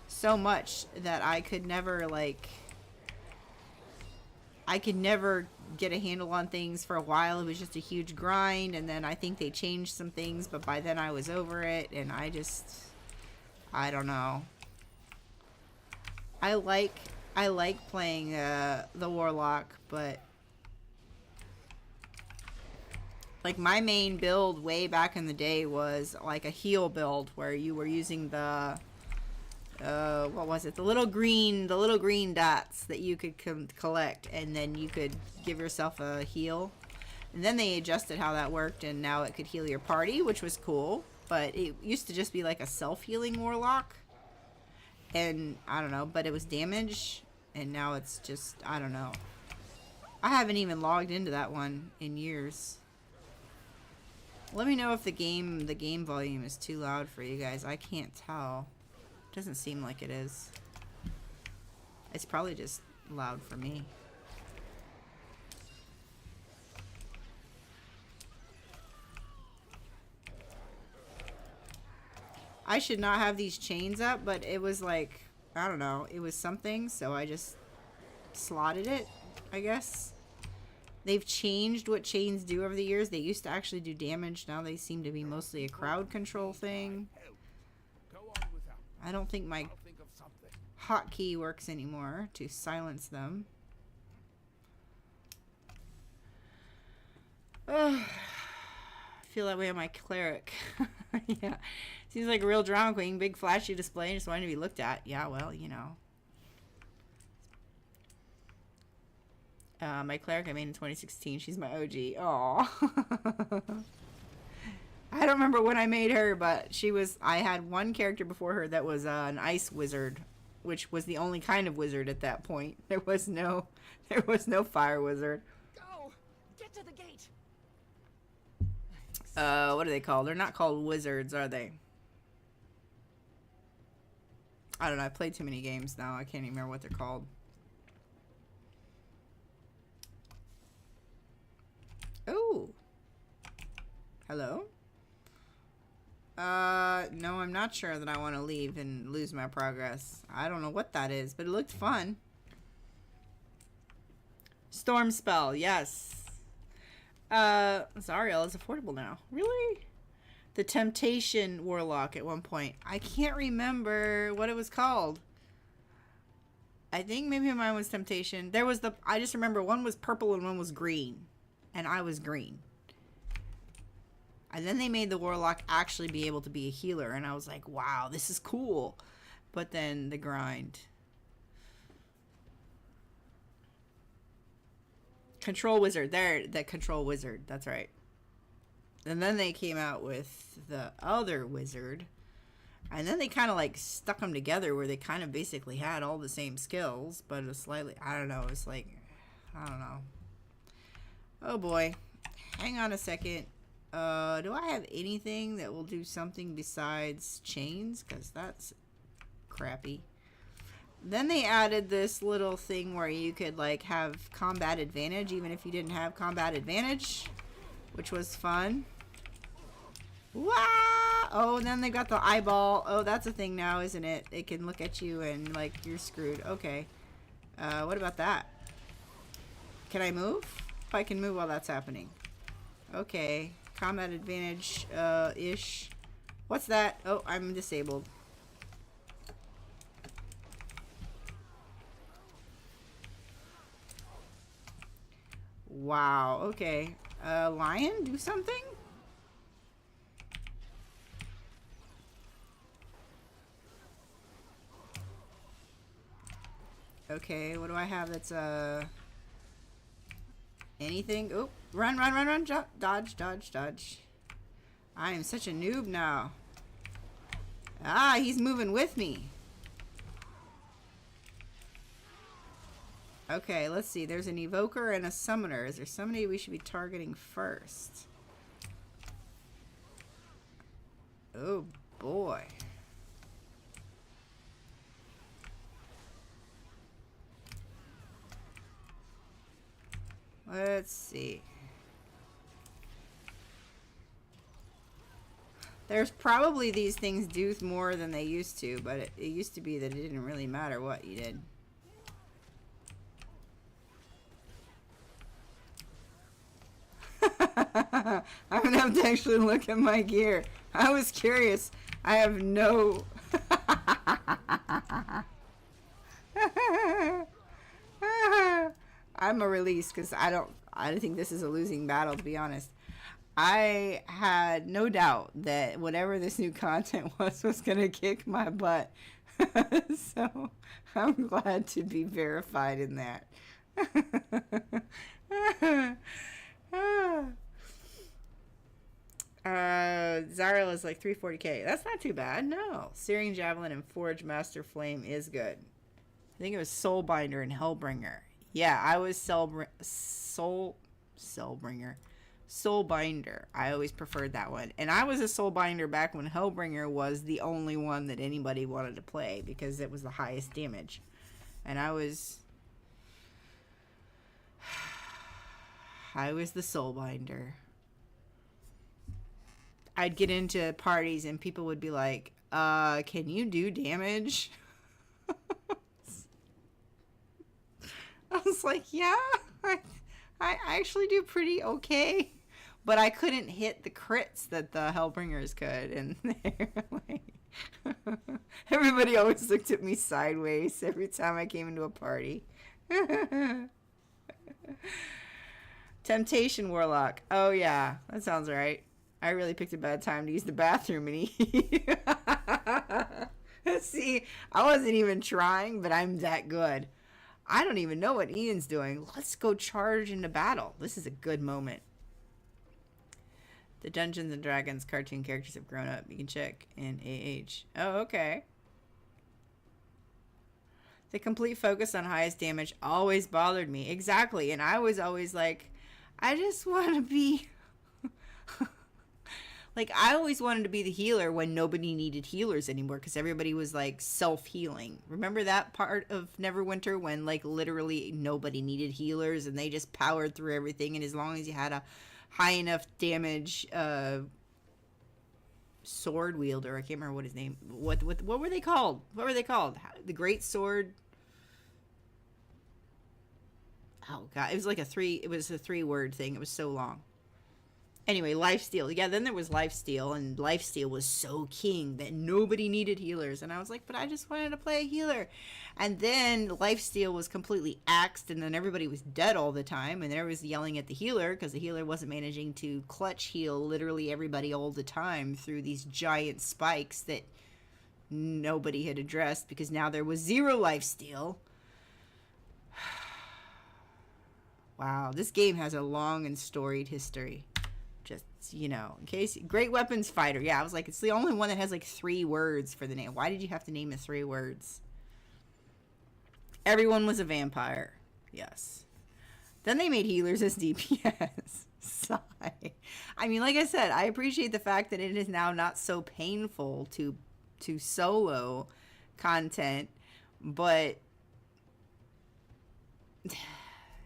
so much that I could never, like, I could never get a handle on things. For a while. It was just a huge grind, and then I think they changed some things, but by then I was over it, and I don't know. I like playing the warlock, but like my main build way back in the day was like a heal build where you were using the what was it? The little green dots that you could collect, and then you could give yourself a heal. And then they adjusted how that worked, and now it could heal your party, which was cool. But it used to just be like a self-healing warlock. And I don't know, but it was damage, and now it's just, I don't know. I haven't even logged into that one in years. Let me know if the game volume is too loud for you guys. I can't tell. Doesn't seem like it is. It's probably just loud for me. I should not have these chains up, but it was like, I don't know, it was something, so I just slotted it, I guess. They've changed what chains do over the years. They used to actually do damage. Now they seem to be mostly a crowd control thing. I don't think my hotkey works anymore to silence them. I feel that way on my cleric. Yeah. Seems like a real drama queen. Big flashy display. Just wanting to be looked at. Yeah, well, you know. My cleric I made in 2016. She's my OG. Aw. I don't remember when I made her, but she was... I had one character before her that was an ice wizard, which was the only kind of wizard at that point. There was no fire wizard. Go! Get to the gate! What are they called? They're not called wizards, are they? I don't know. I've played too many games now. I can't even remember what they're called. Oh. Hello? No, I'm not sure that I want to leave and lose my progress. I don't know what that is, but it looked fun. Storm spell, yes. Zariel is affordable now. Really? The Temptation Warlock at one point. I can't remember what it was called. I think maybe mine was Temptation. There was I just remember one was purple and one was green. And I was green. And then they made the Warlock actually be able to be a healer. And I was like, wow, this is cool. But then the grind. Control Wizard. There, the Control Wizard. That's right. And then they came out with the other wizard. And then they kind of like stuck them together where they kind of basically had all the same skills. But it was slightly, I don't know. It's like, I don't know. Oh boy. Hang on a second. Do I have anything that will do something besides chains? Because that's crappy. Then they added this little thing where you could like have combat advantage even if you didn't have combat advantage, which was fun. Wow! Oh, and then they got the eyeball. Oh, that's a thing now, isn't it? It can look at you and like you're screwed. Okay. What about that? Can I move? If I can move while that's happening. Okay. Combat advantage, ish. What's that? Oh, I'm disabled. Wow, okay. Lion, do something? Okay, what do I have that's, anything? Oh, run, run, run, run, dodge, dodge, dodge. I am such a noob now. Ah, he's moving with me. Okay, let's see. There's an evoker and a summoner. Is there somebody we should be targeting first? Oh, boy. Let's see. There's probably these things do more than they used to, but it used to be that it didn't really matter what you did. I'm gonna have to actually look at my gear. I was curious. I have no... I'm a release because I don't think this is a losing battle, to be honest. I had no doubt that whatever this new content was gonna kick my butt. So I'm glad to be verified in that. Zariel is like 340k. That's not too bad. No. Searing Javelin and Forge Master Flame is good. I think it was Soulbinder and Hellbringer. Yeah, I was Soulbinder. I always preferred that one. And I was a Soulbinder back when Hellbringer was the only one that anybody wanted to play because it was the highest damage. And I was the Soulbinder. I'd get into parties and people would be like, can you do damage? I was like, yeah, I actually do pretty okay. But I couldn't hit the crits that the Hellbringers could. And they're like, everybody always looked at me sideways every time I came into a party. Temptation Warlock. Oh, yeah, that sounds right. I really picked a bad time to use the bathroom. And see, I wasn't even trying, but I'm that good. I don't even know what Ian's doing. Let's go charge into battle. This is a good moment. The Dungeons and Dragons cartoon characters have grown up. You can check in AH. Oh, okay. The complete focus on highest damage always bothered me. Exactly. And I was always like, I just want to be... Like, I always wanted to be the healer when nobody needed healers anymore because everybody was, like, self-healing. Remember that part of Neverwinter when, like, literally nobody needed healers and they just powered through everything, and as long as you had a high enough damage sword wielder, I can't remember what his name, what were they called? What were they called? The Great Sword? Oh, God. It was like a 3-word thing. It was so long. Anyway, lifesteal. Yeah, then there was lifesteal, and lifesteal was so king that nobody needed healers. And I was like, but I just wanted to play a healer. And then lifesteal was completely axed, and then everybody was dead all the time. And there was yelling at the healer because the healer wasn't managing to clutch heal literally everybody all the time through these giant spikes that nobody had addressed because now there was 0 lifesteal. Wow, this game has a long and storied history. Just, you know, in case. Great Weapons Fighter. Yeah, I was like, it's the only one that has like 3 words for the name. Why did you have to name it 3 words? Everyone was a vampire. Yes. Then they made healers as DPS. Sigh. I mean, like I said, I appreciate the fact that it is now not so painful to solo content, but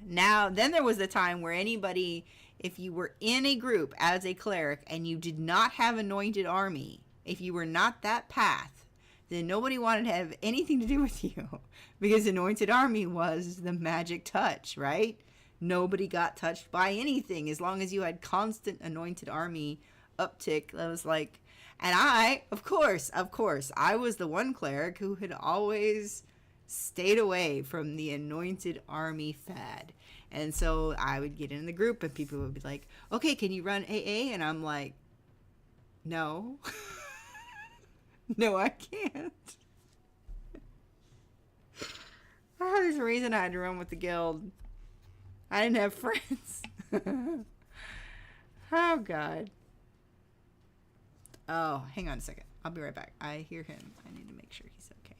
now, then there was the time where anybody, if you were in a group as a cleric and you did not have anointed army, if you were not that path, then nobody wanted to have anything to do with you because anointed army was the magic touch, right? Nobody got touched by anything as long as you had constant anointed army uptick. I was like, and I, of course, I was the one cleric who had always stayed away from the anointed army fad. And so I would get in the group and people would be like, okay, can you run AA? And I'm like, no. No, I can't. Oh, there's a reason I had to run with the guild. I didn't have friends. Oh, God. Oh, hang on a second. I'll be right back. I hear him. I need to make sure he's okay.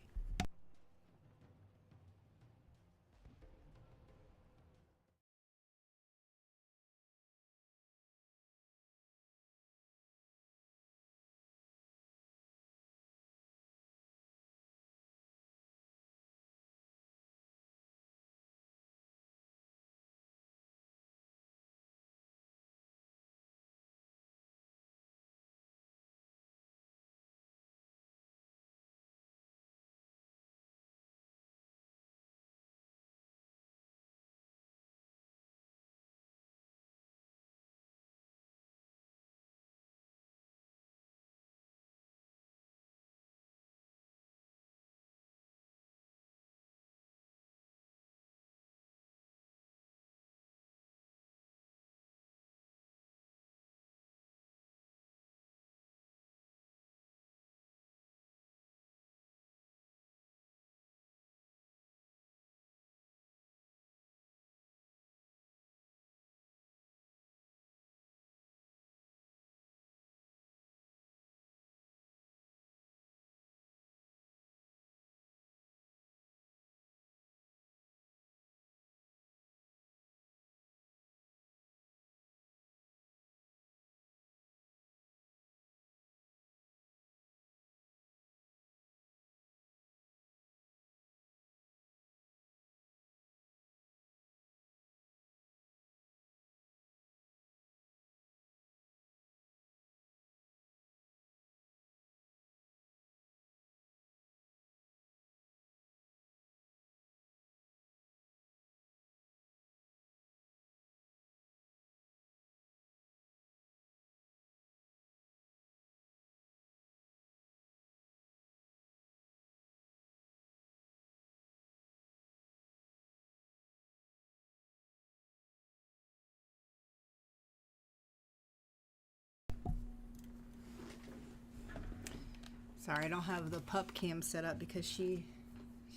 Sorry, I don't have the pup cam set up because she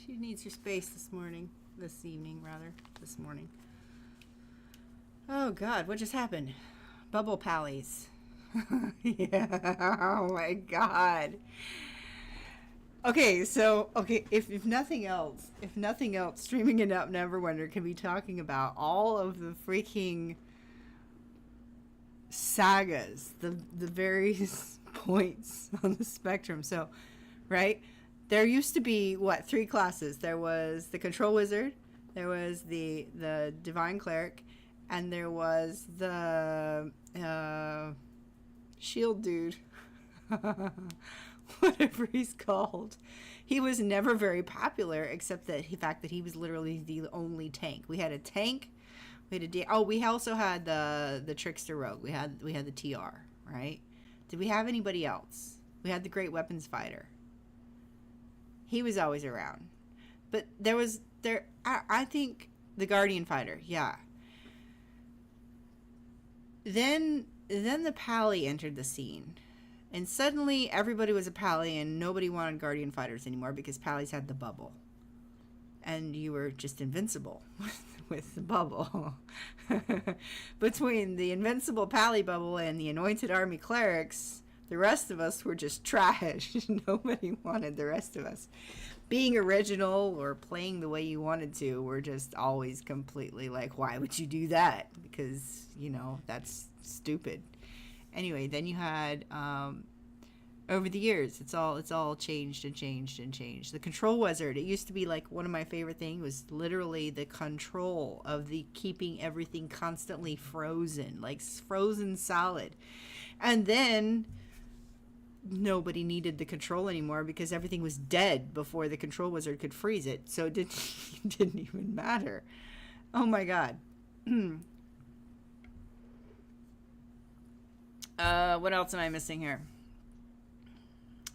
needs her space this morning. This evening, rather. This morning. Oh, God. What just happened? Bubble Pallies. Yeah. Oh, my God. Okay, so, if nothing else, streaming it up Neverwinter can be talking about all of the freaking sagas, the various points on the spectrum. So, right, there used to be what, 3 classes? There was the control wizard, there was the divine cleric, and there was the shield dude. Whatever he's called. He was never very popular, except that the fact that he was literally the only tank. We had a tank. We had we also had the trickster rogue. We had the TR, right? Did we have anybody else? We had the great weapons fighter. He was always around. But I think the guardian fighter, yeah. Then the pally entered the scene. And suddenly everybody was a pally and nobody wanted guardian fighters anymore because pallies had the bubble. And you were just invincible with the bubble. Between the invincible pally bubble and the anointed army clerics, the rest of us were just trash. Nobody wanted the rest of us. Being original or playing the way you wanted to were just always completely like, why would you do that? Because, that's stupid. Anyway, then you had over the years, it's all changed and changed and changed. The control wizard, it used to be like one of my favorite things was literally the control of the keeping everything constantly frozen, like frozen solid. And then nobody needed the control anymore because everything was dead before the control wizard could freeze it. So it didn't even matter. Oh my god. What else am I missing here?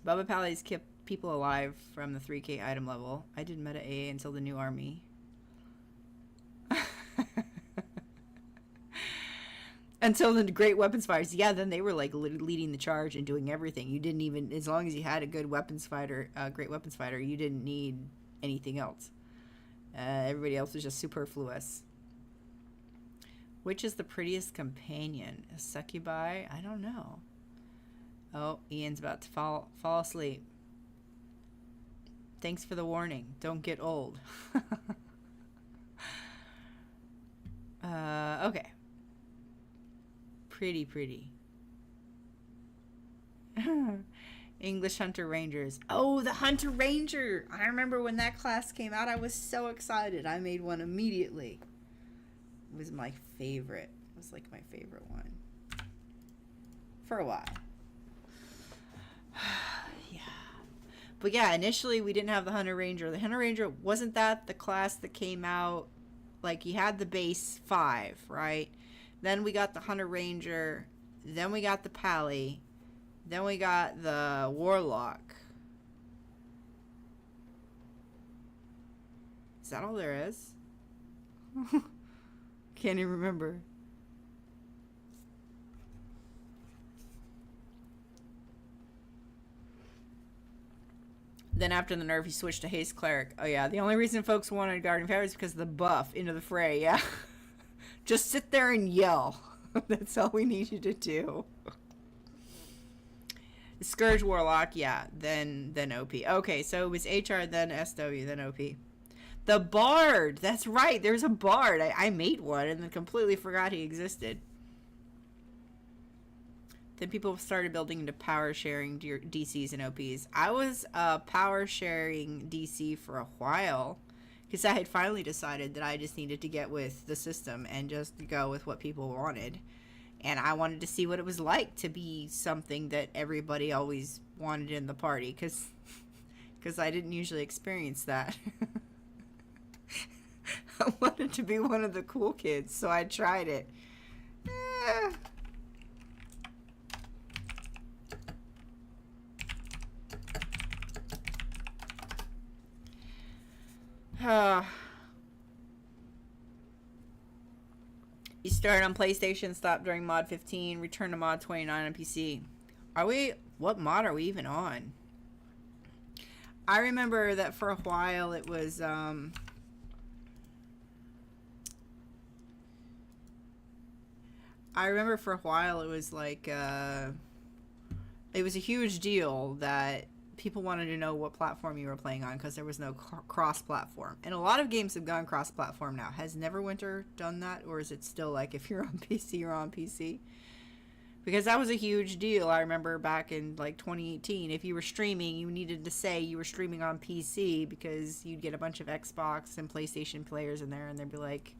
Bubba Pallies kept people alive from the 3K item level. I did meta A until the new army. Until the great weapons fighters. Yeah, then they were like leading the charge and doing everything. You didn't even, as long as you had a good weapons fighter, great weapons fighter, you didn't need anything else. Everybody else was just superfluous. Which is the prettiest companion? A succubi? I don't know. Oh, Ian's about to fall asleep. Thanks for the warning. Don't get old. Okay. Pretty. English Hunter Rangers. Oh, the Hunter Ranger! I remember when that class came out, I was so excited. I made one immediately. It was my favorite. It was like my favorite one. For a while. Yeah. But yeah, initially we didn't have the Hunter Ranger. The Hunter Ranger, wasn't that the class that came out? Like, you had the base 5, right? Then we got the Hunter Ranger. Then we got the Pally. Then we got the Warlock. Is that all there is? Can't even remember. Then after the nerf, he switched to Haste Cleric. Oh yeah, the only reason folks wanted Guardian Fire is because of the buff into the fray, yeah. Just sit there and yell. That's all we need you to do. Scourge Warlock, yeah, then OP. Okay, so it was HR, then SW, then OP. The Bard! That's right, there's a Bard. I made one and then completely forgot he existed. Then people started building into power sharing DCs and OPs. I was power sharing DC for a while because I had finally decided that I just needed to get with the system and just go with what people wanted. And I wanted to see what it was like to be something that everybody always wanted in the party because I didn't usually experience that. I wanted to be one of the cool kids, so I tried it. You started on PlayStation, stopped during mod 15, return to mod 29 on PC. What mod are we even on? I remember that for a while it was, like, it was a huge deal that people wanted to know what platform you were playing on because there was no cross-platform. And a lot of games have gone cross-platform now. Has Neverwinter done that, or is it still like if you're on PC, you're on PC? Because that was a huge deal. I remember back in like 2018, if you were streaming, you needed to say you were streaming on PC because you'd get a bunch of Xbox and PlayStation players in there and they'd be like,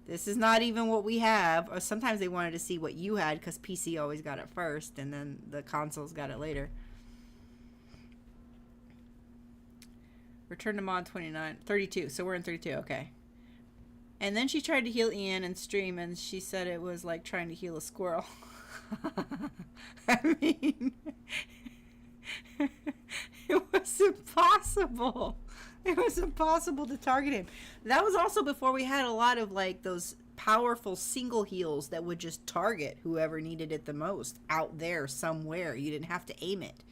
this is not even what we have. Or sometimes they wanted to see what you had because PC always got it first and then the consoles got it later. Return to mod 32. So we're in 32. Okay. And then she tried to heal Ian and stream and she said it was like trying to heal a squirrel. I mean, it was impossible. It was impossible to target him. That was also before we had a lot of like those powerful single heals that would just target whoever needed it the most out there somewhere. You didn't have to aim it.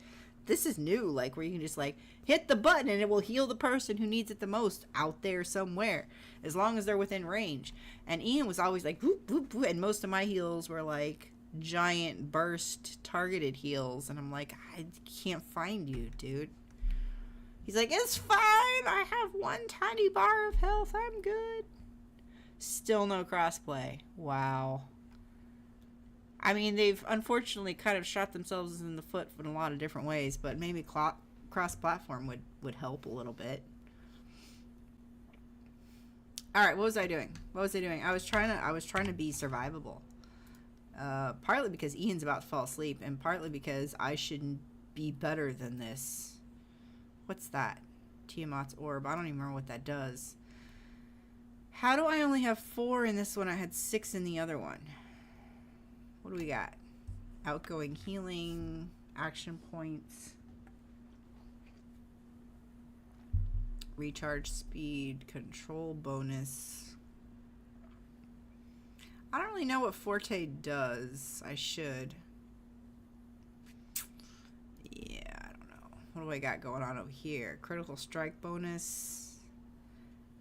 This is new, like where you can just like hit the button and it will heal the person who needs it the most out there somewhere, as long as they're within range. And Ian was always like whoop, whoop, whoop, and most of my heals were like giant burst targeted heals, and I'm like, I can't find you, dude. He's like, it's fine, I have one tiny bar of health, I'm good. Still no crossplay. Wow. I mean, they've unfortunately kind of shot themselves in the foot in a lot of different ways, but maybe cross-platform would help a little bit. All right, what was I doing? I was trying to be survivable. Partly because Ian's about to fall asleep, and partly because I shouldn't be better than this. What's that? Tiamat's orb. I don't even remember what that does. How do I only have 4 in this one? I had 6 in the other one. What do we got? Outgoing healing, action points, recharge speed, control bonus. I don't really know what Forte does. I should. Yeah, I don't know. What do I got going on over here? Critical strike bonus.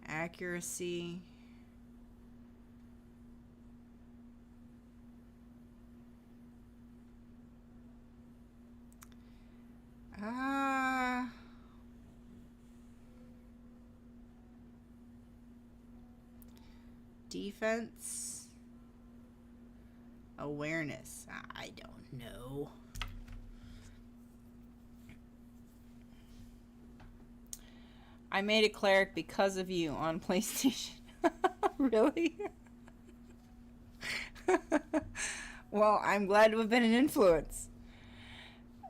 Accuracy. Defense. Awareness. I don't know. I made a cleric because of you on PlayStation. Really? Well, I'm glad to have been an influence.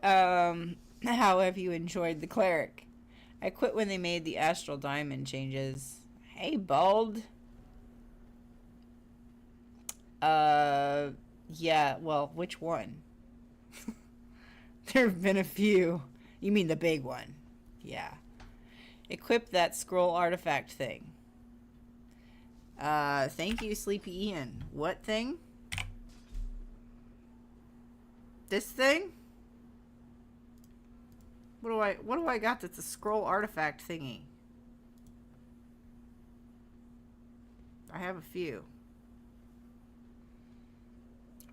How have you enjoyed the cleric? I quit when they made the Astral Diamond changes. Hey, Bald. Yeah, well, which one? There have been a few. You mean the big one? Yeah. Equip that scroll artifact thing. Thank you, Sleepy Ian. What thing? This thing? What do I got that's a scroll artifact thingy? I have a few.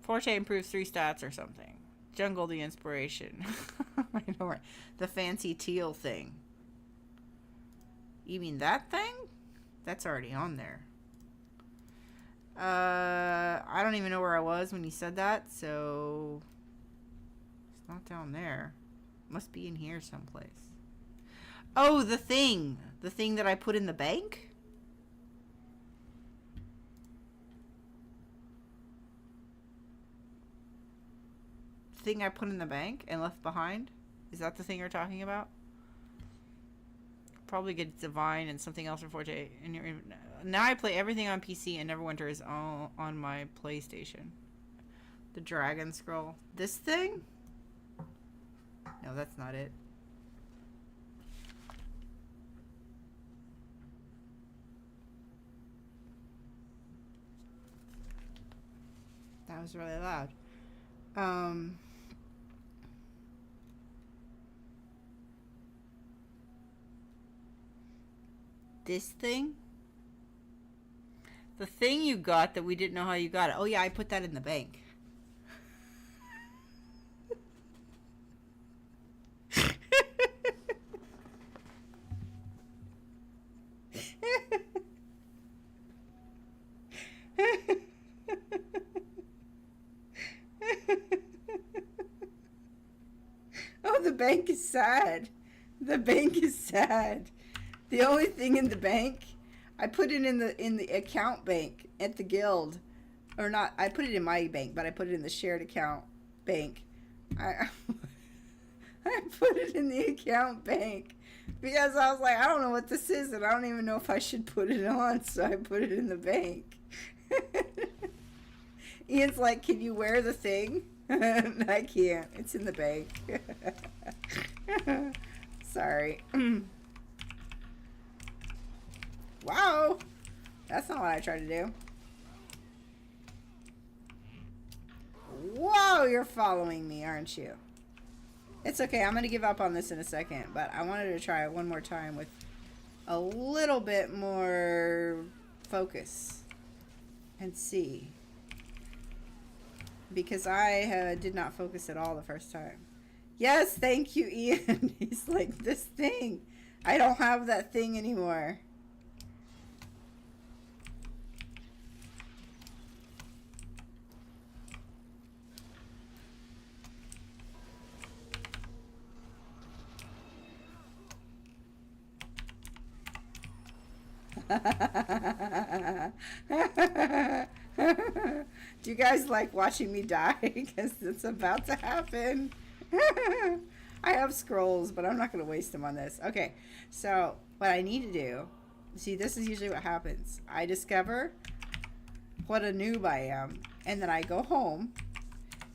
Forte improves 3 stats or something. Jungle the inspiration. I know, right? The fancy teal thing. You mean that thing? That's already on there. I don't even know where I was when you said that, so it's not down there. Must be in here someplace. Oh, the thing. The thing that I put in the bank? Thing I put in the bank and left behind? Is that the thing you're talking about? Probably get Divine and something else for Forte. Now I play everything on PC and Neverwinter is all on my PlayStation. The Dragon Scroll. This thing? No, that's not it. That was really loud. This thing? The thing you got that we didn't know how you got it. Oh yeah, I put that in the bank. bank is sad. The bank is sad. The only thing in the bank, I put it in the account bank at the guild, or not. I put it in my bank, but I put it in the shared account bank. I put it in the account bank because I was like, I don't know what this is, and I don't even know if I should put it on, so I put it in the bank. Ian's like, can you wear the thing? I can't. It's in the bank. Sorry. Wow. That's not what I tried to do. Whoa, you're following me, aren't you? It's okay. I'm going to give up on this in a second, but I wanted to try it one more time with a little bit more focus and see. Because I did not focus at all the first time. Yes, thank you, Ian. He's like, this thing. I don't have that thing anymore. Do you guys like watching me die? Because it's about to happen. I have scrolls, but I'm not going to waste them on this. Okay, so what I need to do, see, this is usually what happens. I discover what a noob I am, and then I go home,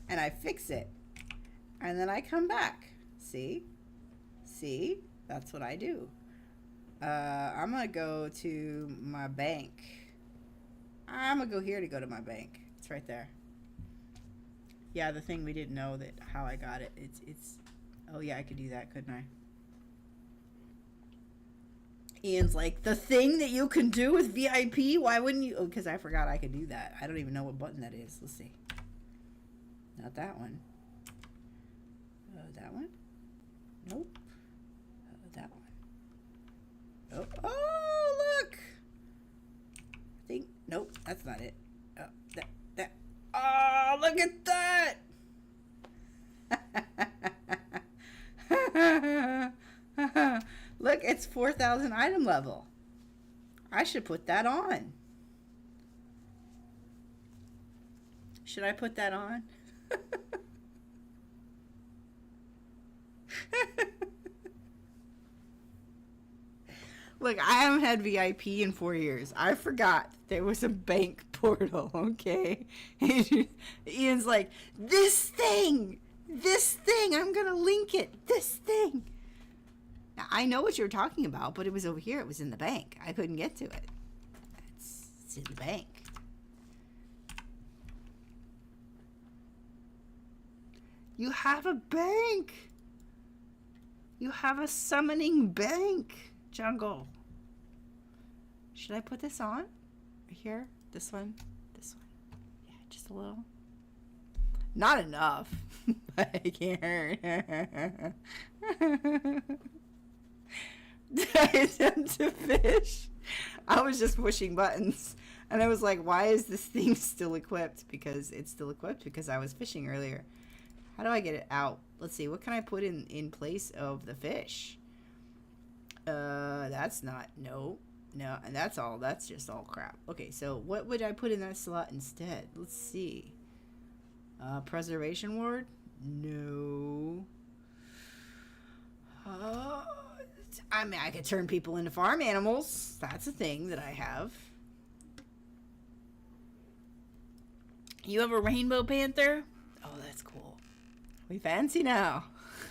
and I fix it, and then I come back. See? See? That's what I do. I'm going to go to my bank. I'm going to go here to go to my bank. It's right there. Yeah, the thing we didn't know that how I got it. It's oh yeah, I could do that, couldn't I? Ian's like, the thing that you can do with VIP? Why wouldn't you? Oh, because I forgot I could do that. I don't even know what button that is. Let's see. Not that one. That one? Nope. That one. Oh, look! I think, nope, that's not it. That. Oh, look at that! Look, it's 4,000 item level. I should put that on. Should I put that on? Look, I haven't had VIP in 4 years. I forgot there was a bank portal, okay? Ian's like, this thing, I'm going to link it, this thing. Now, I know what you're talking about, but it was over here. It was in the bank. I couldn't get to it. It's in the bank. You have a bank. You have a summoning bank. Jungle. Should I put this on? Right here? This one? This one. Yeah, just a little. Not enough. But I can't. Did I attempt to fish? I was just pushing buttons. And I was like, why is this thing still equipped? Because it's still equipped because I was fishing earlier. How do I get it out? Let's see. What can I put in place of the fish? That's not, no, and that's just all crap. Okay, so what would I put in that slot instead? Let's see. Preservation ward? No. I mean, I could turn people into farm animals. That's a thing that I have. You have a rainbow panther? Oh, that's cool. We fancy now.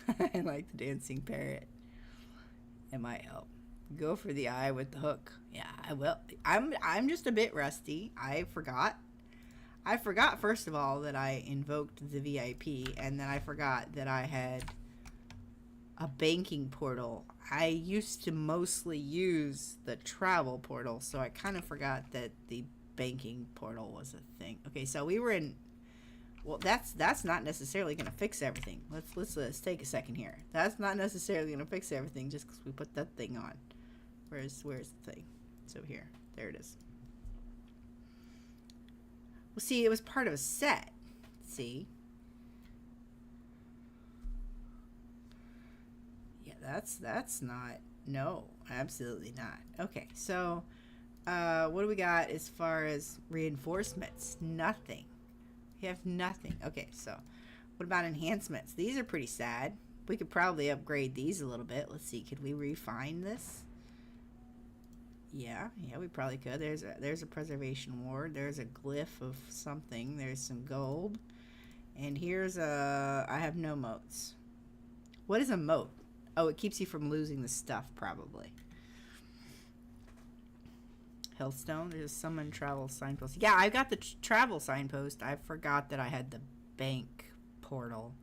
I like the dancing parrot. It might help. Go for the eye with the hook. Yeah, I will. I'm just a bit rusty. I forgot first of all that I invoked the VIP, and then I forgot that I had a banking portal. I used to mostly use the travel portal, so I kind of forgot that the banking portal was a thing. Okay, so we were in. Well, that's not necessarily going to fix everything. Let's take a second here. That's not necessarily going to fix everything just because we put that thing on. Where's the thing? It's over here. There it is. Well, see, it was part of a set. See? That's not. No, absolutely not. Okay, so what do we got as far as reinforcements? Nothing. We have nothing. Okay, so what about enhancements? These are pretty sad. We could probably upgrade these a little bit. Let's see. Could we refine this? Yeah, we probably could. There's a preservation ward. There's a glyph of something. There's some gold. And here's a... I have no moats. What is a moat? Oh, it keeps you from losing the stuff, probably. Hillstone. There's a summon travel signpost. Yeah, I got the travel signpost. I forgot that I had the bank portal.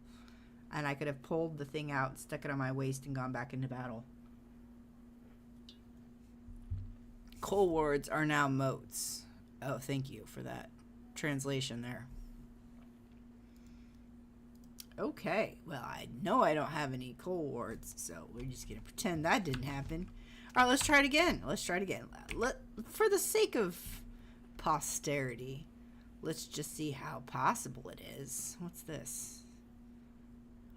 And I could have pulled the thing out, stuck it on my waist, and gone back into battle. Coal wards are now moats. Oh, thank you for that translation there. Okay, well, I know I don't have any coal wards, so we're just going to pretend that didn't happen. All right, let's try it again. For the sake of posterity, let's just see how possible it is. What's this?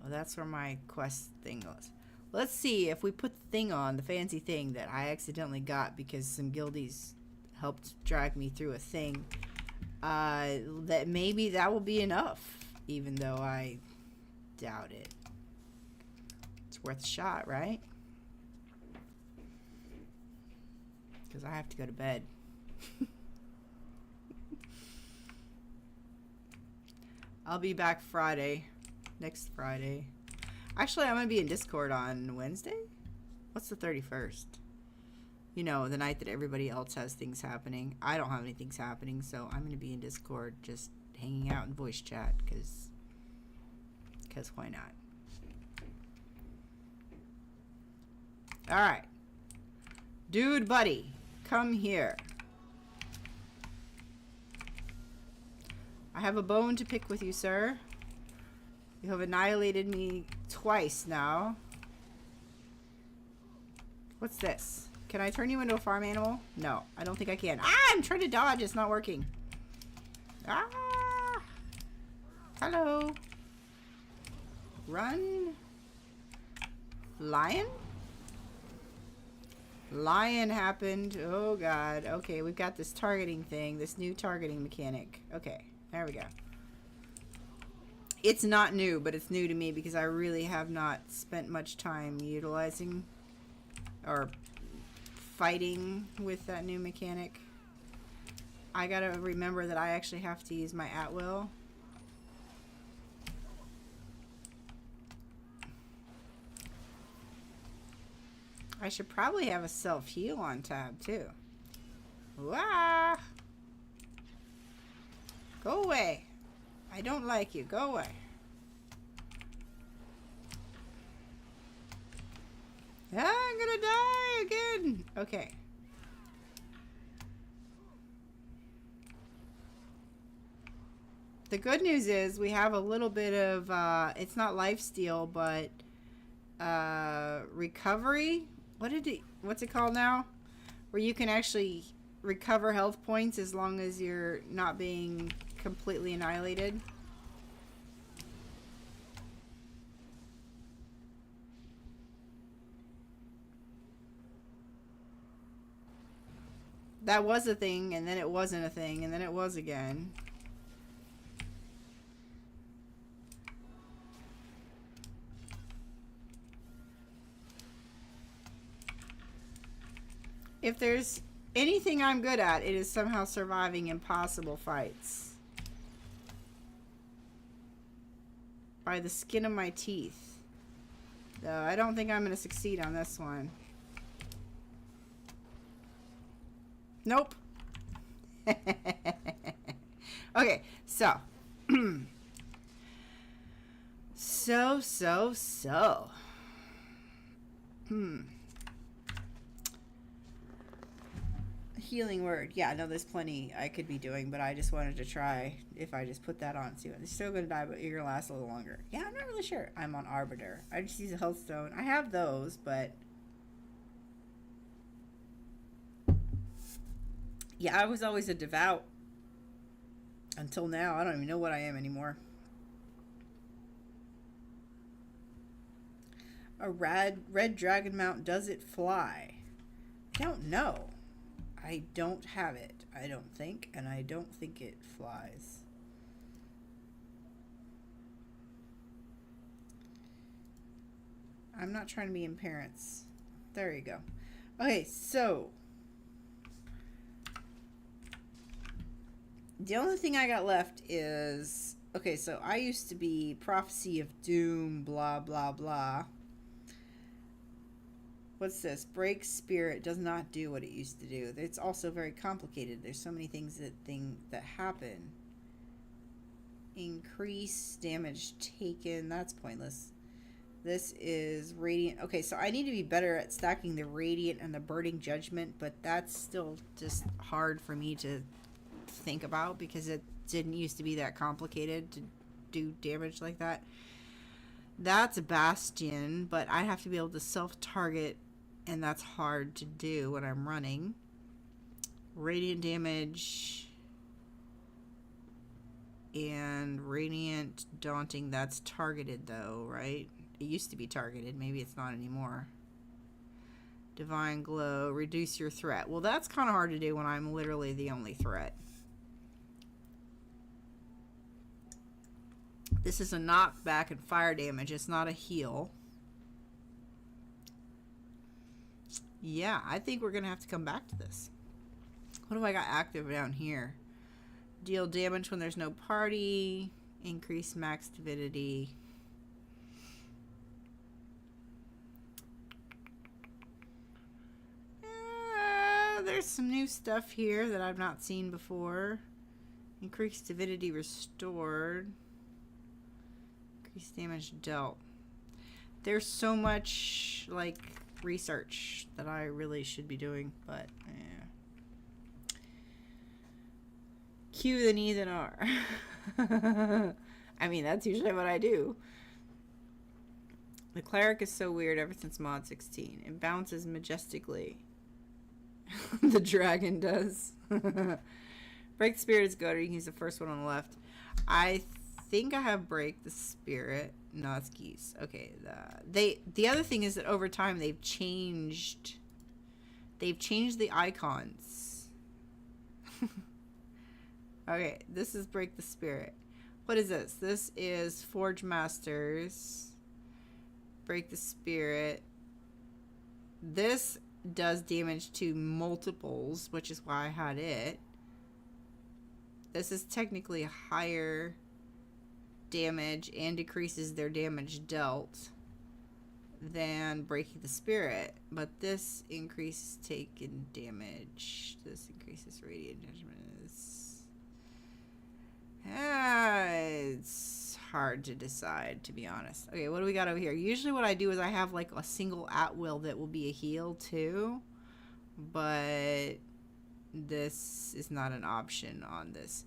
Oh, that's where my quest thing goes. Let's see if we put the thing on, the fancy thing that I accidentally got because some guildies helped drag me through a thing. That maybe that will be enough, even though I doubt it. It's worth a shot, right? Because I have to go to bed. I'll be back Friday. Next Friday. Actually, I'm going to be in Discord on Wednesday? What's the 31st? You know, the night that everybody else has things happening. I don't have any things happening, so I'm going to be in Discord just hanging out in voice chat, because why not? Alright. Dude buddy, come here. I have a bone to pick with you, sir. You have annihilated me twice now. What's this? Can I turn you into a farm animal? No, I don't think I can. Ah, I'm trying to dodge. It's not working. Ah. Hello. Run. Lion? Lion happened. Oh, God. Okay, we've got this targeting thing. This new targeting mechanic. Okay, there we go. It's not new, but it's new to me because I really have not spent much time utilizing or fighting with that new mechanic. I gotta remember that I actually have to use my at-will. I should probably have a self-heal on tab, too. Wah! Go away. I don't like you. Go away. Ah, I'm gonna die again. Okay. The good news is we have a little bit of, it's not lifesteal, but recovery. What's it called now? Where you can actually recover health points as long as you're not being completely annihilated. That was a thing, and then it wasn't a thing, and then it was again. If there's anything I'm good at, it is somehow surviving impossible fights. By the skin of my teeth. Though I don't think I'm going to succeed on this one. Nope. Okay, so. So. Healing word. Yeah, no, there's plenty I could be doing, but I just wanted to try if I just put that on. See, they're still going to die, but you're going to last a little longer. Yeah, I'm not really sure. I'm on Arbiter. I just use a health stone. I have those, but yeah, I was always a devout until now. I don't even know what I am anymore. A red dragon mount, does it fly? I don't know. I don't have it, I don't think, and I don't think it flies. I'm not trying to be in parents. There you go. Okay, so the only thing I got left is, okay, so I used to be Prophecy of Doom, blah, blah, blah. What's this? Break Spirit does not do what it used to do. It's also very complicated. There's so many things that happen. Increase damage taken. That's pointless. This is Radiant. Okay, so I need to be better at stacking the Radiant and the Burning Judgment, but that's still just hard for me to think about because it didn't used to be that complicated to do damage like that. That's a Bastion, but I have to be able to self-target, and that's hard to do when I'm running. Radiant damage and Radiant Daunting, that's targeted though, right? It used to be targeted, maybe it's not anymore. Divine Glow, reduce your threat. Well, that's kind of hard to do when I'm literally the only threat. This is a knockback and fire damage, it's not a heal. Yeah, I think we're going to have to come back to this. What do I got active down here? Deal damage when there's no party. Increase max divinity. There's some new stuff here that I've not seen before. Increase divinity restored. Increase damage dealt. There's so much, like, research that I really should be doing, but yeah. Q then E then R. I mean, that's usually what I do. The Cleric is so weird ever since mod 16. It bounces majestically. The dragon does. Break the Spirit is good, or you can use the first one on the left. I think I have Break the Spirit. No, it's geese. Okay, the other thing is that over time they've changed the icons. Okay, this is Break the Spirit. What is this? This is Forge Masters. Break the Spirit. This does damage to multiples, which is why I had it. This is technically a higher damage and decreases their damage dealt than Breaking the Spirit, but this increases taken damage. This increases radiant judgment. It's hard to decide, to be honest. Okay, what do we got over here? Usually what I do is I have like a single at will that will be a heal too, but this is not an option on this.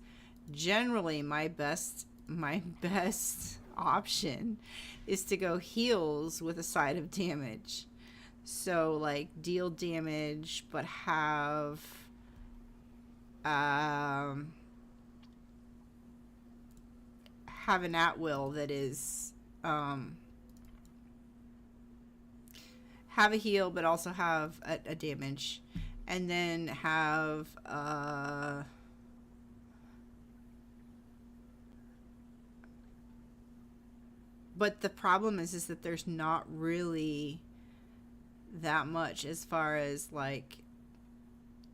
Generally my best option is to go heals with a side of damage. So like deal damage but have an at-will that is have a heal but also have a damage, and then have but the problem is that there's not really that much as far as like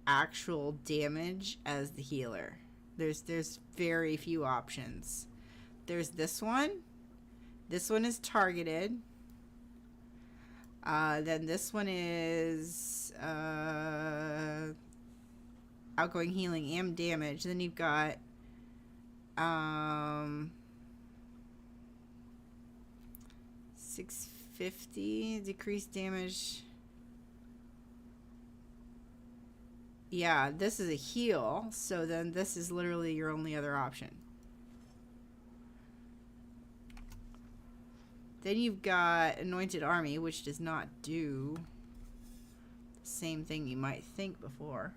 actual damage as the healer. There's very few options. There's this one. This one is targeted. Then this one is outgoing healing and damage. Then you've got 650 decreased damage. Yeah, this is a heal, so then this is literally your only other option. Then you've got Anointed Army, which does not do the same thing you might think before.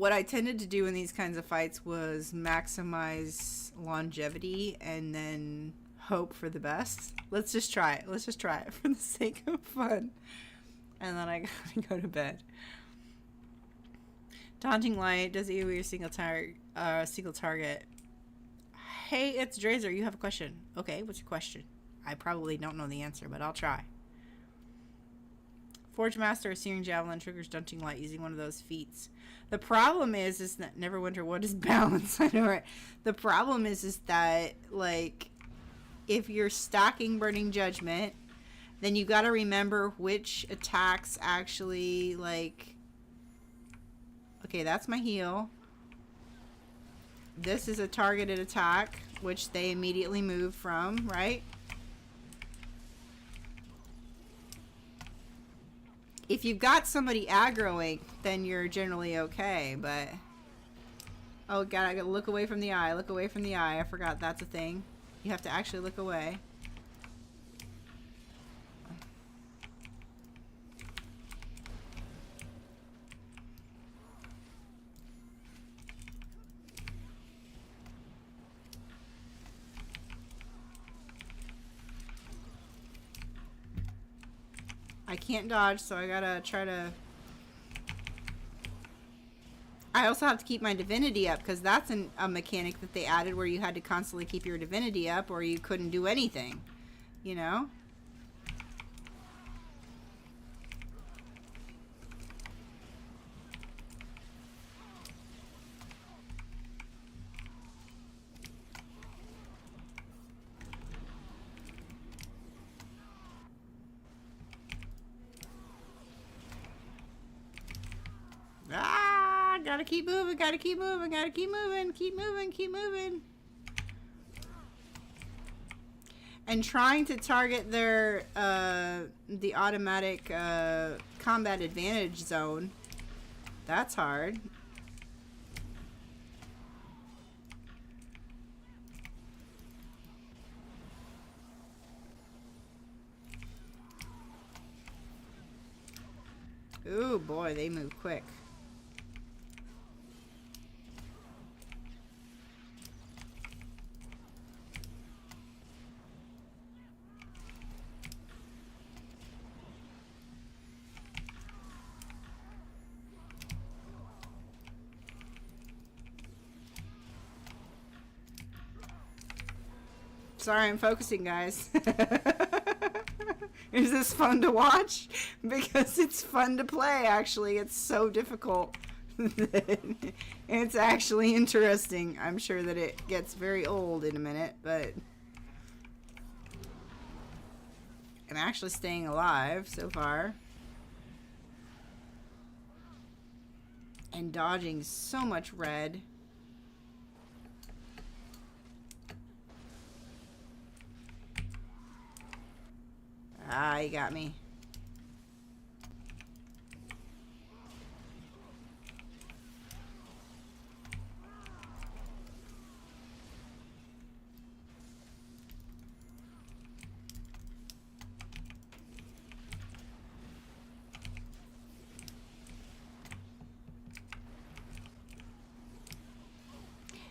what I tended to do in these kinds of fights was maximize longevity and then hope for the best. Let's just try it. Let's just try it for the sake of fun. And then I gotta go to bed. Daunting Light does AoE or single target. Hey, it's Drazer. You have a question. Okay, what's your question? I probably don't know the answer, but I'll try. Forge Master, Searing Javelin, triggers Daunting Light using one of those feats. The problem is that Neverwinter, what is balance? I know, right? The problem is that, like, if you're stacking Burning Judgment, then you gotta remember which attacks actually, like... Okay, that's my heal. This is a targeted attack, which they immediately move from, right? If you've got somebody aggroing, then you're generally okay, but... Oh god, I gotta look away from the eye. Look away from the eye. I forgot that's a thing. You have to actually look away. I can't dodge, so I gotta try to... I also have to keep my divinity up, because that's a mechanic that they added where you had to constantly keep your divinity up or you couldn't do anything. You know? Ah, gotta keep moving, gotta keep moving, gotta keep moving, keep moving, keep moving. And trying to target their, the automatic, combat advantage zone. That's hard. Ooh, boy, they move quick. Sorry, I'm focusing, guys. Is this fun to watch? Because it's fun to play, actually. It's so difficult. It's actually interesting. I'm sure that it gets very old in a minute, but... I'm actually staying alive so far. And dodging so much red. Ah, you got me.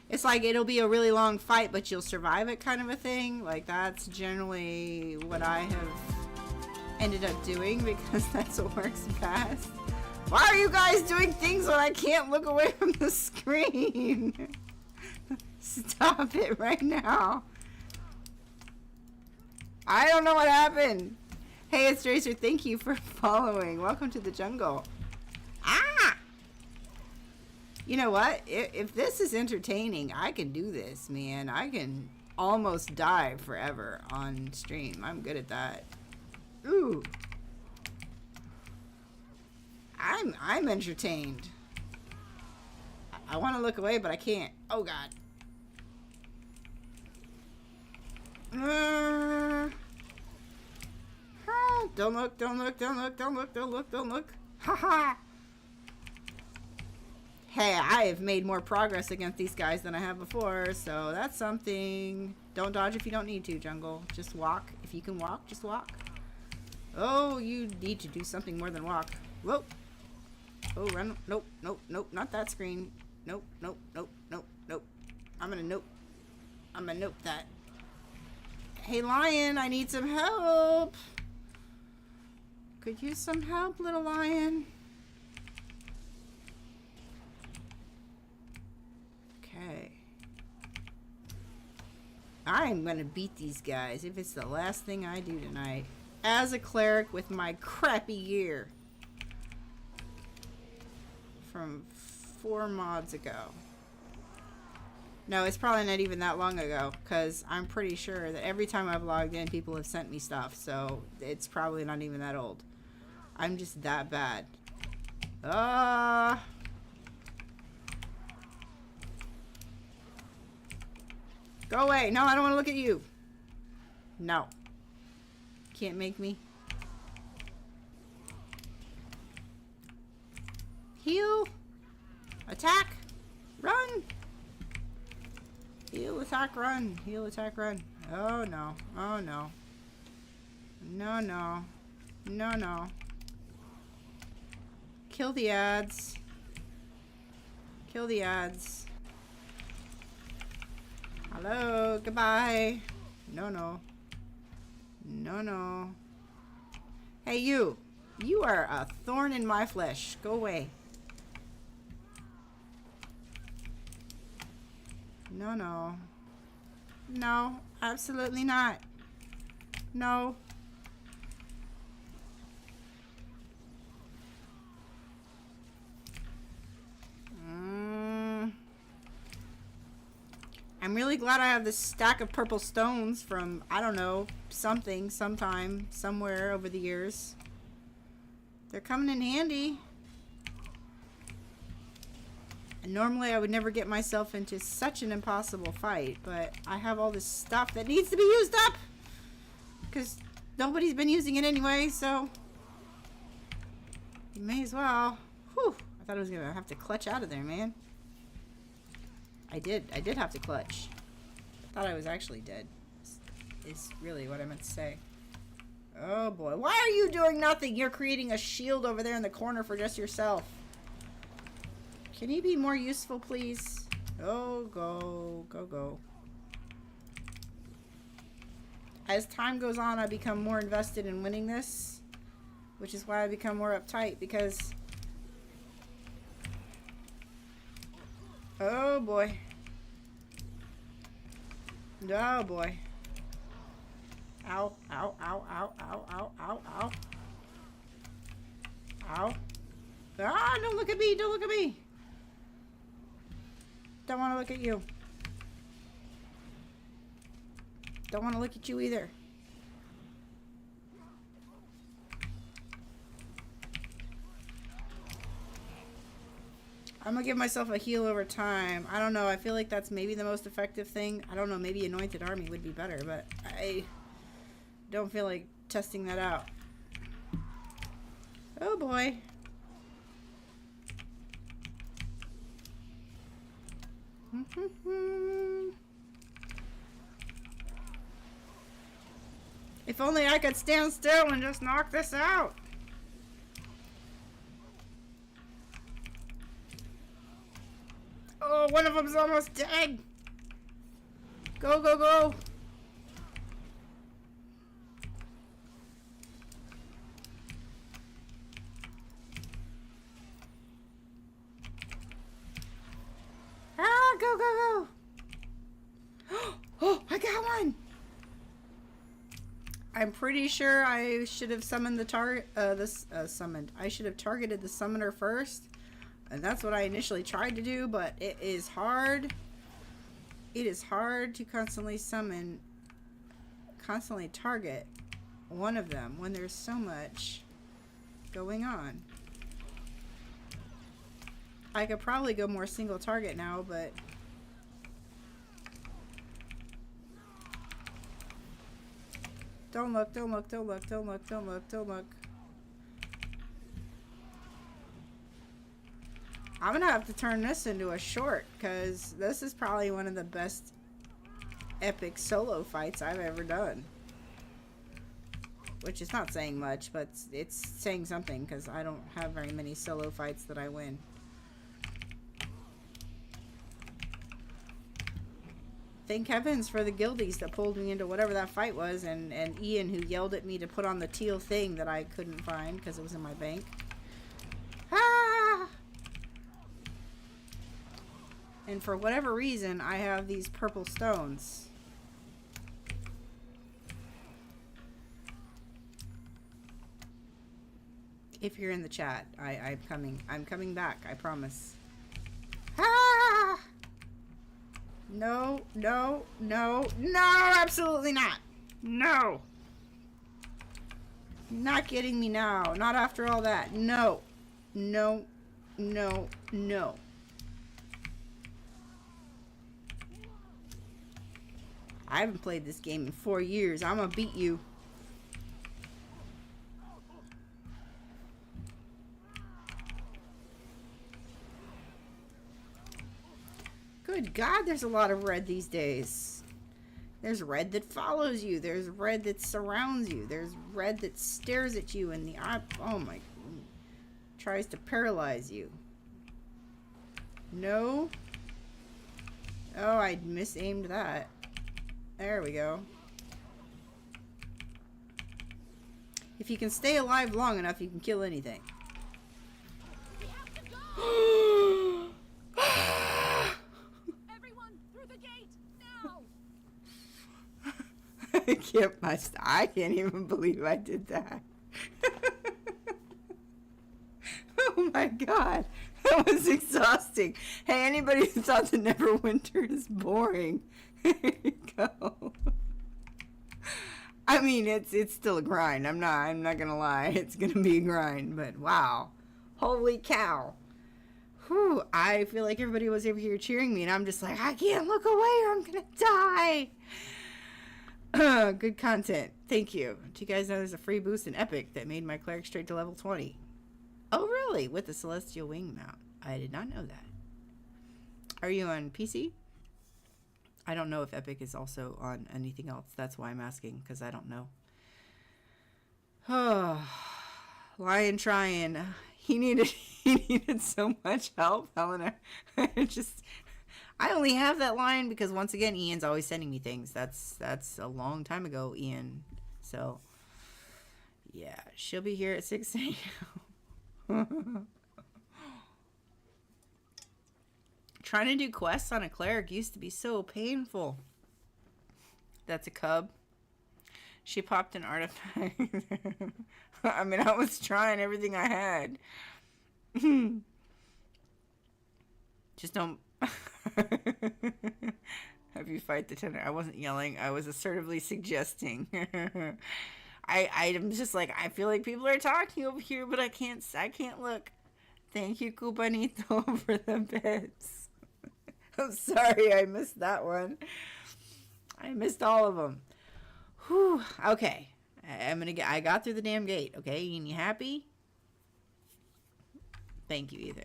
It's like it'll be a really long fight, but you'll survive it kind of a thing. Like, that's generally what I have ended up doing because that's what works best. Why are you guys doing things when I can't look away from the screen? Stop it right now. I don't know what happened. Hey, it's Tracer. Thank you for following. Welcome to the jungle. Ah! You know what? If this is entertaining, I can do this, man. I can almost die forever on stream. I'm good at that. Ooh. I'm entertained. I want to look away, but I can't. Oh, God. Don't look, don't look, don't look, don't look, don't look, don't look. Haha. Hey, I have made more progress against these guys than I have before, so that's something. Don't dodge if you don't need to, jungle. Just walk. If you can walk, just walk. Oh, you need to do something more than walk. Whoa. Oh, run. Nope, nope, nope. Not that screen. Nope, nope, nope, nope, nope. I'm gonna nope. I'm gonna nope that. Hey, lion, I need some help. Could use some help, little lion. Okay. I'm gonna beat these guys if it's the last thing I do tonight. As a cleric with my crappy gear. From 4 mods ago. No, it's probably not even that long ago, because I'm pretty sure that every time I've logged in, people have sent me stuff, so it's probably not even that old. I'm just that bad. Go away. No, I don't want to look at you. No. Can't make me. Heal. Attack. Run. Heal, attack, run. Heal, attack, run. Oh, no. Oh, no. No, no. No, no. Kill the ads. Kill the ads. Hello. Goodbye. No, no. No, no. Hey, you. You are a thorn in my flesh. Go away. No, no. No, absolutely not. No. I'm really glad I have this stack of purple stones from, I don't know, something, sometime, somewhere over the years. They're coming in handy. And normally I would never get myself into such an impossible fight, but I have all this stuff that needs to be used up! Because nobody's been using it anyway, so... you may as well. Whew! I thought I was gonna have to clutch out of there, man. I did have to clutch. I thought I was actually dead. Is really what I meant to say. Oh boy. Why are you doing nothing? You're creating a shield over there in the corner for just yourself. Can you be more useful, please? Oh, go, go, go. As time goes on, I become more invested in winning this, which is why I become more uptight, because... oh, boy. Oh, boy. Ow, ow, ow, ow, ow, ow, ow, ow. Ow. Ah, don't look at me, don't look at me. Don't want to look at you. Don't want to look at you either. I'm gonna give myself a heal over time. I don't know. I feel like that's maybe the most effective thing. I don't know. Maybe Anointed Army would be better, but I don't feel like testing that out. Oh boy. If only I could stand still and just knock this out. Oh, one of them's almost dead. Go, go, go. Ah, go, go, go. Oh, I got one. I'm pretty sure I should have summoned the I should have targeted the summoner first. And that's what I initially tried to do, but it is hard. It is hard to constantly target one of them when there's so much going on. I could probably go more single target now, but... don't look, don't look, don't look, don't look, don't look, don't look. I'm gonna have to turn this into a short, because this is probably one of the best epic solo fights I've ever done. which is not saying much, but it's saying something because I don't have very many solo fights that I win. Thank heavens for the guildies that pulled me into whatever that fight was, and Ian, who yelled at me to put on the teal thing that I couldn't find because it was in my bank. Ah! And for whatever reason, I have these purple stones. If you're in the chat, I'm coming back, I promise. Ah! No, no, no, no, absolutely not. No. Not getting me now. Not after all that. No. No. No. No. I haven't played this game in 4 years. I'm gonna beat you. Good God, there's a lot of red these days. There's red that follows you. There's red that surrounds you. There's red that stares at you in the eye. Oh my. Tries to paralyze you. No. Oh, I misaimed that. There we go. If you can stay alive long enough, you can kill anything. I can't even believe I did that. Oh my God, that was exhausting. Hey, anybody who thought the Neverwinter is boring, there you go. I mean, it's still a grind. I'm not gonna lie, it's gonna be a grind. But wow, holy cow. Whew, I feel like everybody was over here cheering me, and I'm just like, I can't look away or I'm gonna die. Good content. Thank you. Do you guys know there's a free boost in Epic that made my Cleric straight to level 20? Oh, really? With the Celestial Wing mount. I did not know that. Are you on PC? I don't know if Epic is also on anything else. That's why I'm asking, because I don't know. Oh, Lion trying. He needed so much help, Helena. I only have that line because, once again, Ian's always sending me things. That's a long time ago, Ian. So, yeah, she'll be here at 6 a.m. Trying to do quests on a cleric used to be so painful. That's a cub. She popped an artifact. I mean, I was trying everything I had. Just don't... Have you fight the tender? I wasn't yelling. I was assertively suggesting. I'm just like, I feel like people are talking over here, but I can't look. Thank you, Cubanito, for the bits. I'm sorry I missed that one. I missed all of them. Whew. Okay. I got through the damn gate. Okay, Ian, you happy? Thank you, either.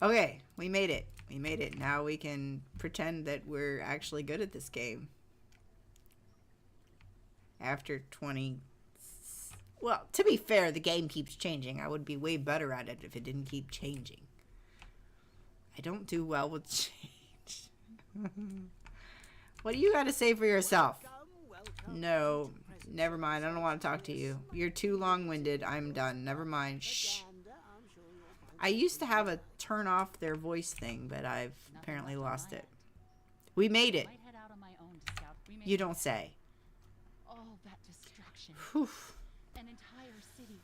Okay, we made it. We made it. Now we can pretend that we're actually good at this game. After 20... Well, to be fair, the game keeps changing. I would be way better at it if it didn't keep changing. I don't do well with change. What do you got to say for yourself? No, never mind. I don't want to talk to you. You're too long-winded. I'm done. Never mind. Shh. I used to have a turn off their voice thing, but I've apparently lost it. We made it. You don't say. Oh, that destruction. Whew. An entire city.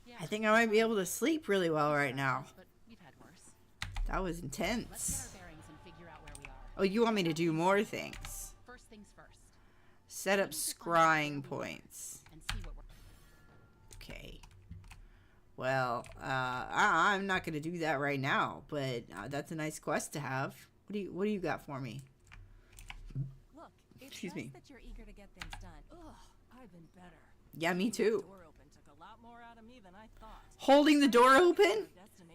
Yeah, I think I might be able to sleep really well right now. but we've had worse. That was Let's intense. get our bearings and figure out where we are. Oh, you want me to do more things? First things first. Set up scrying points. And see what we're... Okay. Well, I'm not going to do that right now, but that's a nice quest to have. What do you got for me? Look, it's Excuse nice me. that you're eager to get things done. Ugh, I've been better. Yeah, me too. Door open took a lot more out of me than I thought. Holding the door open?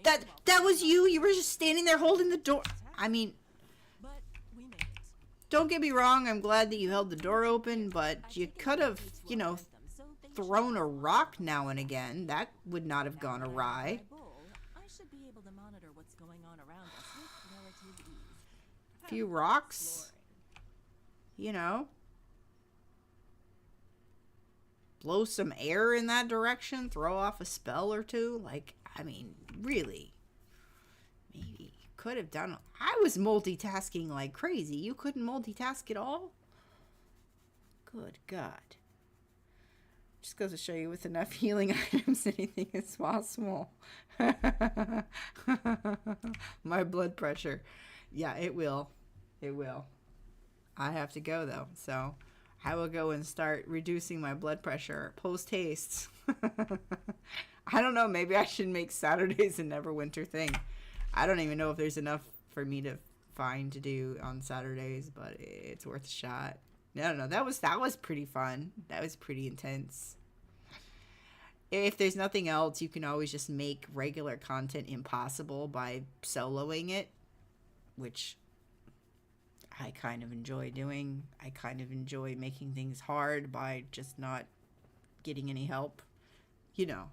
Destination That was you? You were just standing there holding the door. I mean, But we made it. don't get me wrong, I'm glad that you held the door open, but you could have, you know, thrown a rock now and again. That would not have gone awry. I should be able to monitor what's going on around us with relative ease. A few rocks, you know. Blow some air in that direction, throw off a spell or two. Like, I mean, really. Maybe could have done. I was multitasking like crazy. You couldn't multitask at all? Good God. Just goes to show you with enough healing items, anything is possible. My blood pressure. Yeah, it will. It will. I have to go, though. So I will go and start reducing my blood pressure post-haste. I don't know. Maybe I should make Saturdays a Neverwinter thing. I don't even know if there's enough for me to find to do on Saturdays, but it's worth a shot. No, that was pretty fun. That was pretty intense. If there's nothing else, you can always just make regular content impossible by soloing it, which I kind of enjoy doing. I kind of enjoy making things hard by just not getting any help. You know,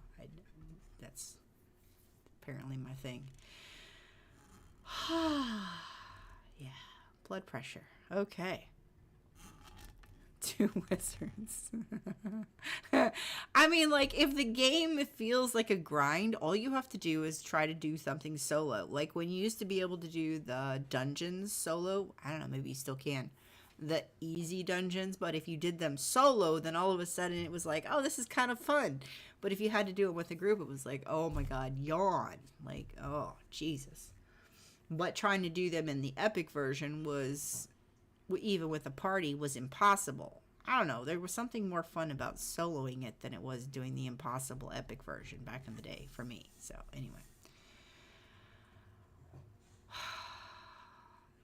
that's apparently my thing. Yeah, blood pressure. Okay. 2 wizards. I mean, like, if the game feels like a grind, all you have to do is try to do something solo. Like, when you used to be able to do the dungeons solo, I don't know, maybe you still can. The easy dungeons, but if you did them solo, then all of a sudden it was like, oh, this is kind of fun. But if you had to do it with a group, it was like, oh my God, yawn. Like, oh, Jesus. But trying to do them in the epic version was, even with a party, was impossible. I don't know. There was something more fun about soloing it than it was doing the impossible epic version back in the day for me. So anyway.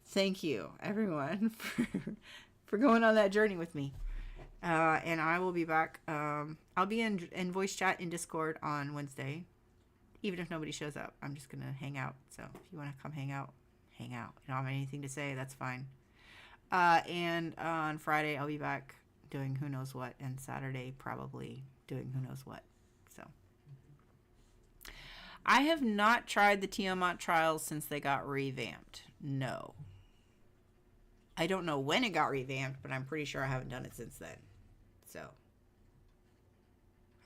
Thank you, everyone, for going on that journey with me. And I will be back. I'll be in voice chat in Discord on Wednesday. Even if nobody shows up, I'm just going to hang out. So if you want to come hang out, hang out. You don't have anything to say, that's fine. And on Friday, I'll be back doing who knows what. And Saturday, probably doing who knows what. So I have not tried the Tiamat trials since they got revamped. No. I don't know when it got revamped, but I'm pretty sure I haven't done it since then. So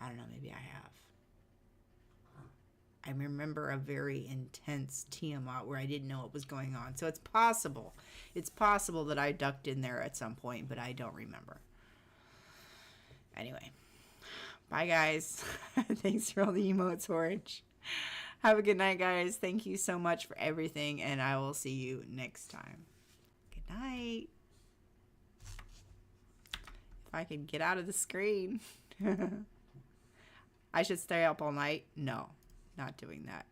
I don't know, maybe I have. I remember a very intense Tiamat where I didn't know what was going on. So it's possible. It's possible that I ducked in there at some point, but I don't remember. Anyway. Bye, guys. Thanks for all the emotes, Orange. Have a good night, guys. Thank you so much for everything, and I will see you next time. Good night. If I can get out of the screen. I should stay up all night? No. Not doing that.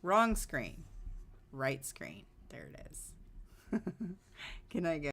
Wrong screen. Right screen. There it is. Good night, guys.